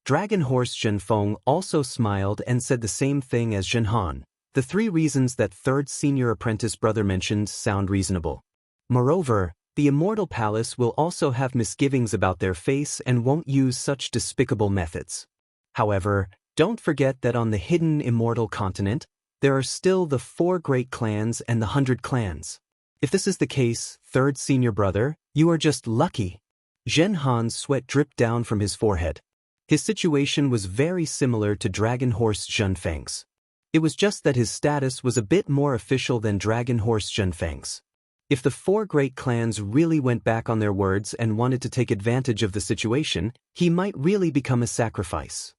Dragon Horse Zhenfeng also smiled and said the same thing as Zhenhan. "The 3 reasons that third senior apprentice brother mentioned sound reasonable. Moreover, the Immortal Palace will also have misgivings about their face and won't use such despicable methods. However, don't forget that on the hidden Immortal continent, there are still the 4 great clans and the 100 clans. If this is the case, third senior brother, you are just lucky." Zhenhan's sweat dripped down from his forehead. His situation was very similar to Dragon Horse Zhenfeng's. It was just that his status was a bit more official than Dragon Horse Zhenfeng's. If the 4 great clans really went back on their words and wanted to take advantage of the situation, he might really become a sacrifice.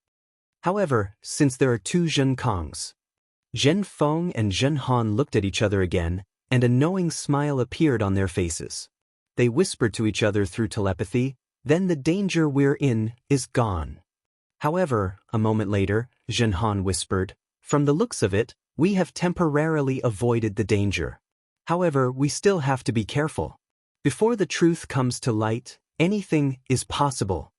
However, since there are 2 Zhenkongs, Zhenfeng and Zhenhan looked at each other again, and a knowing smile appeared on their faces. They whispered to each other through telepathy, "Then the danger we're in is gone." However, a moment later, Zhenhan whispered, "From the looks of it, we have temporarily avoided the danger. However, we still have to be careful. Before the truth comes to light, anything is possible.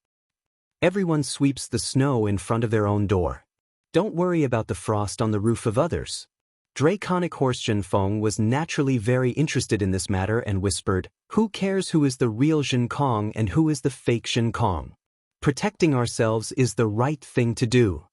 Everyone sweeps the snow in front of their own door. Don't worry about the frost on the roof of others." Draconic Horse Zhenfeng was naturally very interested in this matter and whispered, "Who cares who is the real Zhenkong and who is the fake Zhenkong? Protecting ourselves is the right thing to do."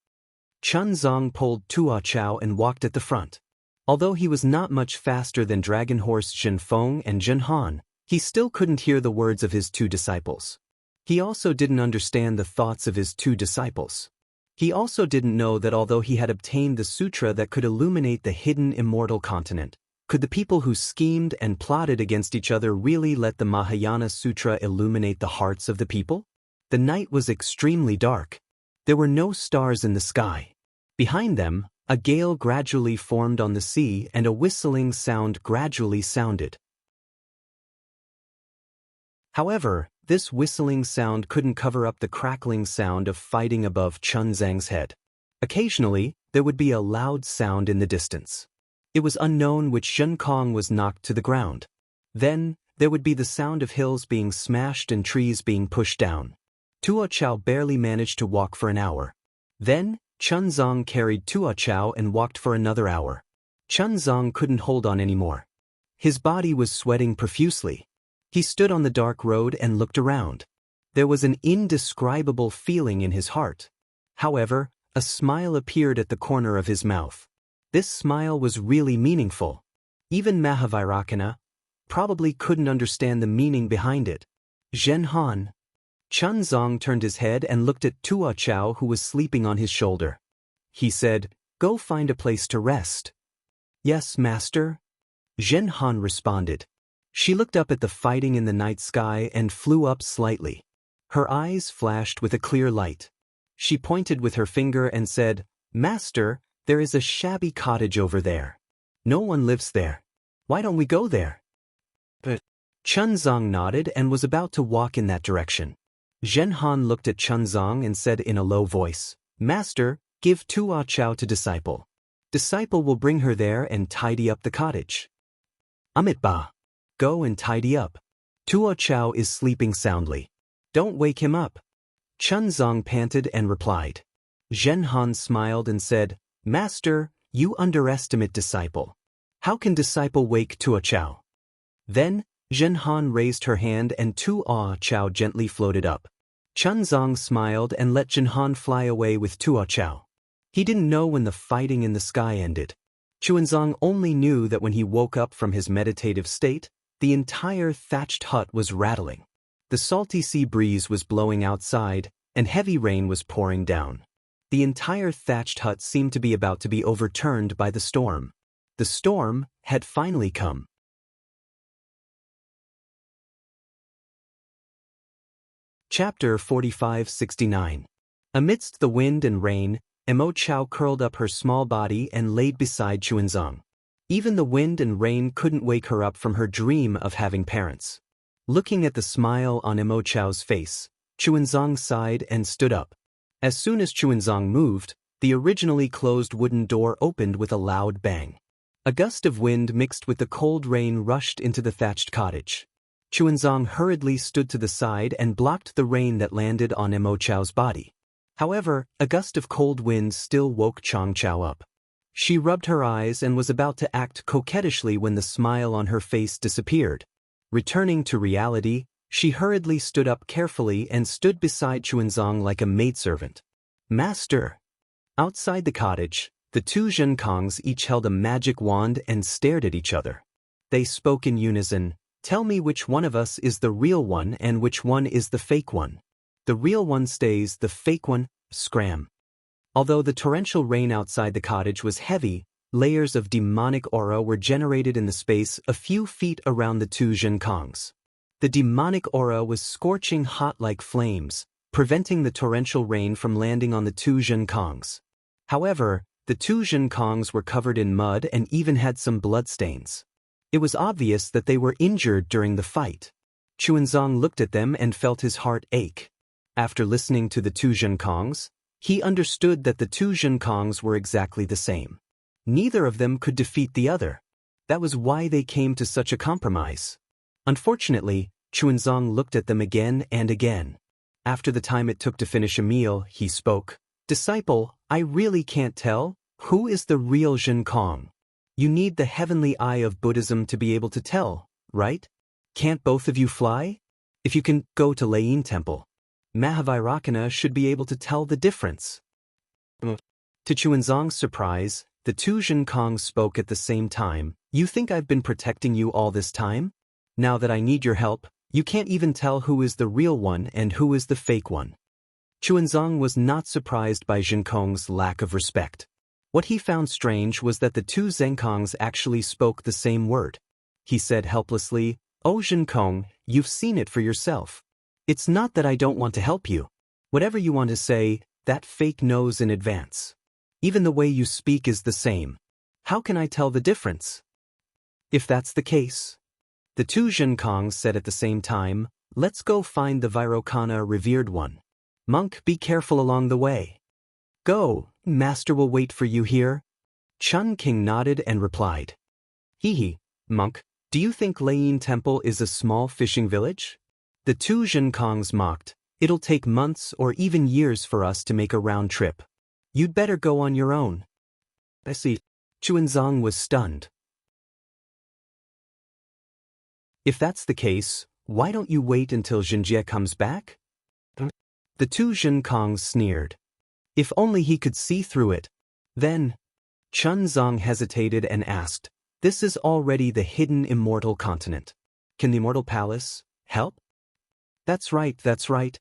Chunzong pulled Tua Chao and walked at the front. Although he was not much faster than Dragon Horse Zhenfeng and Zhenhan, he still couldn't hear the words of his 2 disciples. He also didn't understand the thoughts of his 2 disciples. He also didn't know that although he had obtained the sutra that could illuminate the hidden Immortal continent, could the people who schemed and plotted against each other really let the Mahayana Sutra illuminate the hearts of the people? The night was extremely dark. There were no stars in the sky. Behind them, a gale gradually formed on the sea and a whistling sound gradually sounded. However, this whistling sound couldn't cover up the crackling sound of fighting above Chunzang's head. Occasionally, there would be a loud sound in the distance. It was unknown which Zhenkong was knocked to the ground. Then, there would be the sound of hills being smashed and trees being pushed down. Tuo Chao barely managed to walk for an hour. Then, Chunzang carried Tuo Chao and walked for another hour. Chunzang couldn't hold on anymore. His body was sweating profusely. He stood on the dark road and looked around. There was an indescribable feeling in his heart. However, a smile appeared at the corner of his mouth. This smile was really meaningful. Even Mahavairakana probably couldn't understand the meaning behind it. Zhenhan. Chunzang turned his head and looked at Tuo Chao, who was sleeping on his shoulder. He said, "Go find a place to rest." "Yes, master." Zhenhan responded. She looked up at the fighting in the night sky and flew up slightly. Her eyes flashed with a clear light. She pointed with her finger and said, "Master, there is a shabby cottage over there. No one lives there. Why don't we go there?" But Chunzang nodded and was about to walk in that direction. Zhenhan looked at Chunzang and said in a low voice, "Master, give Tuo Chao to Disciple. Disciple will bring her there and tidy up the cottage." "Amitba. Go and tidy up. Tuo Chao is sleeping soundly. Don't wake him up." Chunzang panted and replied. Zhenhan smiled and said, "Master, you underestimate Disciple. How can Disciple wake Tuo Chao?" Then, Zhenhan raised her hand and Tuo Chao gently floated up. Chunzang smiled and let Zhenhan fly away with Tuo Chao. He didn't know when the fighting in the sky ended. Chunzang only knew that when he woke up from his meditative state, the entire thatched hut was rattling. The salty sea breeze was blowing outside, and heavy rain was pouring down. The entire thatched hut seemed to be about to be overturned by the storm. The storm had finally come. Chapter 45-69. Amidst the wind and rain, Emo Chao curled up her small body and laid beside Chunzang. Even the wind and rain couldn't wake her up from her dream of having parents. Looking at the smile on Emo Chao's face, Chunzang sighed and stood up. As soon as Chunzang moved, the originally closed wooden door opened with a loud bang. A gust of wind mixed with the cold rain rushed into the thatched cottage. Chunzang hurriedly stood to the side and blocked the rain that landed on Emo Chao's body. However, a gust of cold wind still woke Chang Chao up. She rubbed her eyes and was about to act coquettishly when the smile on her face disappeared. Returning to reality, she hurriedly stood up carefully and stood beside Chunzang like a maidservant. "Master." Outside the cottage, the two Zhenkongs each held a magic wand and stared at each other. They spoke in unison, "Tell me which one of us is the real one and which one is the fake one." "The real one stays, the fake one, scram." Although the torrential rain outside the cottage was heavy, layers of demonic aura were generated in the space a few feet around the two Zhenkongs. The demonic aura was scorching hot like flames, preventing the torrential rain from landing on the two Zhenkongs. However, the two Zhenkongs were covered in mud and even had some bloodstains. It was obvious that they were injured during the fight. Chunzang looked at them and felt his heart ache. After listening to the two Zhenkongs, he understood that the two Zhenkongs were exactly the same. Neither of them could defeat the other. That was why they came to such a compromise. Unfortunately, Chunzang looked at them again and again. After the time it took to finish a meal, he spoke. "Disciple, I really can't tell. Who is the real Zhenkong? You need the heavenly eye of Buddhism to be able to tell, right? Can't both of you fly? If you can, go to Lei Temple. Mahavairakana should be able to tell the difference." To Chunzang's surprise, the two Zhenkongs spoke at the same time. "You think I've been protecting you all this time? Now that I need your help, you can't even tell who is the real one and who is the fake one." Chunzang was not surprised by Zhenkong's lack of respect. What he found strange was that the two Zhenkongs actually spoke the same word. He said helplessly, "Oh Zhenkong, you've seen it for yourself. It's not that I don't want to help you. Whatever you want to say, that fake knows in advance. Even the way you speak is the same. How can I tell the difference? If that's the case, the two Zhenkongs said at the same time, let's go find the Vairocana revered one. Monk, be careful along the way. Go, master will wait for you here. Chun King nodded and replied. Hee, monk, do you think Lei Temple is a small fishing village? The two Zhenkongs mocked. It'll take months or even years for us to make a round trip. You'd better go on your own. I see. Chuanzong was stunned. If that's the case, why don't you wait until Xianxia comes back? The two Zhenkongs sneered. If only he could see through it. Then, Chunzong hesitated and asked, this is already the hidden immortal continent. Can the immortal palace help? That's right, that's right.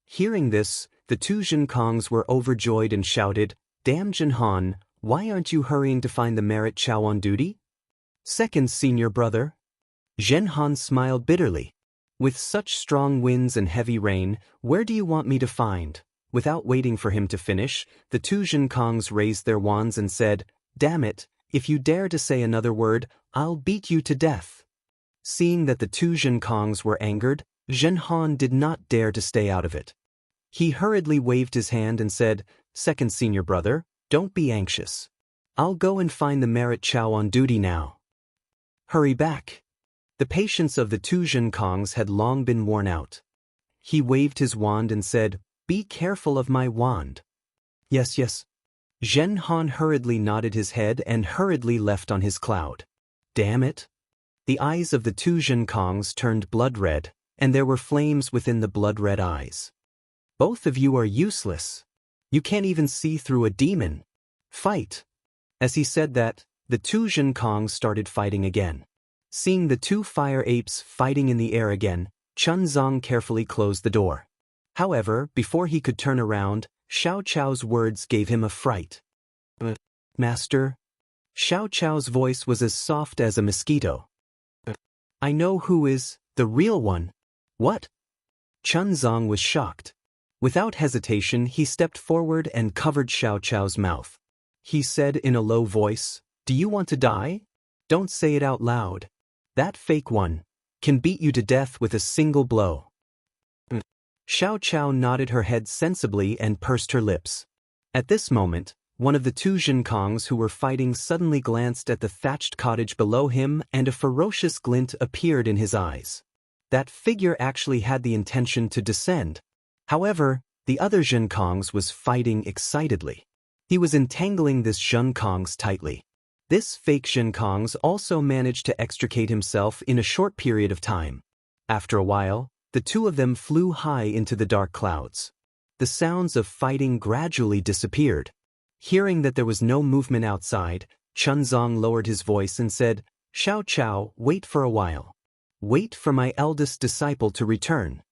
Hearing this, the two Zhenkongs were overjoyed and shouted, damn Zhenhan, why aren't you hurrying to find the merit Chow on duty? Second senior brother. Zhenhan smiled bitterly. With such strong winds and heavy rain, where do you want me to find? Without waiting for him to finish, the two Zhenkongs raised their wands and said, damn it, if you dare to say another word, I'll beat you to death. Seeing that the two Zhenkongs were angered, Zhenhan did not dare to stay out of it. He hurriedly waved his hand and said, second senior brother, don't be anxious. I'll go and find the merit Chow on duty now. Hurry back. The patience of the two Zhenkongs had long been worn out. He waved his wand and said, be careful of my wand. Yes, yes. Zhenhan hurriedly nodded his head and hurriedly left on his cloud. Damn it. The eyes of the two Zhenkongs turned blood-red, and there were flames within the blood-red eyes. Both of you are useless. You can't even see through a demon. Fight. As he said that, the two Zhenkongs started fighting again. Seeing the two fire apes fighting in the air again, Chunzong carefully closed the door. However, before he could turn around, Xiao Chao's words gave him a fright. Master? Xiao Chao's voice was as soft as a mosquito. I know who is the real one. What? Chunzong was shocked. Without hesitation, he stepped forward and covered Xiao Chao's mouth. He said in a low voice, do you want to die? Don't say it out loud. That fake one can beat you to death with a single blow. Xiao Chao nodded her head sensibly and pursed her lips. At this moment, one of the two Zhenkongs who were fighting suddenly glanced at the thatched cottage below him and a ferocious glint appeared in his eyes. That figure actually had the intention to descend. However, the other Zhenkongs was fighting excitedly. He was entangling this Zhenkongs tightly. This fake Zhenkongs also managed to extricate himself in a short period of time. After a while, the two of them flew high into the dark clouds. The sounds of fighting gradually disappeared. Hearing that there was no movement outside, Chunzong lowered his voice and said, Xiao Chao, wait for a while. Wait for my eldest disciple to return.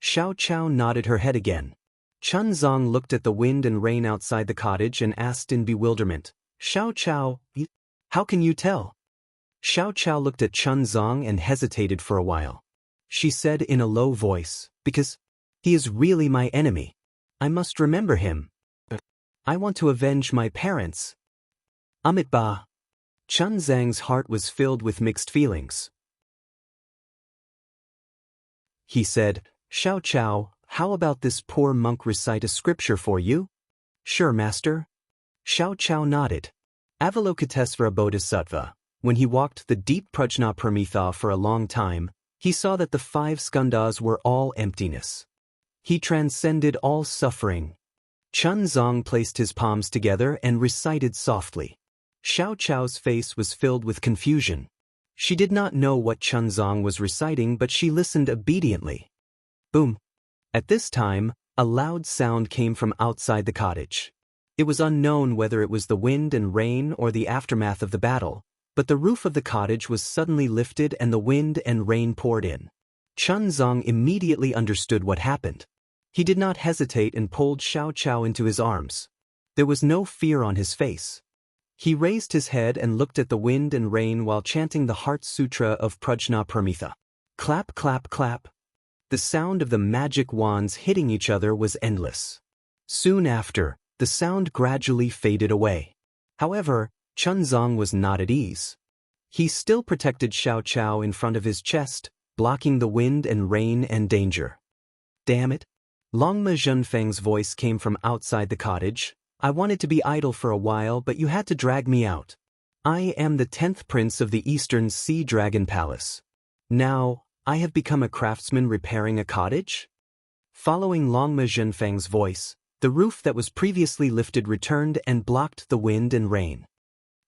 Xiao Chao nodded her head again. Chunzong looked at the wind and rain outside the cottage and asked in bewilderment, Xiao Chao, how can you tell? Xiao Chao looked at Chunzong and hesitated for a while. She said in a low voice, because he is really my enemy. I must remember him. I want to avenge my parents. Amitba. Chunzang's heart was filled with mixed feelings. He said, Xiao Chao, how about this poor monk recite a scripture for you? Sure, master. Xiao Chao nodded. Avalokitesvara Bodhisattva, when he walked the deep Prajnaparamita for a long time, he saw that the 5 skandhas were all emptiness. He transcended all suffering. Chunzong placed his palms together and recited softly. Xiao Chao's face was filled with confusion. She did not know what Chunzong was reciting, but she listened obediently. Boom! At this time, a loud sound came from outside the cottage. It was unknown whether it was the wind and rain or the aftermath of the battle, but the roof of the cottage was suddenly lifted and the wind and rain poured in. Chunzong immediately understood what happened. He did not hesitate and pulled Xiao Chao into his arms. There was no fear on his face. He raised his head and looked at the wind and rain while chanting the Heart Sutra of Prajnaparamita. Clap, clap, clap. The sound of the magic wands hitting each other was endless. Soon after, the sound gradually faded away. However, Chunzong was not at ease. He still protected Xiao Chao in front of his chest, blocking the wind and rain and danger. Damn it! Longma Zhenfeng's voice came from outside the cottage. I wanted to be idle for a while, but you had to drag me out. I am the 10th prince of the Eastern Sea Dragon Palace. Now, I have become a craftsman repairing a cottage? Following Longma Zhenfeng's voice, the roof that was previously lifted returned and blocked the wind and rain.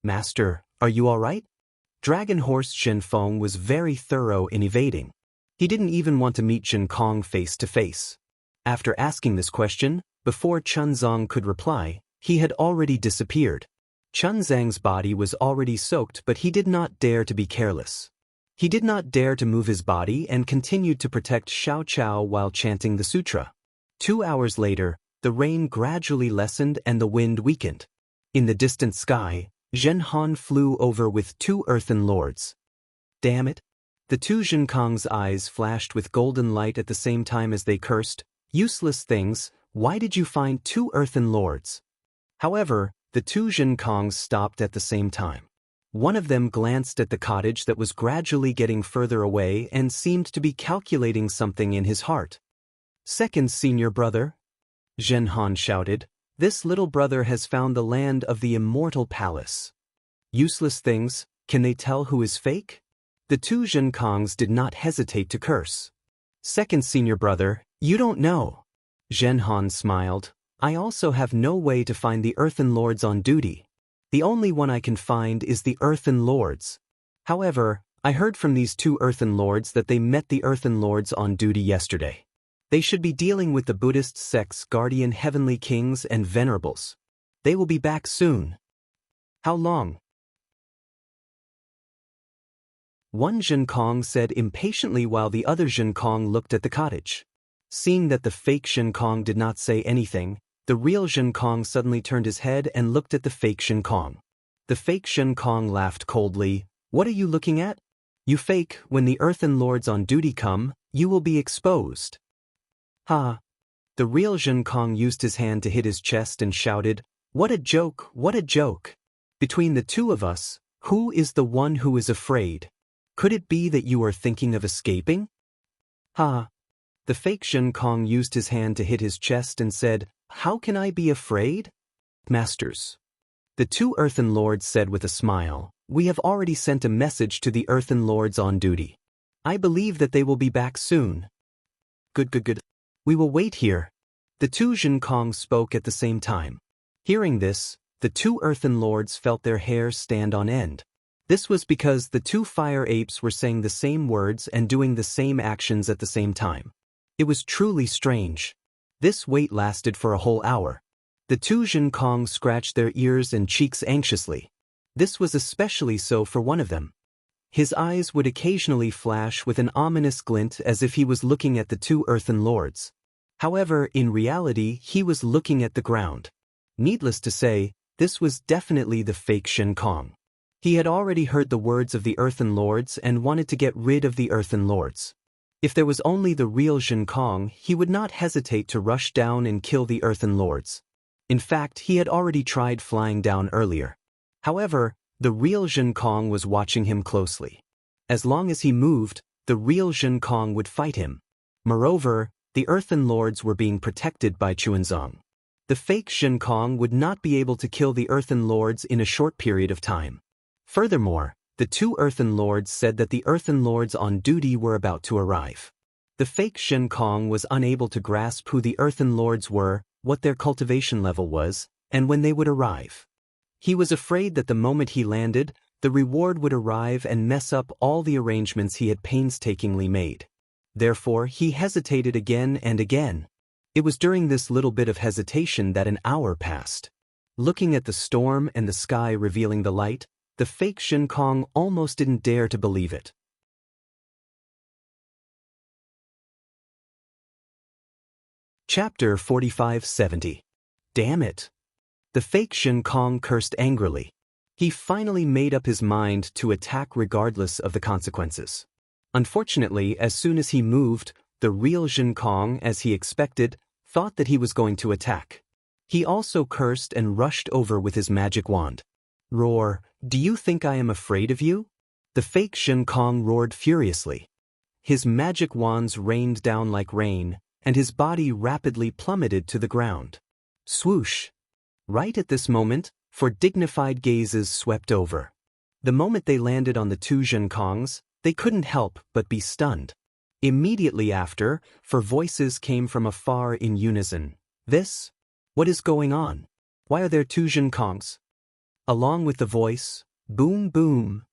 Master, are you all right? Dragon Horse Zhenfeng was very thorough in evading. He didn't even want to meet Zhen Kong face to face. After asking this question, before Chunzong could reply, he had already disappeared. Chunzang's body was already soaked, but he did not dare to be careless. He did not dare to move his body and continued to protect Xiao Chao while chanting the sutra. 2 hours later, the rain gradually lessened and the wind weakened. In the distant sky, Zhen Han flew over with 2 earthen lords. Damn it! The 2 Zhen Kong's eyes flashed with golden light at the same time as they cursed, "Useless things, why did you find 2 earthen lords?" However, the 2 Zhen Kongs stopped at the same time. One of them glanced at the cottage that was gradually getting further away and seemed to be calculating something in his heart. "Second senior brother," Zhen Han shouted, "this little brother has found the land of the Immortal Palace. Useless things, can they tell who is fake?" The 2 Zhen Kongs did not hesitate to curse. "Second senior brother, you don't know." Zhen Han smiled. "I also have no way to find the Earthen Lords on duty. The only one I can find is the Earthen Lords. However, I heard from these 2 Earthen Lords that they met the Earthen Lords on duty yesterday. They should be dealing with the Buddhist sect's guardian heavenly kings and venerables. They will be back soon." "How long?" one Zhen Kong said impatiently while the other Zhen Kong looked at the cottage. Seeing that the fake Zhen Kong did not say anything, the real Zhen Kong suddenly turned his head and looked at the fake Zhen Kong. The fake Zhen Kong laughed coldly. "What are you looking at? You fake, when the Earthen Lords on duty come, you will be exposed." "Ha!" The real Zhen Kong used his hand to hit his chest and shouted, "What a joke, what a joke! Between the 2 of us, who is the one who is afraid? Could it be that you are thinking of escaping?" "Ha!" The fake Zhen Kong used his hand to hit his chest and said, "How can I be afraid?" "Masters," the 2 Earthen Lords said with a smile, "we have already sent a message to the Earthen Lords on duty. I believe that they will be back soon." Good. We will wait here." The 2 Zhen Kong spoke at the same time. Hearing this, the 2 Earthen Lords felt their hair stand on end. This was because the 2 fire apes were saying the same words and doing the same actions at the same time. It was truly strange. This wait lasted for a whole hour. The 2 Zhen Kong scratched their ears and cheeks anxiously. This was especially so for one of them. His eyes would occasionally flash with an ominous glint as if he was looking at the 2 Earthen Lords. However, in reality, he was looking at the ground. Needless to say, this was definitely the fake Zhen Kong. He had already heard the words of the Earthen Lords and wanted to get rid of the Earthen Lords. If there was only the real Zhen Kong, he would not hesitate to rush down and kill the Earthen Lords. In fact, he had already tried flying down earlier. However, the real Zhen Kong was watching him closely. As long as he moved, the real Zhen Kong would fight him. Moreover, the Earthen Lords were being protected by Chunzong. The fake Zhen Kong would not be able to kill the Earthen Lords in a short period of time. Furthermore, the 2 Earthen Lords said that the Earthen Lords on duty were about to arrive. The fake Zhen Kong was unable to grasp who the Earthen Lords were, what their cultivation level was, and when they would arrive. He was afraid that the moment he landed, the reward would arrive and mess up all the arrangements he had painstakingly made. Therefore, he hesitated again and again. It was during this little bit of hesitation that an hour passed. Looking at the storm and the sky revealing the light, the fake Zhen Kong almost didn't dare to believe it. Chapter 4570. Damn it! The fake Zhen Kong cursed angrily. He finally made up his mind to attack regardless of the consequences. Unfortunately, as soon as he moved, the real Zhen Kong, as he expected, thought that he was going to attack. He also cursed and rushed over with his magic wand. Roar, do you think I am afraid of you? The fake Shen Kong roared furiously. His magic wands rained down like rain, and his body rapidly plummeted to the ground. Swoosh! Right at this moment, for dignified gazes swept over. The moment they landed on the two Shen Kongs, they couldn't help but be stunned. Immediately after, for voices came from afar in unison. This? What is going on? Why are there two Shen Kongs? Along with the voice, boom boom.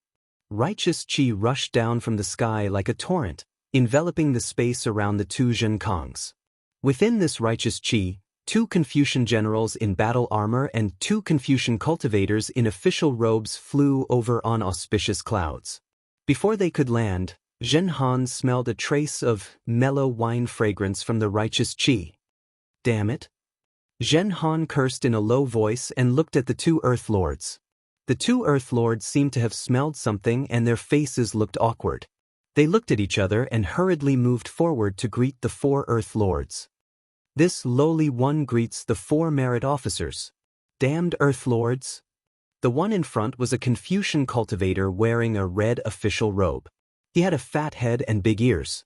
Righteous chi rushed down from the sky like a torrent, enveloping the space around the two Shen Kongs. Within this righteous chi, two Confucian generals in battle armor and two Confucian cultivators in official robes flew over on auspicious clouds. Before they could land, Zhen Han smelled a trace of mellow wine fragrance from the righteous chi. Damn it! Zhen Han cursed in a low voice and looked at the two Earth Lords. The two Earth Lords seemed to have smelled something and their faces looked awkward. They looked at each other and hurriedly moved forward to greet the four Earth Lords. This lowly one greets the four merit officers. Damned Earth Lords! The one in front was a Confucian cultivator wearing a red official robe. He had a fat head and big ears.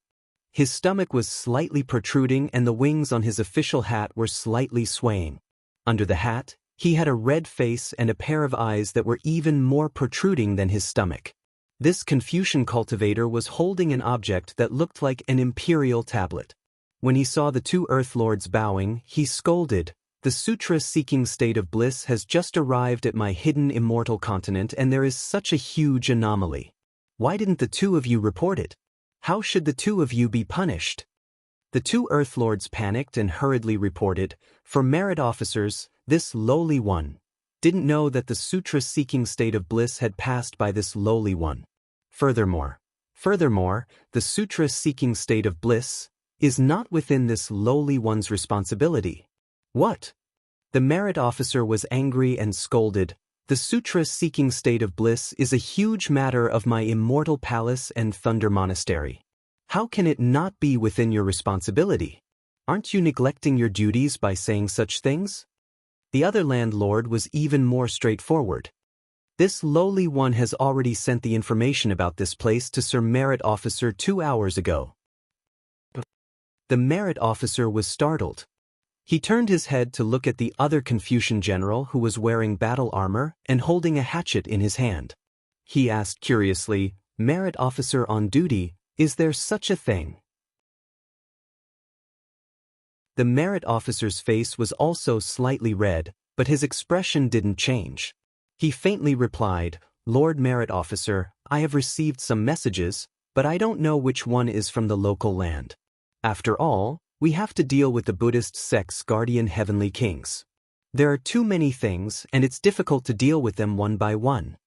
His stomach was slightly protruding and the wings on his official hat were slightly swaying. Under the hat, he had a red face and a pair of eyes that were even more protruding than his stomach. This Confucian cultivator was holding an object that looked like an imperial tablet. When he saw the two Earth Lords bowing, he scolded, "The sutra-seeking state of bliss has just arrived at my hidden immortal continent and there is such a huge anomaly. Why didn't the two of you report it? How should the two of you be punished?" The two Earth Lords panicked and hurriedly reported, "For merit officers, this lowly one didn't know that the sutra-seeking state of bliss had passed by this lowly one. Furthermore, the sutra-seeking state of bliss is not within this lowly one's responsibility." What? The merit officer was angry and scolded, "The sutra-seeking state of bliss is a huge matter of my immortal palace and thunder monastery. How can it not be within your responsibility? Aren't you neglecting your duties by saying such things?" The other landlord was even more straightforward. "This lowly one has already sent the information about this place to Sir Merit Officer 2 hours ago." The merit officer was startled. He turned his head to look at the other Confucian general who was wearing battle armor and holding a hatchet in his hand. He asked curiously, "Merit officer on duty, is there such a thing?" The merit officer's face was also slightly red, but his expression didn't change. He faintly replied, "Lord Merit Officer, I have received some messages, but I don't know which one is from the local land. After all, we have to deal with the Buddhist sect's guardian heavenly kings. There are too many things and it's difficult to deal with them one by one."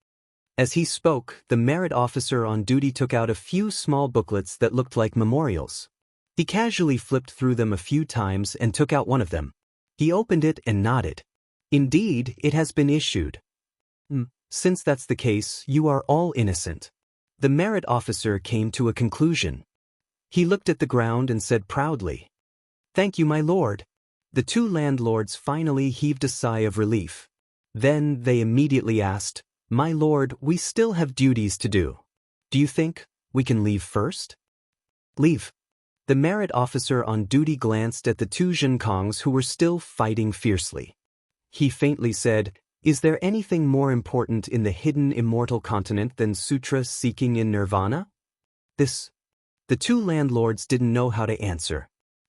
As he spoke, the merit officer on duty took out a few small booklets that looked like memorials. He casually flipped through them a few times and took out one of them. He opened it and nodded. "Indeed, it has been issued. Since that's the case, you are all innocent." The merit officer came to a conclusion. He looked at the ground and said proudly, "Thank you, my lord." The two landlords finally heaved a sigh of relief. Then they immediately asked, "My lord, we still have duties to do. Do you think we can leave first?" "Leave?" The merit officer on duty glanced at the two Shen Kongs who were still fighting fiercely. He faintly said, "Is there anything more important in the hidden immortal continent than sutra seeking in nirvana?" The two landlords didn't know how to answer.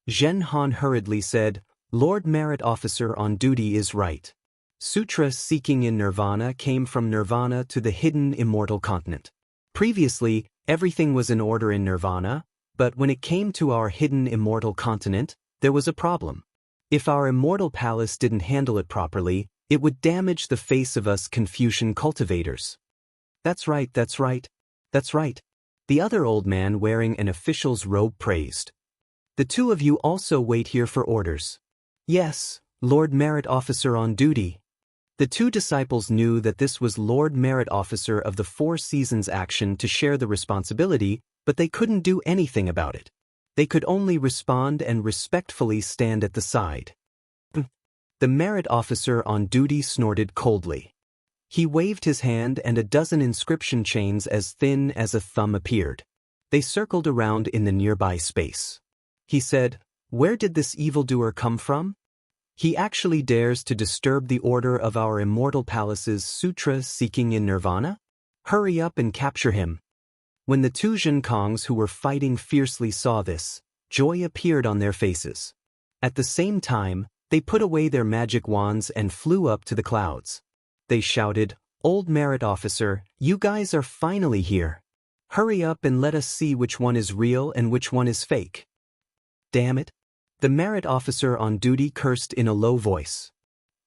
Zhen Han hurriedly said, "Lord Merit Officer on duty is right. Sutra seeking in nirvana came from nirvana to the hidden immortal continent. Previously, everything was in order in nirvana, but when it came to our hidden immortal continent, there was a problem. If our immortal palace didn't handle it properly, it would damage the face of us Confucian cultivators." That's right. The other old man wearing an official's robe praised. "The two of you also wait here for orders." "Yes, Lord Merit Officer on duty." The two disciples knew that this was Lord Merit Officer of the Four Seasons action to share the responsibility, but they couldn't do anything about it. They could only respond and respectfully stand at the side. The merit officer on duty snorted coldly. He waved his hand and a dozen inscription chains as thin as a thumb appeared. They circled around in the nearby space. He said, "Where did this evildoer come from? He actually dares to disturb the order of our immortal palace's sutra seeking in nirvana? Hurry up and capture him." When the two Zhenkongs who were fighting fiercely saw this, joy appeared on their faces. At the same time, they put away their magic wands and flew up to the clouds. They shouted, "Old merit officer, you guys are finally here. Hurry up and let us see which one is real and which one is fake." "Damn it." The merit officer on duty cursed in a low voice.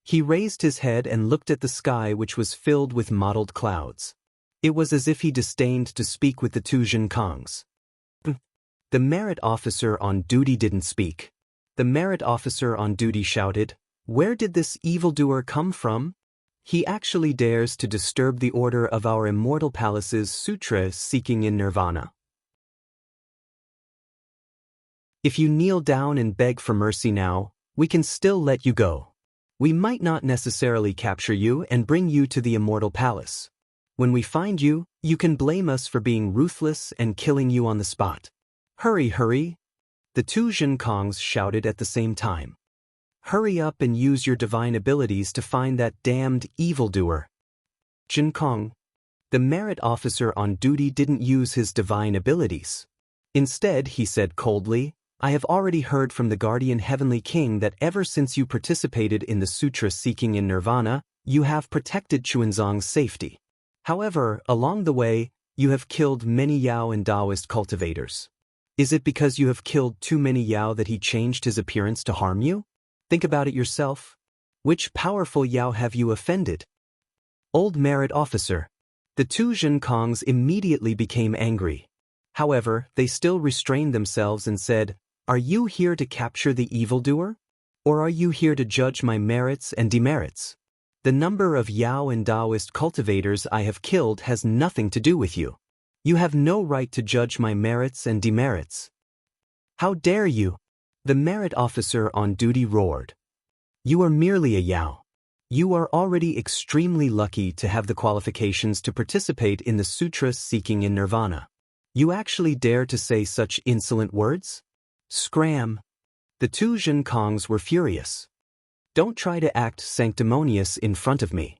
He raised his head and looked at the sky, which was filled with mottled clouds. It was as if he disdained to speak with the two Zhenkongs. The merit officer on duty didn't speak. The merit officer on duty shouted, "Where did this evildoer come from? He actually dares to disturb the order of our immortal palace's sutra seeking in nirvana. If you kneel down and beg for mercy now, we can still let you go. We might not necessarily capture you and bring you to the immortal palace. When we find you, you can blame us for being ruthless and killing you on the spot. Hurry, hurry!" The two Zhenkongs shouted at the same time. "Hurry up and use your divine abilities to find that damned evildoer." Zhenkong. The merit officer on duty didn't use his divine abilities. Instead, he said coldly, "I have already heard from the guardian heavenly king that ever since you participated in the sutra seeking in nirvana, you have protected Xuanzang's safety. However, along the way, you have killed many Yao and Daoist cultivators. Is it because you have killed too many Yao that he changed his appearance to harm you? Think about it yourself. Which powerful Yao have you offended?" "Old merit officer." The two Zhenkongs immediately became angry. However, they still restrained themselves and said, "Are you here to capture the evildoer? Or are you here to judge my merits and demerits? The number of Yao and Daoist cultivators I have killed has nothing to do with you. You have no right to judge my merits and demerits." "How dare you?" The merit officer on duty roared. "You are merely a Yao. You are already extremely lucky to have the qualifications to participate in the sutra seeking in nirvana. You actually dare to say such insolent words? Scram!" The two Zhenkongs were furious. "Don't try to act sanctimonious in front of me.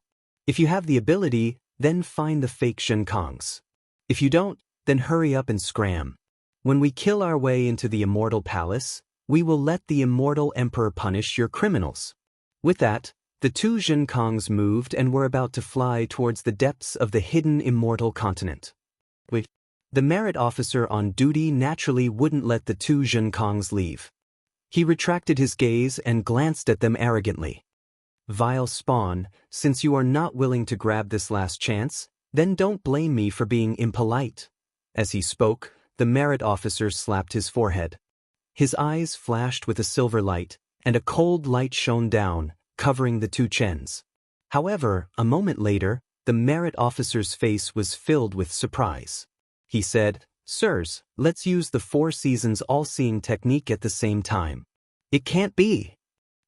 If you have the ability, then find the fake Zhenkongs. If you don't, then hurry up and scram. When we kill our way into the immortal palace, we will let the immortal emperor punish your criminals." With that, the two Zhenkongs moved and were about to fly towards the depths of the hidden immortal continent. The merit officer on duty naturally wouldn't let the two Zhenkongs leave. He retracted his gaze and glanced at them arrogantly. "Vile spawn, since you are not willing to grab this last chance, then don't blame me for being impolite." As he spoke, the merit officer slapped his forehead. His eyes flashed with a silver light, and a cold light shone down, covering the two Chens. However, a moment later, the merit officer's face was filled with surprise. He said, "Sirs, let's use the 4 seasons all-seeing technique at the same time." "It can't be."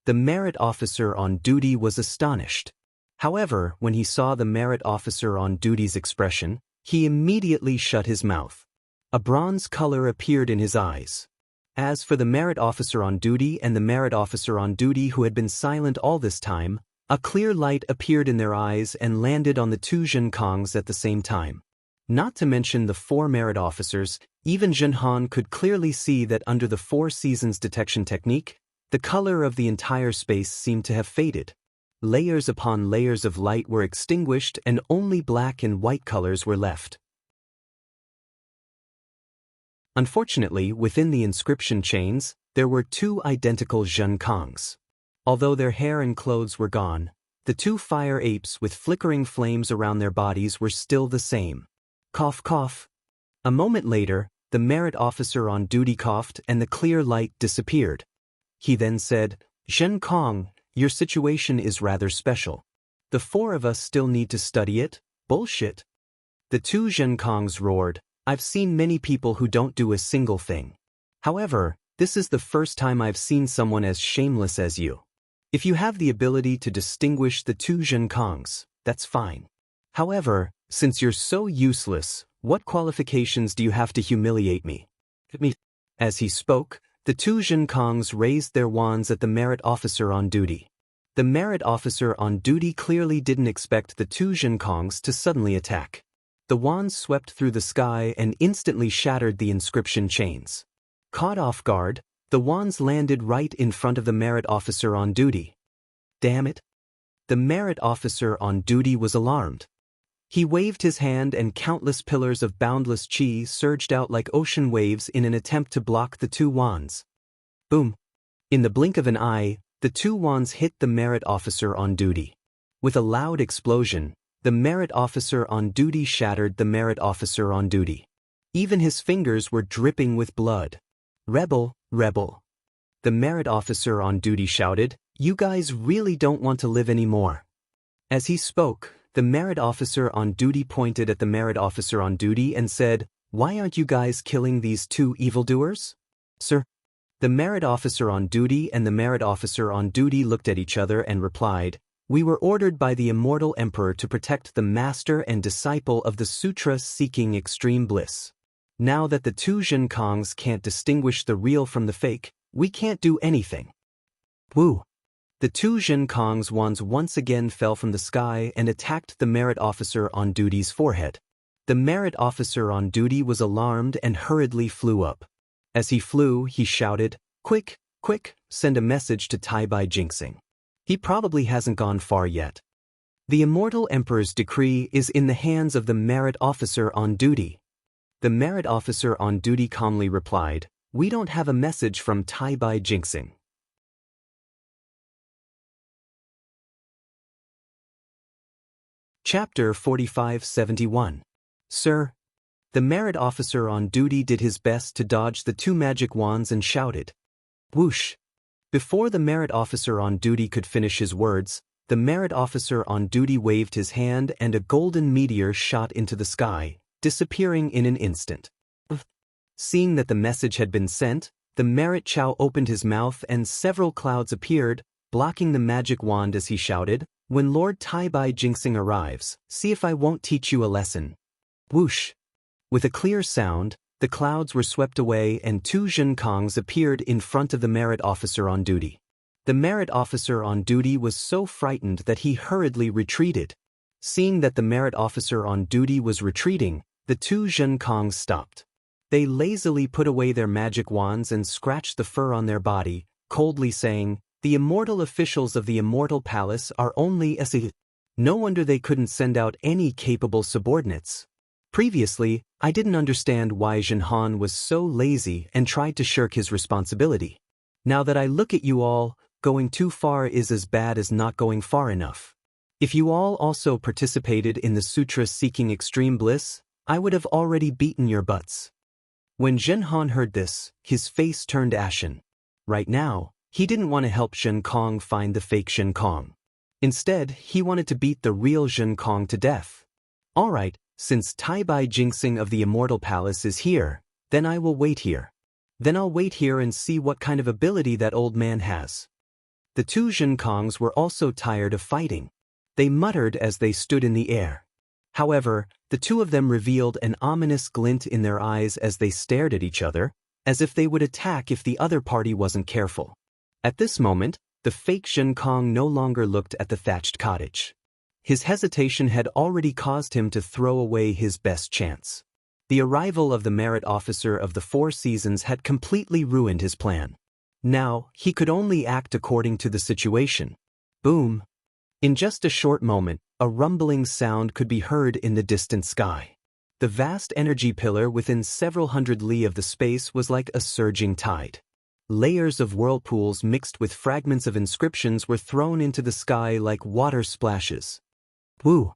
The merit officer on duty was astonished. However, when he saw the merit officer on duty's expression, he immediately shut his mouth. A bronze color appeared in his eyes. As for the merit officer on duty and the merit officer on duty who had been silent all this time, a clear light appeared in their eyes and landed on the two Zhenkongs at the same time. Not to mention the 4 merit officers, even Zhenhan could clearly see that under the 4 seasons detection technique, the color of the entire space seemed to have faded. Layers upon layers of light were extinguished and only black and white colors were left. Unfortunately, within the inscription chains, there were 2 identical Zhenkongs. Although their hair and clothes were gone, the 2 fire apes with flickering flames around their bodies were still the same. Cough, cough. A moment later, the merit officer on duty coughed and the clear light disappeared. He then said, "Zhenkong, your situation is rather special. The 4 of us still need to study it? Bullshit." The 2 Zhenkongs roared, "I've seen many people who don't do a single thing. However, this is the first time I've seen someone as shameless as you. If you have the ability to distinguish the two Zhenkongs, that's fine. However, since you're so useless, what qualifications do you have to humiliate me? As he spoke, the two Zhenkongs raised their wands at the merit officer on duty. The merit officer on duty clearly didn't expect the two Zhenkongs to suddenly attack. The wands swept through the sky and instantly shattered the inscription chains. Caught off guard, the wands landed right in front of the merit officer on duty. Damn it! The merit officer on duty was alarmed. He waved his hand and countless pillars of boundless chi surged out like ocean waves in an attempt to block the two wands. Boom! In the blink of an eye, the two wands hit the merit officer on duty. With a loud explosion, the merit officer on duty shattered the merit officer on duty. Even his fingers were dripping with blood. Rebel, rebel. The merit officer on duty shouted, "You guys really don't want to live anymore." As he spoke, the merit officer on duty pointed at the merit officer on duty and said, "Why aren't you guys killing these two evildoers?" "Sir." The merit officer on duty and the merit officer on duty looked at each other and replied, "We were ordered by the immortal emperor to protect the master and disciple of the sutra seeking extreme bliss. Now that the two Zhenkongs can't distinguish the real from the fake, we can't do anything." Woo! The two Zhenkongs' wands once again fell from the sky and attacked the merit officer on duty's forehead. The merit officer on duty was alarmed and hurriedly flew up. As he flew, he shouted, "Quick, quick, send a message to Tai-Bai Jinxing. He probably hasn't gone far yet." The immortal emperor's decree is in the hands of the merit officer on duty. The merit officer on duty calmly replied, "We don't have a message from Tai-Bai Jinxing." Chapter 4571. Sir. The merit officer on duty did his best to dodge the two magic wands and shouted. Whoosh! Before the merit officer on duty could finish his words, the merit officer on duty waved his hand and a golden meteor shot into the sky, disappearing in an instant. Seeing that the message had been sent, the merit Chow opened his mouth and several clouds appeared, blocking the magic wand as he shouted, "When Lord Tai-Bai Jinxing arrives, see if I won't teach you a lesson." Whoosh! With a clear sound, the clouds were swept away and two Zhenkongs appeared in front of the merit officer on duty. The merit officer on duty was so frightened that he hurriedly retreated. Seeing that the merit officer on duty was retreating, the two Zhenkongs stopped. They lazily put away their magic wands and scratched the fur on their body, coldly saying, "The immortal officials of the Immortal Palace are only No wonder they couldn't send out any capable subordinates. Previously, I didn't understand why Zhenhan was so lazy and tried to shirk his responsibility. Now that I look at you all, going too far is as bad as not going far enough. If you all also participated in the sutra seeking extreme bliss, I would have already beaten your butts." When Zhenhan heard this, his face turned ashen. Right now, he didn't want to help Zhenkong find the fake Zhenkong. Instead, he wanted to beat the real Zhenkong to death. Alright, since Tai-Bai Jinxing of the Immortal Palace is here, then I will wait here. Then I'll wait here and see what kind of ability that old man has. The two Zhenkongs were also tired of fighting. They muttered as they stood in the air. However, the two of them revealed an ominous glint in their eyes as they stared at each other, as if they would attack if the other party wasn't careful. At this moment, the fake Zhenkong no longer looked at the thatched cottage. His hesitation had already caused him to throw away his best chance. The arrival of the merit officer of the Four Seasons had completely ruined his plan. Now, he could only act according to the situation. Boom! In just a short moment, a rumbling sound could be heard in the distant sky. The vast energy pillar within several hundred li of the space was like a surging tide. Layers of whirlpools mixed with fragments of inscriptions were thrown into the sky like water splashes. Woo!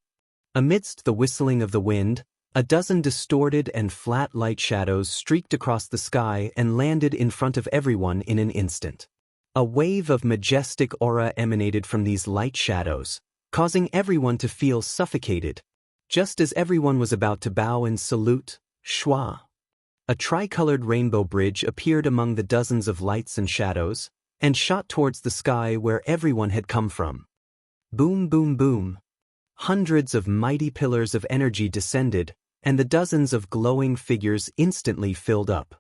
Amidst the whistling of the wind, a dozen distorted and flat light shadows streaked across the sky and landed in front of everyone in an instant. A wave of majestic aura emanated from these light shadows, causing everyone to feel suffocated. Just as everyone was about to bow and salute, shwa! A tricolored rainbow bridge appeared among the dozens of lights and shadows, and shot towards the sky where everyone had come from. Boom, boom, boom. Hundreds of mighty pillars of energy descended, and the dozens of glowing figures instantly filled up.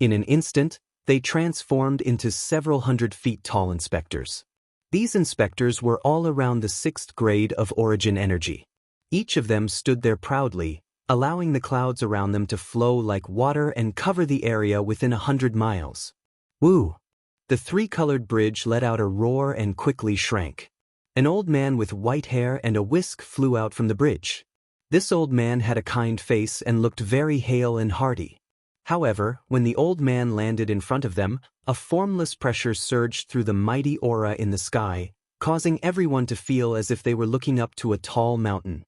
In an instant, they transformed into several 100 feet tall inspectors. These inspectors were all around the 6th grade of origin energy. Each of them stood there proudly, allowing the clouds around them to flow like water and cover the area within 100 miles. Woo! The 3-colored bridge let out a roar and quickly shrank. An old man with white hair and a whisk flew out from the bridge. This old man had a kind face and looked very hale and hearty. However, when the old man landed in front of them, a formless pressure surged through the mighty aura in the sky, causing everyone to feel as if they were looking up to a tall mountain.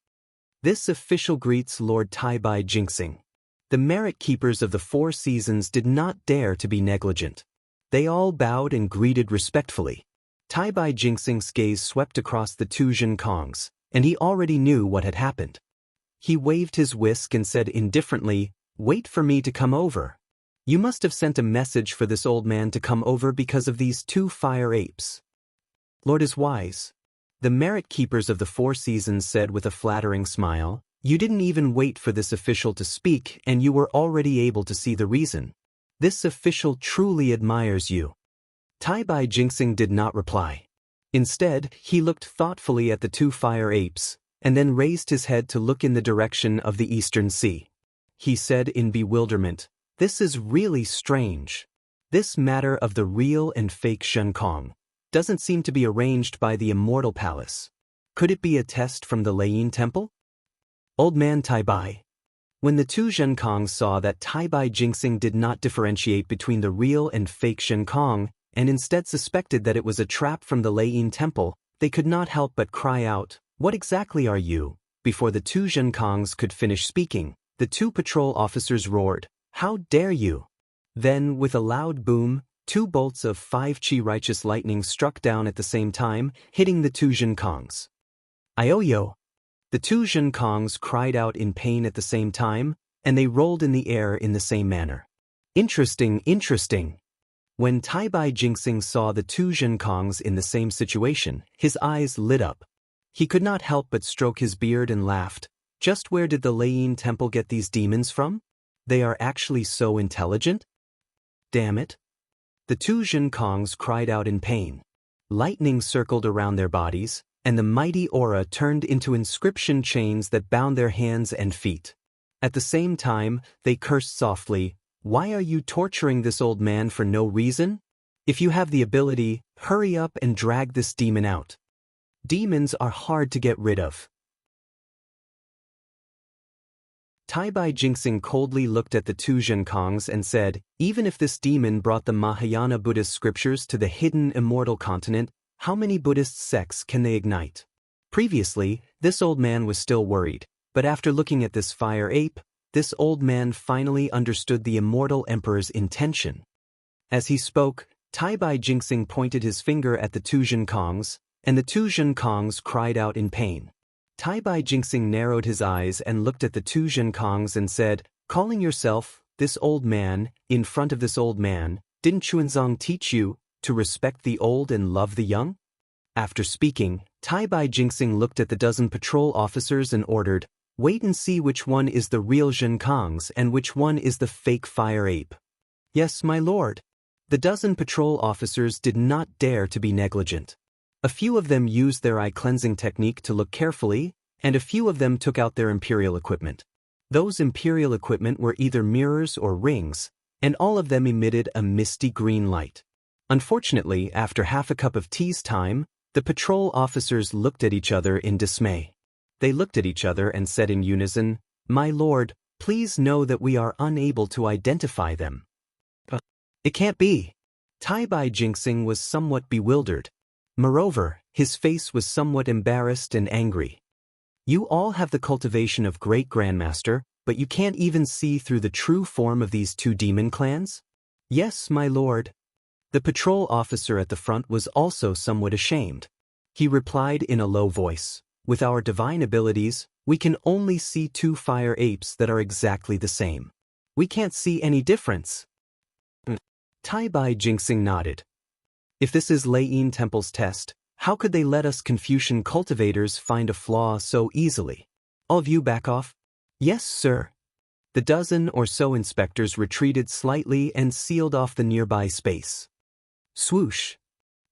This official greets Lord Taibai Jinxing. The merit keepers of the 4 seasons did not dare to be negligent. They all bowed and greeted respectfully. Taibai Jinxing's gaze swept across the 2 Zhenkongs, and he already knew what had happened. He waved his whisk and said indifferently, "Wait for me to come over. You must have sent a message for this old man to come over because of these 2 fire apes." "Lord is wise," the merit keepers of the 4 seasons said with a flattering smile. "You didn't even wait for this official to speak, and you were already able to see the reason. This official truly admires you." Taibai Jinxing did not reply. Instead, he looked thoughtfully at the 2 fire apes, and then raised his head to look in the direction of the Eastern Sea. He said in bewilderment, "This is really strange. This matter of the real and fake Zhenkong doesn't seem to be arranged by the Immortal Palace. Could it be a test from the Lei Temple?" "Old man Taibai." When the 2 Zhenkongs saw that Taibai Jinxing did not differentiate between the real and fake Zhenkong, and instead suspected that it was a trap from the Lei Temple, they could not help but cry out, "What exactly are you?" Before the 2 Zhenkongs could finish speaking, the 2 patrol officers roared, "How dare you!" Then, with a loud boom, 2 bolts of 5 Qi righteous lightning struck down at the same time, hitting the 2 Zhenkongs. "Ioyo!" The 2 Zhenkongs cried out in pain at the same time, and they rolled in the air in the same manner. Interesting, interesting. When Taibai Jinxing saw the 2 Zhenkongs in the same situation, his eyes lit up. He could not help but stroke his beard and laughed. Just where did the Lei Temple get these demons from? They are actually so intelligent? Damn it. The 2 Zhenkongs cried out in pain. Lightning circled around their bodies, and the mighty aura turned into inscription chains that bound their hands and feet. At the same time, they cursed softly, "Why are you torturing this old man for no reason? If you have the ability, hurry up and drag this demon out. Demons are hard to get rid of." Taibai Jinxing coldly looked at the 2 Zhenkongs and said, "Even if this demon brought the Mahayana Buddhist scriptures to the hidden immortal continent, how many Buddhist sects can they ignite?" Previously, this old man was still worried, but after looking at this fire ape, this old man finally understood the immortal emperor's intention. As he spoke, Taibai Jinxing pointed his finger at the 2 Zhenkongs, and the 2 Zhenkongs cried out in pain. Taibai Jinxing narrowed his eyes and looked at the 2 Zhenkongs and said, "Calling yourself, this old man, in front of this old man, didn't Xuanzang teach you to respect the old and love the young?" After speaking, Taibai Jinxing looked at the 12 patrol officers and ordered, "Wait and see which one is the real Zhenkongs and which one is the fake fire ape." "Yes, my lord." The 12 patrol officers did not dare to be negligent. A few of them used their eye-cleansing technique to look carefully, and a few of them took out their imperial equipment. Those imperial equipment were either mirrors or rings, and all of them emitted a misty green light. Unfortunately, after half a cup of tea's time, the patrol officers looked at each other in dismay. They looked at each other and said in unison, "My lord, please know that we are unable to identify them." It can't be. Taibai Jinxing was somewhat bewildered. Moreover, his face was somewhat embarrassed and angry. "You all have the cultivation of great grandmaster, but you can't even see through the true form of these 2 demon clans?" "Yes, my lord." The patrol officer at the front was also somewhat ashamed. He replied in a low voice, "With our divine abilities, we can only see 2 fire apes that are exactly the same. We can't see any difference." Tai Bai Jingxing nodded. If this is Lei Yin Temple's test, how could they let us Confucian cultivators find a flaw so easily? All of you back off? Yes, sir. The dozen or so inspectors retreated slightly and sealed off the nearby space. Swoosh!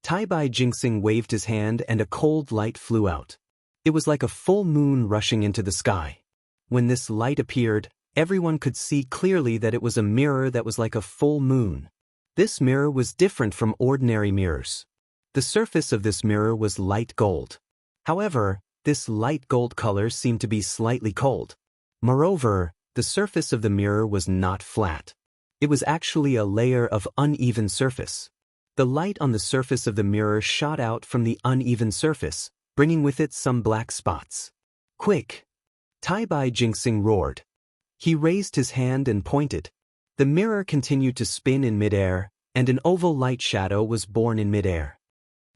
Tai Bai Jingxing waved his hand and a cold light flew out. It was like a full moon rushing into the sky. When this light appeared, everyone could see clearly that it was a mirror that was like a full moon. This mirror was different from ordinary mirrors. The surface of this mirror was light gold. However, this light gold color seemed to be slightly cold. Moreover, the surface of the mirror was not flat. It was actually a layer of uneven surface. The light on the surface of the mirror shot out from the uneven surface, bringing with it some black spots. Quick! Tai Bai Jingxing roared. He raised his hand and pointed. The mirror continued to spin in midair, and an oval light shadow was born in midair.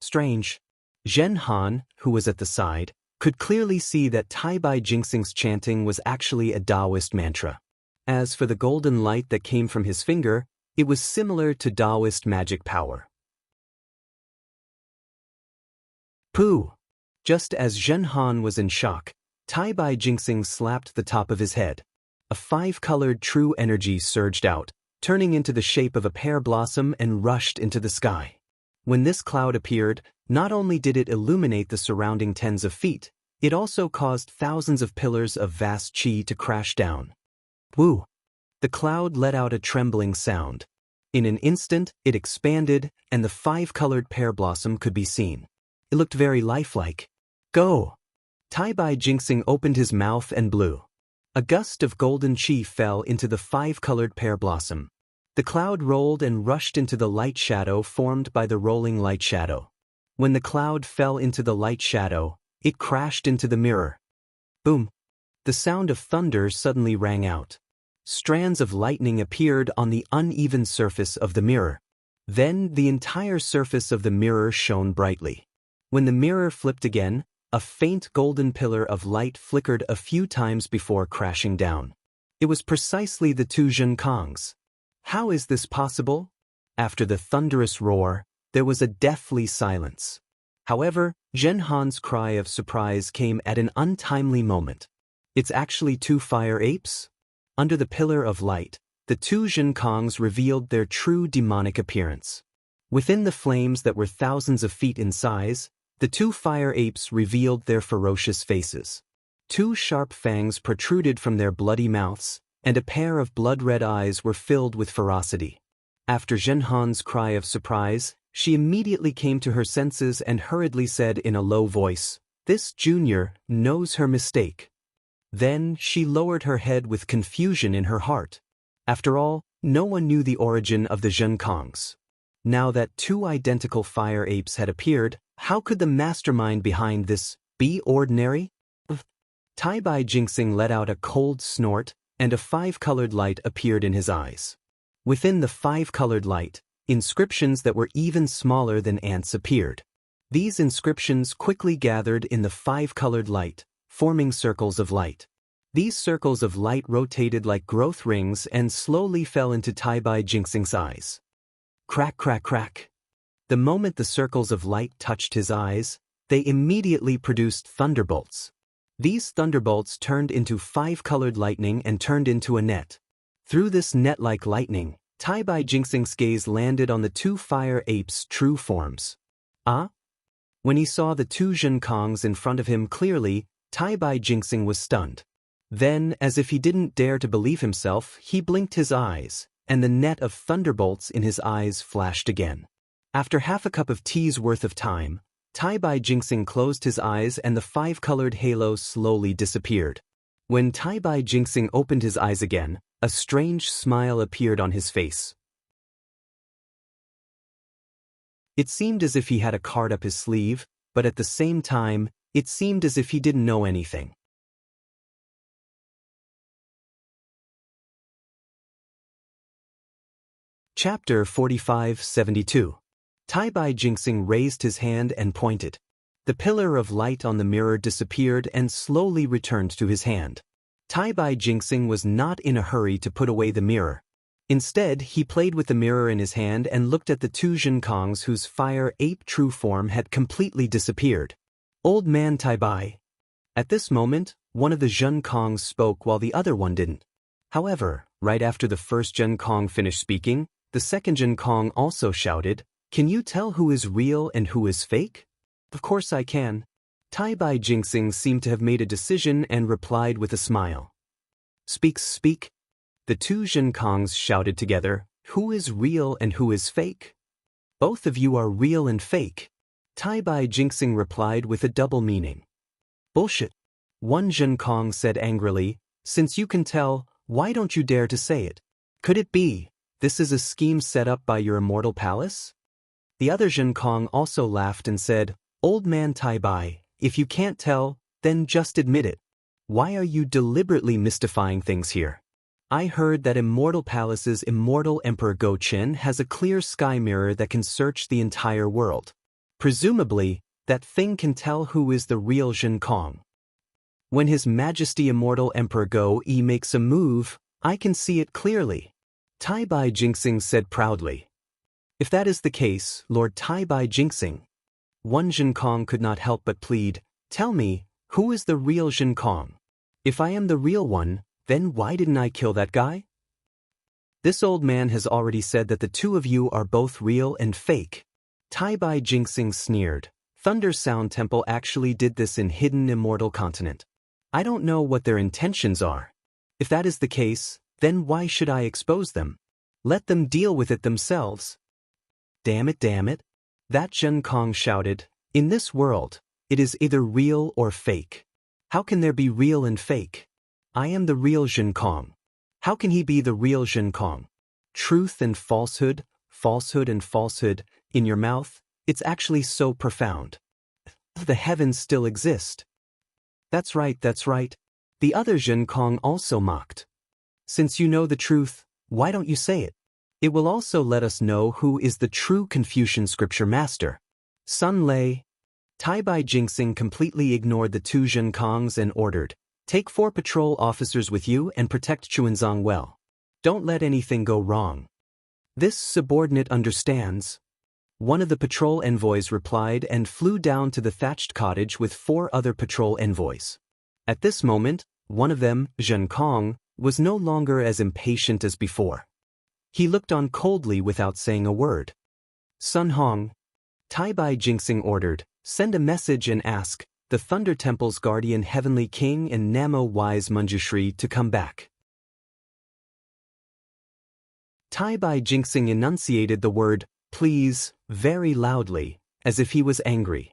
Strange. Zhen Han, who was at the side, could clearly see that Tai Bai Jingxing's chanting was actually a Daoist mantra. As for the golden light that came from his finger, it was similar to Daoist magic power. Pooh! Just as Zhen Han was in shock, Tai Bai Jingxing slapped the top of his head. A five-colored true energy surged out, turning into the shape of a pear blossom and rushed into the sky. When this cloud appeared, not only did it illuminate the surrounding tens of feet, it also caused thousands of pillars of vast qi to crash down. Woo! The cloud let out a trembling sound. In an instant, it expanded, and the five-colored pear blossom could be seen. It looked very lifelike. Go! Tai Bai Jingxing opened his mouth and blew. A gust of golden qi fell into the five-colored pear blossom. The cloud rolled and rushed into the light shadow formed by the rolling light shadow. When the cloud fell into the light shadow, it crashed into the mirror. Boom! The sound of thunder suddenly rang out. Strands of lightning appeared on the uneven surface of the mirror. Then the entire surface of the mirror shone brightly. When the mirror flipped again, a faint golden pillar of light flickered a few times before crashing down. It was precisely the two Zhenkongs. How is this possible? After the thunderous roar, there was a deathly silence. However, Zhen Han's cry of surprise came at an untimely moment. It's actually two fire apes? Under the pillar of light, the two Zhenkongs revealed their true demonic appearance. Within the flames that were thousands of feet in size, the two fire apes revealed their ferocious faces. Two sharp fangs protruded from their bloody mouths, and a pair of blood-red eyes were filled with ferocity. After Zhen Han's cry of surprise, she immediately came to her senses and hurriedly said in a low voice, "This junior knows her mistake." Then she lowered her head with confusion in her heart. After all, no one knew the origin of the Zhenkongs. Now that two identical fire apes had appeared, how could the mastermind behind this be ordinary? Tai Bai Jingxing let out a cold snort, and a five-colored light appeared in his eyes. Within the five-colored light, inscriptions that were even smaller than ants appeared. These inscriptions quickly gathered in the five-colored light, forming circles of light. These circles of light rotated like growth rings and slowly fell into Tai Bai Jingxing's eyes. Crack, crack, crack. The moment the circles of light touched his eyes, they immediately produced thunderbolts. These thunderbolts turned into five-colored lightning and turned into a net. Through this net-like lightning, Tai Bai Jingxing's gaze landed on the two fire apes' true forms. Ah? When he saw the two Zhenkongs in front of him clearly, Tai Bai Jingxing was stunned. Then, as if he didn't dare to believe himself, he blinked his eyes, and the net of thunderbolts in his eyes flashed again. After half a cup of tea's worth of time, Tai Bai Jingxing closed his eyes and the five-colored halo slowly disappeared. When Tai Bai Jingxing opened his eyes again, a strange smile appeared on his face. It seemed as if he had a card up his sleeve, but at the same time, it seemed as if he didn't know anything. Chapter 45-72. Tai Bai Jingxing raised his hand and pointed. The pillar of light on the mirror disappeared and slowly returned to his hand. Tai Bai Jingxing was not in a hurry to put away the mirror. Instead, he played with the mirror in his hand and looked at the two Zhenkongs whose fire ape true form had completely disappeared. Old man Taibai. At this moment, one of the Zhenkongs spoke while the other one didn't. However, right after the first Zhenkong finished speaking, the second Zhenkong also shouted, "Can you tell who is real and who is fake?" "Of course I can." Taibai Jinxing seemed to have made a decision and replied with a smile. Speak. The two Zhenkongs shouted together, "Who is real and who is fake?" "Both of you are real and fake." Taibai Jinxing replied with a double meaning. "Bullshit." One Zhenkong said angrily, "Since you can tell, why don't you dare to say it? Could it be, this is a scheme set up by your immortal palace?" The other Zhenkong also laughed and said, "Old man Taibai, if you can't tell, then just admit it. Why are you deliberately mystifying things here? I heard that Immortal Palace's immortal Emperor Go Chen has a clear sky mirror that can search the entire world. Presumably, that thing can tell who is the real Zhenkong. When His Majesty Immortal Emperor Go Yi makes a move, I can see it clearly." Taibai Jinxing said proudly. "If that is the case, Lord Taibai Jinxing." One Zhenkong could not help but plead, "Tell me, who is the real Zhenkong? If I am the real one, then why didn't I kill that guy?" "This old man has already said that the two of you are both real and fake." Taibai Jinxing sneered. "Thunder Sound Temple actually did this in hidden immortal continent. I don't know what their intentions are. If that is the case, then why should I expose them? Let them deal with it themselves." Damn it. That Zhenkong shouted, "In this world, it is either real or fake. How can there be real and fake? I am the real Zhenkong. How can he be the real Zhenkong? Truth and falsehood and falsehood, in your mouth, it's actually so profound. The heavens still exist." That's right. The other Zhenkong also mocked. "Since you know the truth, why don't you say it? It will also let us know who is the true Confucian scripture master." Sun Lei. Taibai Jinxing completely ignored the two Zhenkongs and ordered, "Take 4 patrol officers with you and protect Chuanzong well. Don't let anything go wrong." "This subordinate understands." One of the patrol envoys replied and flew down to the thatched cottage with 4 other patrol envoys. At this moment, one of them, Zhenkong, was no longer as impatient as before. He looked on coldly without saying a word. "Sun Hong," Taibai Jinxing ordered, "send a message and ask the Thunder Temple's guardian Heavenly King and Namo Wise Manjushri to come back." Taibai Jinxing enunciated the word, "please," very loudly, as if he was angry.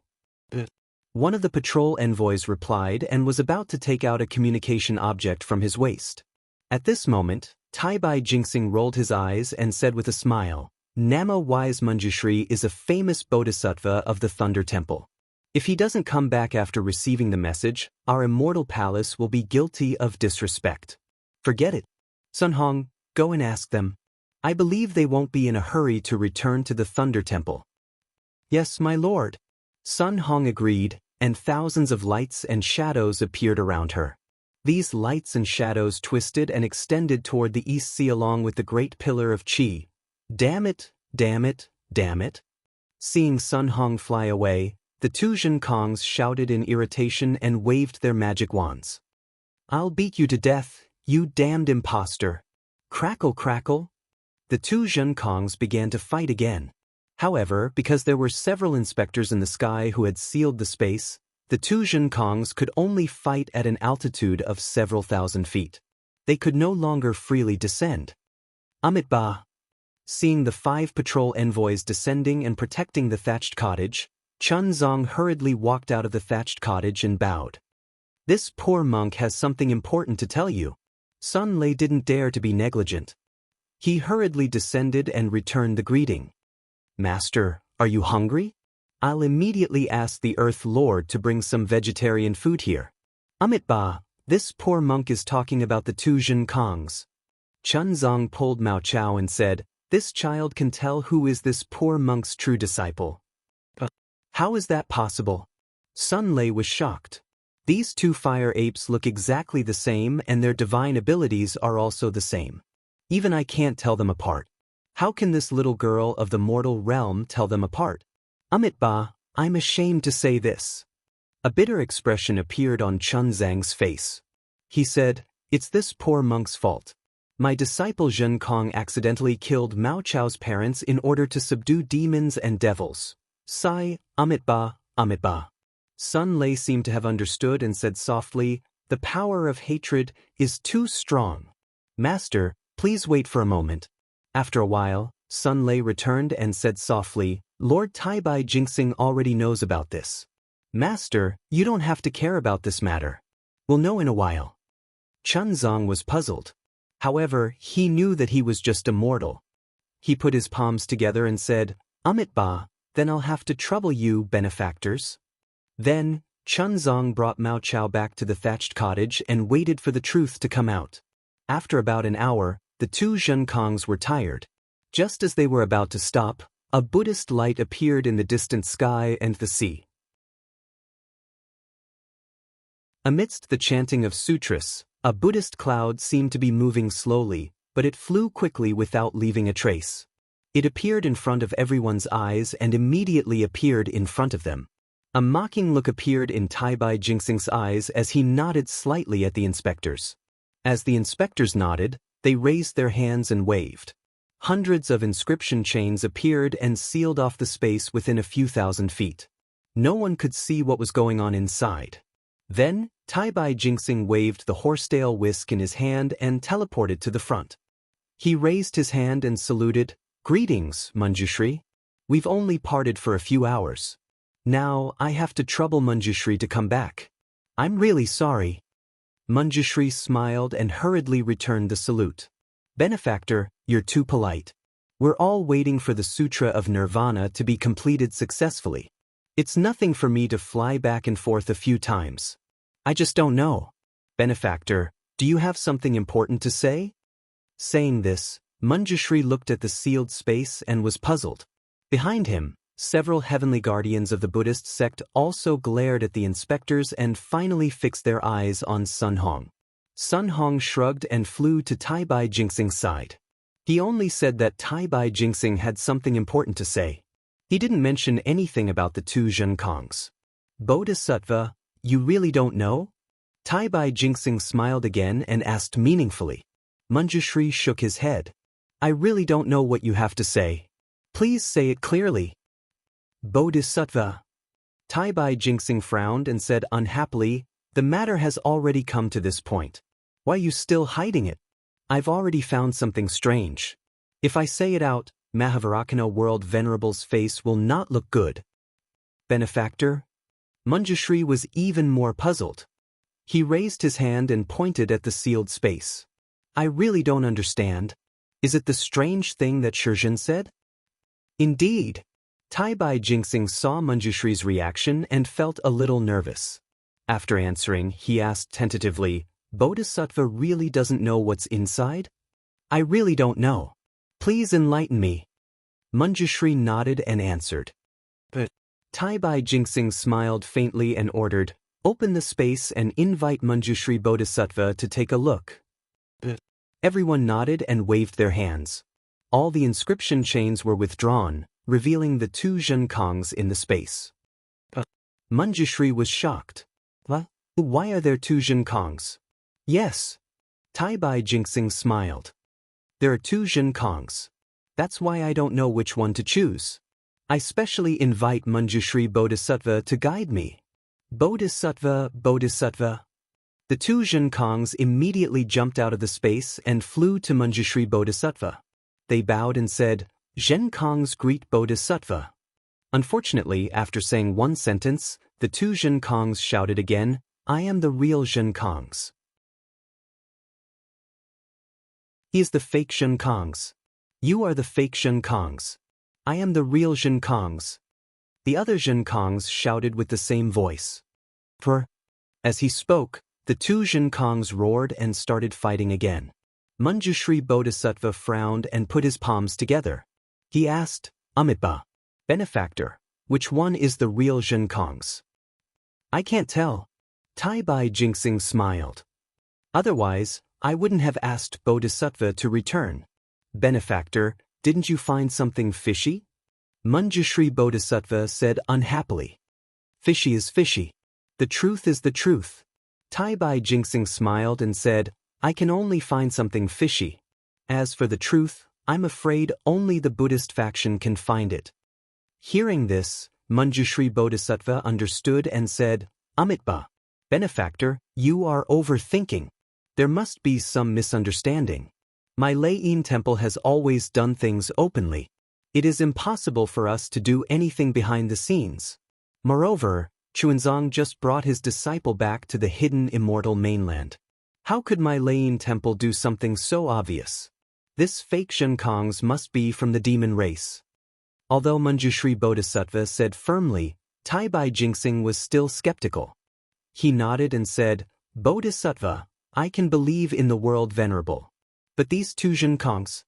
One of the patrol envoys replied and was about to take out a communication object from his waist. At this moment, Taibai Jinxing rolled his eyes and said with a smile, "Namo Wise Manjushri is a famous bodhisattva of the Thunder Temple. If he doesn't come back after receiving the message, our immortal palace will be guilty of disrespect. Forget it. Sun Hong, go and ask them. I believe they won't be in a hurry to return to the Thunder Temple." "Yes, my lord." Sun Hong agreed, and thousands of lights and shadows appeared around her. These lights and shadows twisted and extended toward the East Sea along with the great pillar of Qi. Damn it. Seeing Sun Hong fly away, the two Zhenkongs shouted in irritation and waved their magic wands. "I'll beat you to death, you damned imposter." Crackle. The two Zhenkongs began to fight again. However, because there were several inspectors in the sky who had sealed the space, the two Zhenkongs could only fight at an altitude of several thousand feet. They could no longer freely descend. Amitba. Seeing the 5 patrol envoys descending and protecting the thatched cottage, Chunzong hurriedly walked out of the thatched cottage and bowed. "This poor monk has something important to tell you." Sun Lei didn't dare to be negligent. He hurriedly descended and returned the greeting. "Master, are you hungry? I'll immediately ask the Earth Lord to bring some vegetarian food here." "Amitba, this poor monk is talking about the two Zhenkongs." Chunzong pulled Mao Chao and said, "This child can tell who is this poor monk's true disciple." "How is that possible?" Sun Lei was shocked. "These two fire apes look exactly the same and their divine abilities are also the same. Even I can't tell them apart. How can this little girl of the mortal realm tell them apart? Ba, I'm ashamed to say this. A bitter expression appeared on Chun Zhang's face. He said, "It's this poor monk's fault. My disciple Zhen Kong accidentally killed Mao Chao's parents in order to subdue demons and devils." Sigh, Ba. Sun Lei seemed to have understood and said softly, "The power of hatred is too strong. Master, please wait for a moment." After a while, Sun Lei returned and said softly, "Lord Taibai Jingxing already knows about this. Master, you don't have to care about this matter. We'll know in a while." Chun Zong was puzzled. However, he knew that he was just immortal. He put his palms together and said, Ba, then I'll have to trouble you, benefactors." Then, Chun Zong brought Mao Chao back to the thatched cottage and waited for the truth to come out. After about an hour, the two Zhenkongs were tired. Just as they were about to stop, a Buddhist light appeared in the distant sky and the sea. Amidst the chanting of sutras, a Buddhist cloud seemed to be moving slowly, but it flew quickly without leaving a trace. It appeared in front of everyone's eyes and immediately appeared in front of them. A mocking look appeared in Taibai Jingxing's eyes as he nodded slightly at the inspectors. As the inspectors nodded, they raised their hands and waved. Hundreds of inscription chains appeared and sealed off the space within a few thousand feet. No one could see what was going on inside. Then, Taibai Jingxing waved the horsetail whisk in his hand and teleported to the front. He raised his hand and saluted, "Greetings, Manjushri. We've only parted for a few hours. Now, I have to trouble Manjushri to come back. I'm really sorry." Manjushri smiled and hurriedly returned the salute. "Benefactor, you're too polite. We're all waiting for the Sutra of Nirvana to be completed successfully. It's nothing for me to fly back and forth a few times. I just don't know. Benefactor, do you have something important to say?" Saying this, Manjushri looked at the sealed space and was puzzled. Behind him, several heavenly guardians of the Buddhist sect also glared at the inspectors and finally fixed their eyes on Sun Hong. Sun Hong shrugged and flew to Taibai Jingxing's side. He only said that Taibai Jingxing had something important to say. He didn't mention anything about the two Zhenkongs. "Bodhisattva, you really don't know?" Taibai Jingxing smiled again and asked meaningfully. Manjushri shook his head. "I really don't know what you have to say. Please say it clearly." "Bodhisattva." Taibai Jingxing frowned and said unhappily, "The matter has already come to this point. Why are you still hiding it? I've already found something strange. If I say it out, Mahavarakana World Venerable's face will not look good." "Benefactor?" Manjushri was even more puzzled. He raised his hand and pointed at the sealed space. "I really don't understand. Is it the strange thing that Shizhen said?" "Indeed." Taibai Jingxing saw Manjushri's reaction and felt a little nervous. After answering, he asked tentatively, "Bodhisattva really doesn't know what's inside?" "I really don't know. Please enlighten me." Manjushri nodded and answered. But Taibai Jingxing smiled faintly and ordered, "Open the space and invite Manjushri Bodhisattva to take a look." Everyone nodded and waved their hands. All the inscription chains were withdrawn, revealing the two Zhenkongs in the space. Manjushri was shocked. "Why are there two Zhenkongs?" "Yes." Taibai Jingxing smiled. "There are two Zhenkongs. That's why I don't know which one to choose. I specially invite Manjushri Bodhisattva to guide me." "Bodhisattva, Bodhisattva." The two Zhenkongs immediately jumped out of the space and flew to Manjushri Bodhisattva. They bowed and said, "Zhenkongs greet Bodhisattva." Unfortunately, after saying one sentence, the two Zhenkongs shouted again, "I am the real Zhenkongs." "He is the fake Zhenkongs. You are the fake Zhenkongs. I am the real Zhenkongs." The other Zhenkongs shouted with the same voice. As he spoke, the two Zhenkongs roared and started fighting again. Manjushri Bodhisattva frowned and put his palms together. He asked, "Ba, benefactor, which one is the real Zhenkongs?" "I can't tell." Taibai Jingxing smiled. "Otherwise, I wouldn't have asked Bodhisattva to return. Benefactor, didn't you find something fishy? Manjushri Bodhisattva said unhappily. Fishy is fishy. The truth is the truth. Tai Bai Jingxing smiled and said, I can only find something fishy. As for the truth, I'm afraid only the Buddhist faction can find it. Hearing this, Manjushri Bodhisattva understood and said, Amitabha, benefactor, you are overthinking. There must be some misunderstanding. My Lei temple has always done things openly. It is impossible for us to do anything behind the scenes. Moreover, Chuanzang just brought his disciple back to the hidden immortal mainland. How could my Lei temple do something so obvious? This fake Shenkongs must be from the demon race. Although Manjushri Bodhisattva said firmly, Tai Bai Jingxing was still skeptical. He nodded and said, Bodhisattva, I can believe in the world venerable. But these two Shenkongs?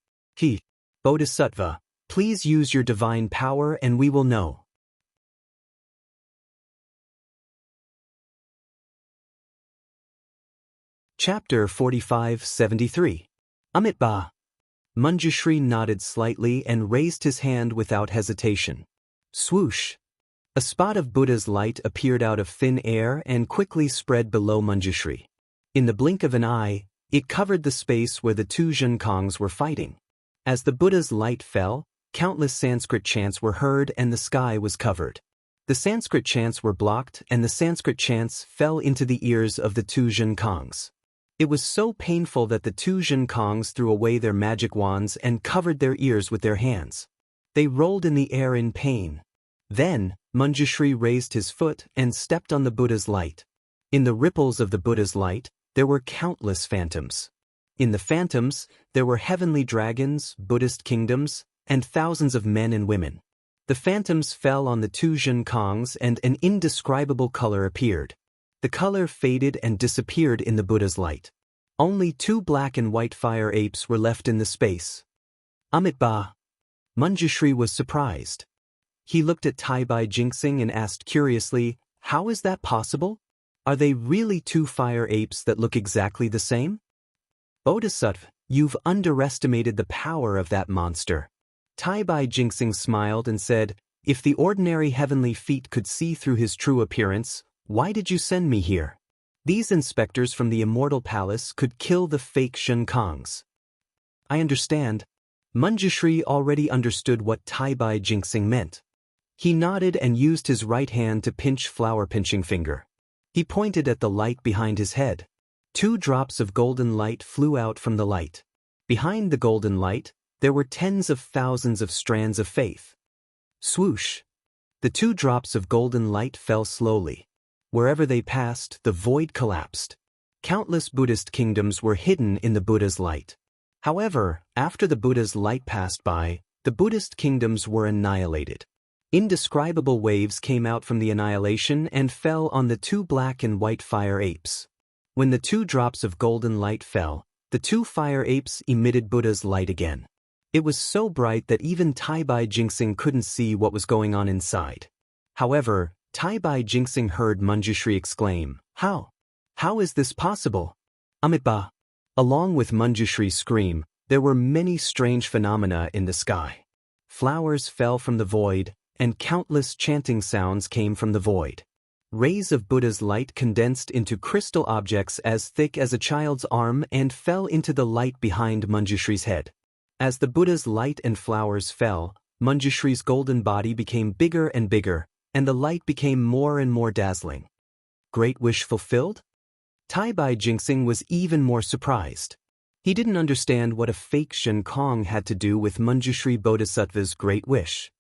Bodhisattva, please use your divine power and we will know. Chapter 45-73. Amitabha. Manjushri nodded slightly and raised his hand without hesitation. Swoosh! A spot of Buddha's light appeared out of thin air and quickly spread below Manjushri. In the blink of an eye, it covered the space where the two Shenkongs were fighting. As the Buddha's light fell, countless Sanskrit chants were heard and the sky was covered. The Sanskrit chants were blocked and the Sanskrit chants fell into the ears of the two Shenkongs. It was so painful that the two Shenkongs threw away their magic wands and covered their ears with their hands. They rolled in the air in pain. Then, Manjushri raised his foot and stepped on the Buddha's light. In the ripples of the Buddha's light, there were countless phantoms. In the phantoms, there were heavenly dragons, Buddhist kingdoms, and thousands of men and women. The phantoms fell on the two Shenkongs and an indescribable color appeared. The color faded and disappeared in the Buddha's light. Only two black and white fire apes were left in the space. Amitabha. Manjushri was surprised. He looked at Tai Bai Jingxing and asked curiously, how is that possible? Are they really two fire apes that look exactly the same? Bodhisattva, you've underestimated the power of that monster. Tai Bai Jingxing smiled and said, if the ordinary heavenly feet could see through his true appearance, why did you send me here? These inspectors from the Immortal Palace could kill the fake Shenkongs. I understand. Manjushri already understood what Tai Bai Jingxing meant. He nodded and used his right hand to pinch flower-pinching finger. He pointed at the light behind his head. 2 drops of golden light flew out from the light. Behind the golden light, there were tens of thousands of strands of faith. Swoosh! The 2 drops of golden light fell slowly. Wherever they passed, the void collapsed. Countless Buddhist kingdoms were hidden in the Buddha's light. However, after the Buddha's light passed by, the Buddhist kingdoms were annihilated. Indescribable waves came out from the annihilation and fell on the 2 black and white fire apes. When the 2 drops of golden light fell, the 2 fire apes emitted Buddha's light again. It was so bright that even Tai Bai Jingxing couldn't see what was going on inside. However, Tai Bai Jingxing heard Manjushri exclaim, How? How is this possible? Amitabha. Along with Manjushri's scream, there were many strange phenomena in the sky. Flowers fell from the void, and countless chanting sounds came from the void. Rays of Buddha's light condensed into crystal objects as thick as a child's arm and fell into the light behind Manjushri's head. As the Buddha's light and flowers fell, Manjushri's golden body became bigger and bigger, and the light became more and more dazzling. Great wish fulfilled? Tai Bai Jingxing was even more surprised. He didn't understand what a fake Shenkong had to do with Manjushri Bodhisattva's great wish.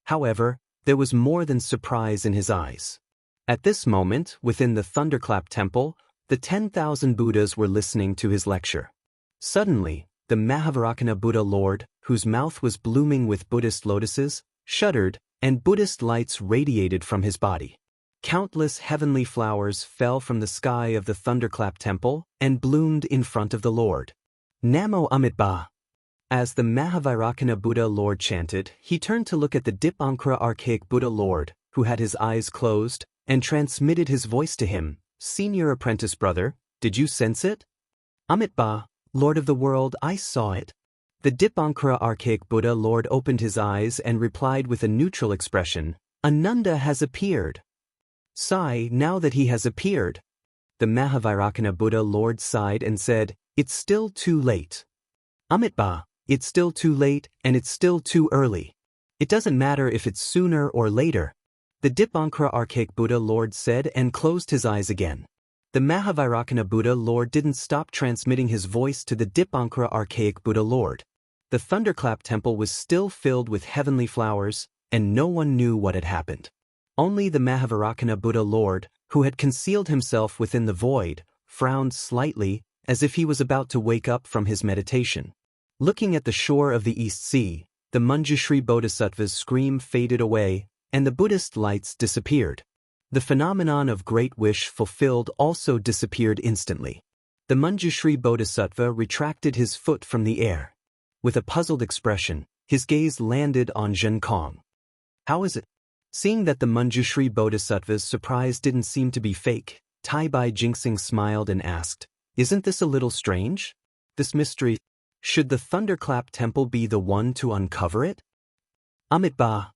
However, there was more than surprise in his eyes. At this moment, within the Thunderclap Temple, the 10,000 Buddhas were listening to his lecture. Suddenly, the Mahavajrayana Buddha Lord, whose mouth was blooming with Buddhist lotuses, shuddered, and Buddhist lights radiated from his body. Countless heavenly flowers fell from the sky of the Thunderclap Temple and bloomed in front of the Lord. Namo Amitabha. As the Mahavajrayana Buddha Lord chanted, he turned to look at the Dipankara Archaic Buddha Lord, who had his eyes closed, and transmitted his voice to him, Senior apprentice brother, did you sense it? Amitabha, Lord of the world, I saw it. The Dipankara archaic Buddha Lord opened his eyes and replied with a neutral expression, Ananda has appeared. Sigh, now that he has appeared. The Mahavairakana Buddha Lord sighed and said, it's still too late. Amitabha, it's still too late and it's still too early. It doesn't matter if it's sooner or later. The Dipankara archaic Buddha Lord said and closed his eyes again. The Mahavairakana Buddha Lord didn't stop transmitting his voice to the Dipankara archaic Buddha Lord. The Thunderclap Temple was still filled with heavenly flowers, and no one knew what had happened. Only the Mahavairakana Buddha Lord, who had concealed himself within the void, frowned slightly, as if he was about to wake up from his meditation. Looking at the shore of the East Sea, the Manjushri Bodhisattva's scream faded away, and the Buddhist lights disappeared. The phenomenon of great wish fulfilled also disappeared instantly. The Manjushri Bodhisattva retracted his foot from the air. With a puzzled expression, his gaze landed on Zhen Kong. How is it? Seeing that the Manjushri Bodhisattva's surprise didn't seem to be fake, Tai Bai Jinxing smiled and asked, isn't this a little strange? This mystery, should the Thunderclap Temple be the one to uncover it? Amitabha.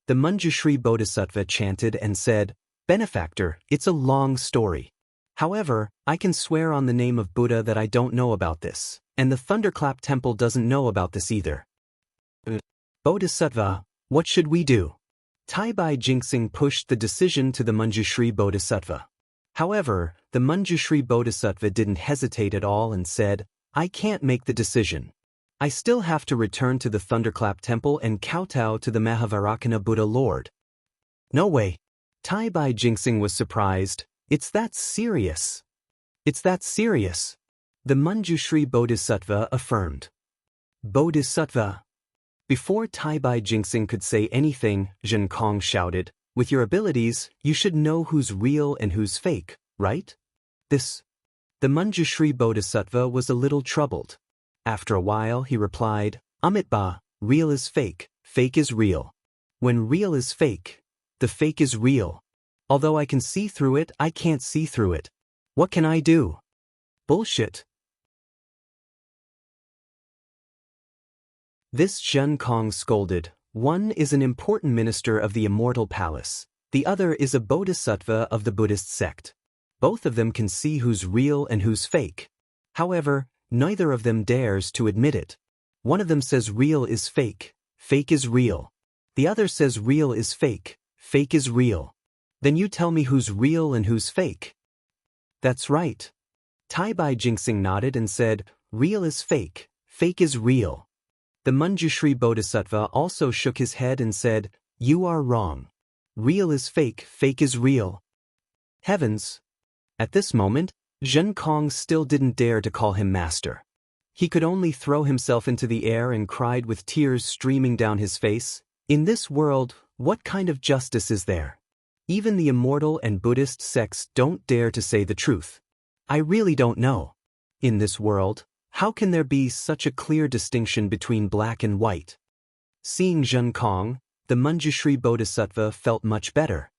The Manjushri Bodhisattva chanted and said, Benefactor, it's a long story. However, I can swear on the name of Buddha that I don't know about this, and the Thunderclap Temple doesn't know about this either. Bodhisattva, what should we do? Tai Bai Jinxing pushed the decision to the Manjushri Bodhisattva. However, the Manjushri Bodhisattva didn't hesitate at all and said, I can't make the decision. I still have to return to the Thunderclap Temple and kowtow to the Mahavairakana Buddha Lord. No way. Tai Bai Jinxing was surprised. It's that serious. It's that serious. The Manjushri Bodhisattva affirmed. Bodhisattva. Before Tai Bai Jinxing could say anything, Zhen Kong shouted, with your abilities, you should know who's real and who's fake, right? The Manjushri Bodhisattva was a little troubled. After a while he replied, Amitabha, real is fake is real. When real is fake, the fake is real. Although I can see through it, I can't see through it. What can I do? Bullshit. This Zhen Kong scolded, one is an important minister of the Immortal Palace, the other is a bodhisattva of the Buddhist sect. Both of them can see who's real and who's fake. However, neither of them dares to admit it. One of them says real is fake is real. The other says real is fake is real. Then you tell me who's real and who's fake. That's right. Tai Bai Jinxing nodded and said, real is fake is real. The Manjushri Bodhisattva also shook his head and said, you are wrong. Real is fake is real. Heavens! At this moment, Zhen Kong still didn't dare to call him master. He could only throw himself into the air and cried with tears streaming down his face, in this world, what kind of justice is there? Even the Immortal and Buddhist sects don't dare to say the truth. I really don't know. In this world, how can there be such a clear distinction between black and white? Seeing Zhen Kong, the Manjushri Bodhisattva felt much better.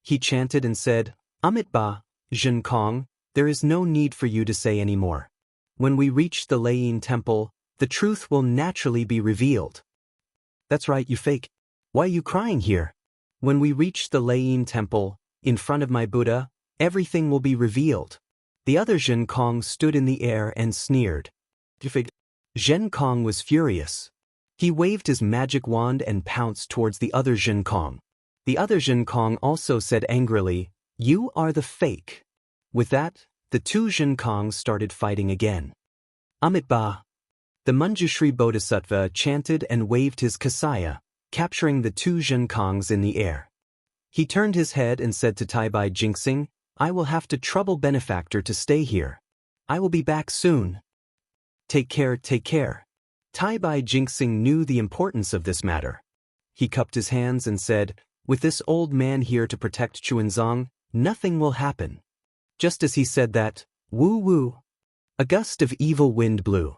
He chanted and said, Amitabha, Zhen Kong, there is no need for you to say any more. When we reach the Lei Temple, the truth will naturally be revealed. That's right, you fake. Why are you crying here? When we reach the Lei Temple, in front of my Buddha, everything will be revealed. The other Zhen Kong stood in the air and sneered. Zhen Kong was furious. He waved his magic wand and pounced towards the other Zhen Kong. The other Zhen Kong also said angrily, you are the fake. With that, the two Zhen Kongs started fighting again. Amitabha. The Manjushri Bodhisattva chanted and waved his kasaya, capturing the two Zhen Kongs in the air. He turned his head and said to Tai Bai Jinxing, I will have to trouble Benefactor to stay here. I will be back soon. Take care, take care. Tai Bai Jinxing knew the importance of this matter. He cupped his hands and said, with this old man here to protect Chuanzong, nothing will happen. Just as he said that, woo-woo, a gust of evil wind blew.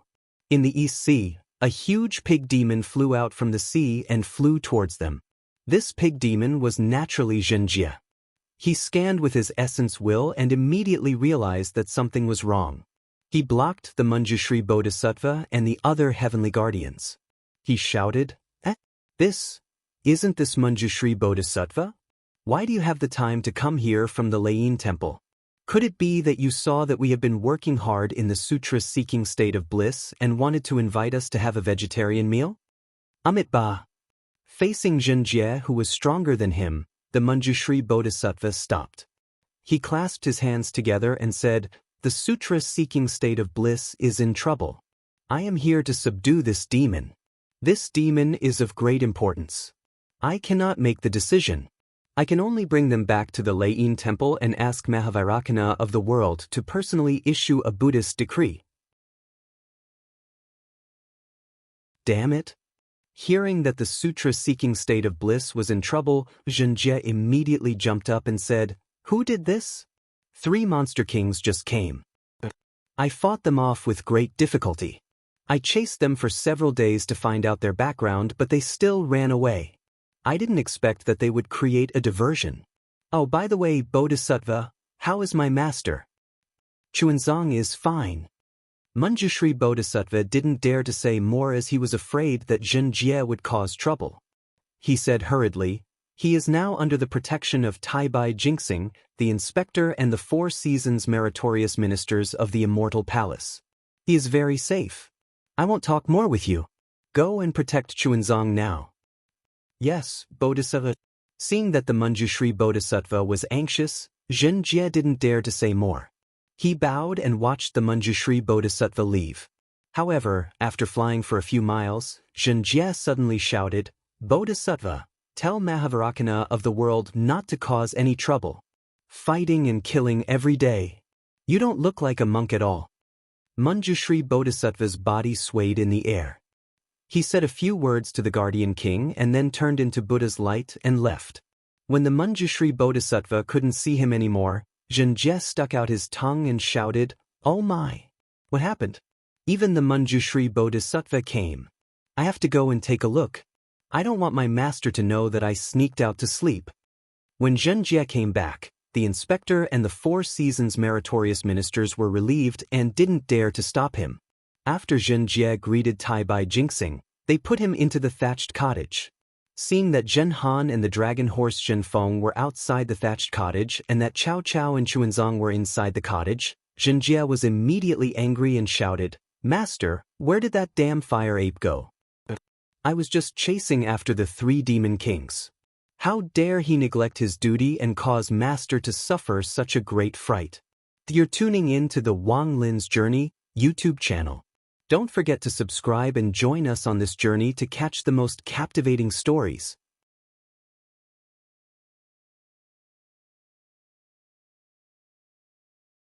In the East Sea, a huge pig demon flew out from the sea and flew towards them. This pig demon was naturally Xianxia. He scanned with his essence will and immediately realized that something was wrong. He blocked the Manjushri Bodhisattva and the other heavenly guardians. He shouted, Isn't this Manjushri Bodhisattva? Why do you have the time to come here from the Lain temple? Could it be that you saw that we have been working hard in the sutra-seeking state of bliss and wanted to invite us to have a vegetarian meal? Amitabha. Facing Xianxia, who was stronger than him, the Manjushri Bodhisattva stopped. He clasped his hands together and said, "The sutra-seeking state of bliss is in trouble. I am here to subdue this demon. This demon is of great importance. I cannot make the decision. I can only bring them back to the Lain temple and ask Mahavairakana of the world to personally issue a Buddhist decree." Damn it. Hearing that the sutra-seeking state of bliss was in trouble, Xianxia immediately jumped up and said, "Who did this? 3 monster kings just came. I fought them off with great difficulty. I chased them for several days to find out their background, but they still ran away. I didn't expect that they would create a diversion. Oh, by the way, Bodhisattva, how is my master?" "Xuanzang is fine." Manjushri Bodhisattva didn't dare to say more as he was afraid that Xianxia would cause trouble. He said hurriedly, "He is now under the protection of Taibai Jinxing, the inspector and the 4 seasons meritorious ministers of the Immortal Palace. He is very safe. I won't talk more with you. Go and protect Xuanzang now." "Yes, Bodhisattva." Seeing that the Manjushri Bodhisattva was anxious, Xianxia didn't dare to say more. He bowed and watched the Manjushri Bodhisattva leave. However, after flying for a few miles, Xianxia suddenly shouted, "Bodhisattva, tell Mahavairakana of the world not to cause any trouble. Fighting and killing every day. You don't look like a monk at all." Manjushri Bodhisattva's body swayed in the air. He said a few words to the Guardian King and then turned into Buddha's light and left. When the Manjushri Bodhisattva couldn't see him anymore, Xianxia stuck out his tongue and shouted, "Oh my! What happened?" Even the Manjushri Bodhisattva came. "I have to go and take a look. I don't want my master to know that I sneaked out to sleep." When Xianxia came back, the inspector and the 4 seasons meritorious ministers were relieved and didn't dare to stop him. After Xianxia greeted Taibai Jinxing, they put him into the thatched cottage. Seeing that Zhen Han and the dragon horse Zhenfeng were outside the thatched cottage and that Cao Cao and Xuanzang were inside the cottage, Xianxia was immediately angry and shouted, "Master, where did that damn fire ape go? I was just chasing after the 3 demon kings. How dare he neglect his duty and cause Master to suffer such a great fright?" You're tuning in to the Wang Lin's Journey YouTube channel. Don't forget to subscribe and join us on this journey to catch the most captivating stories.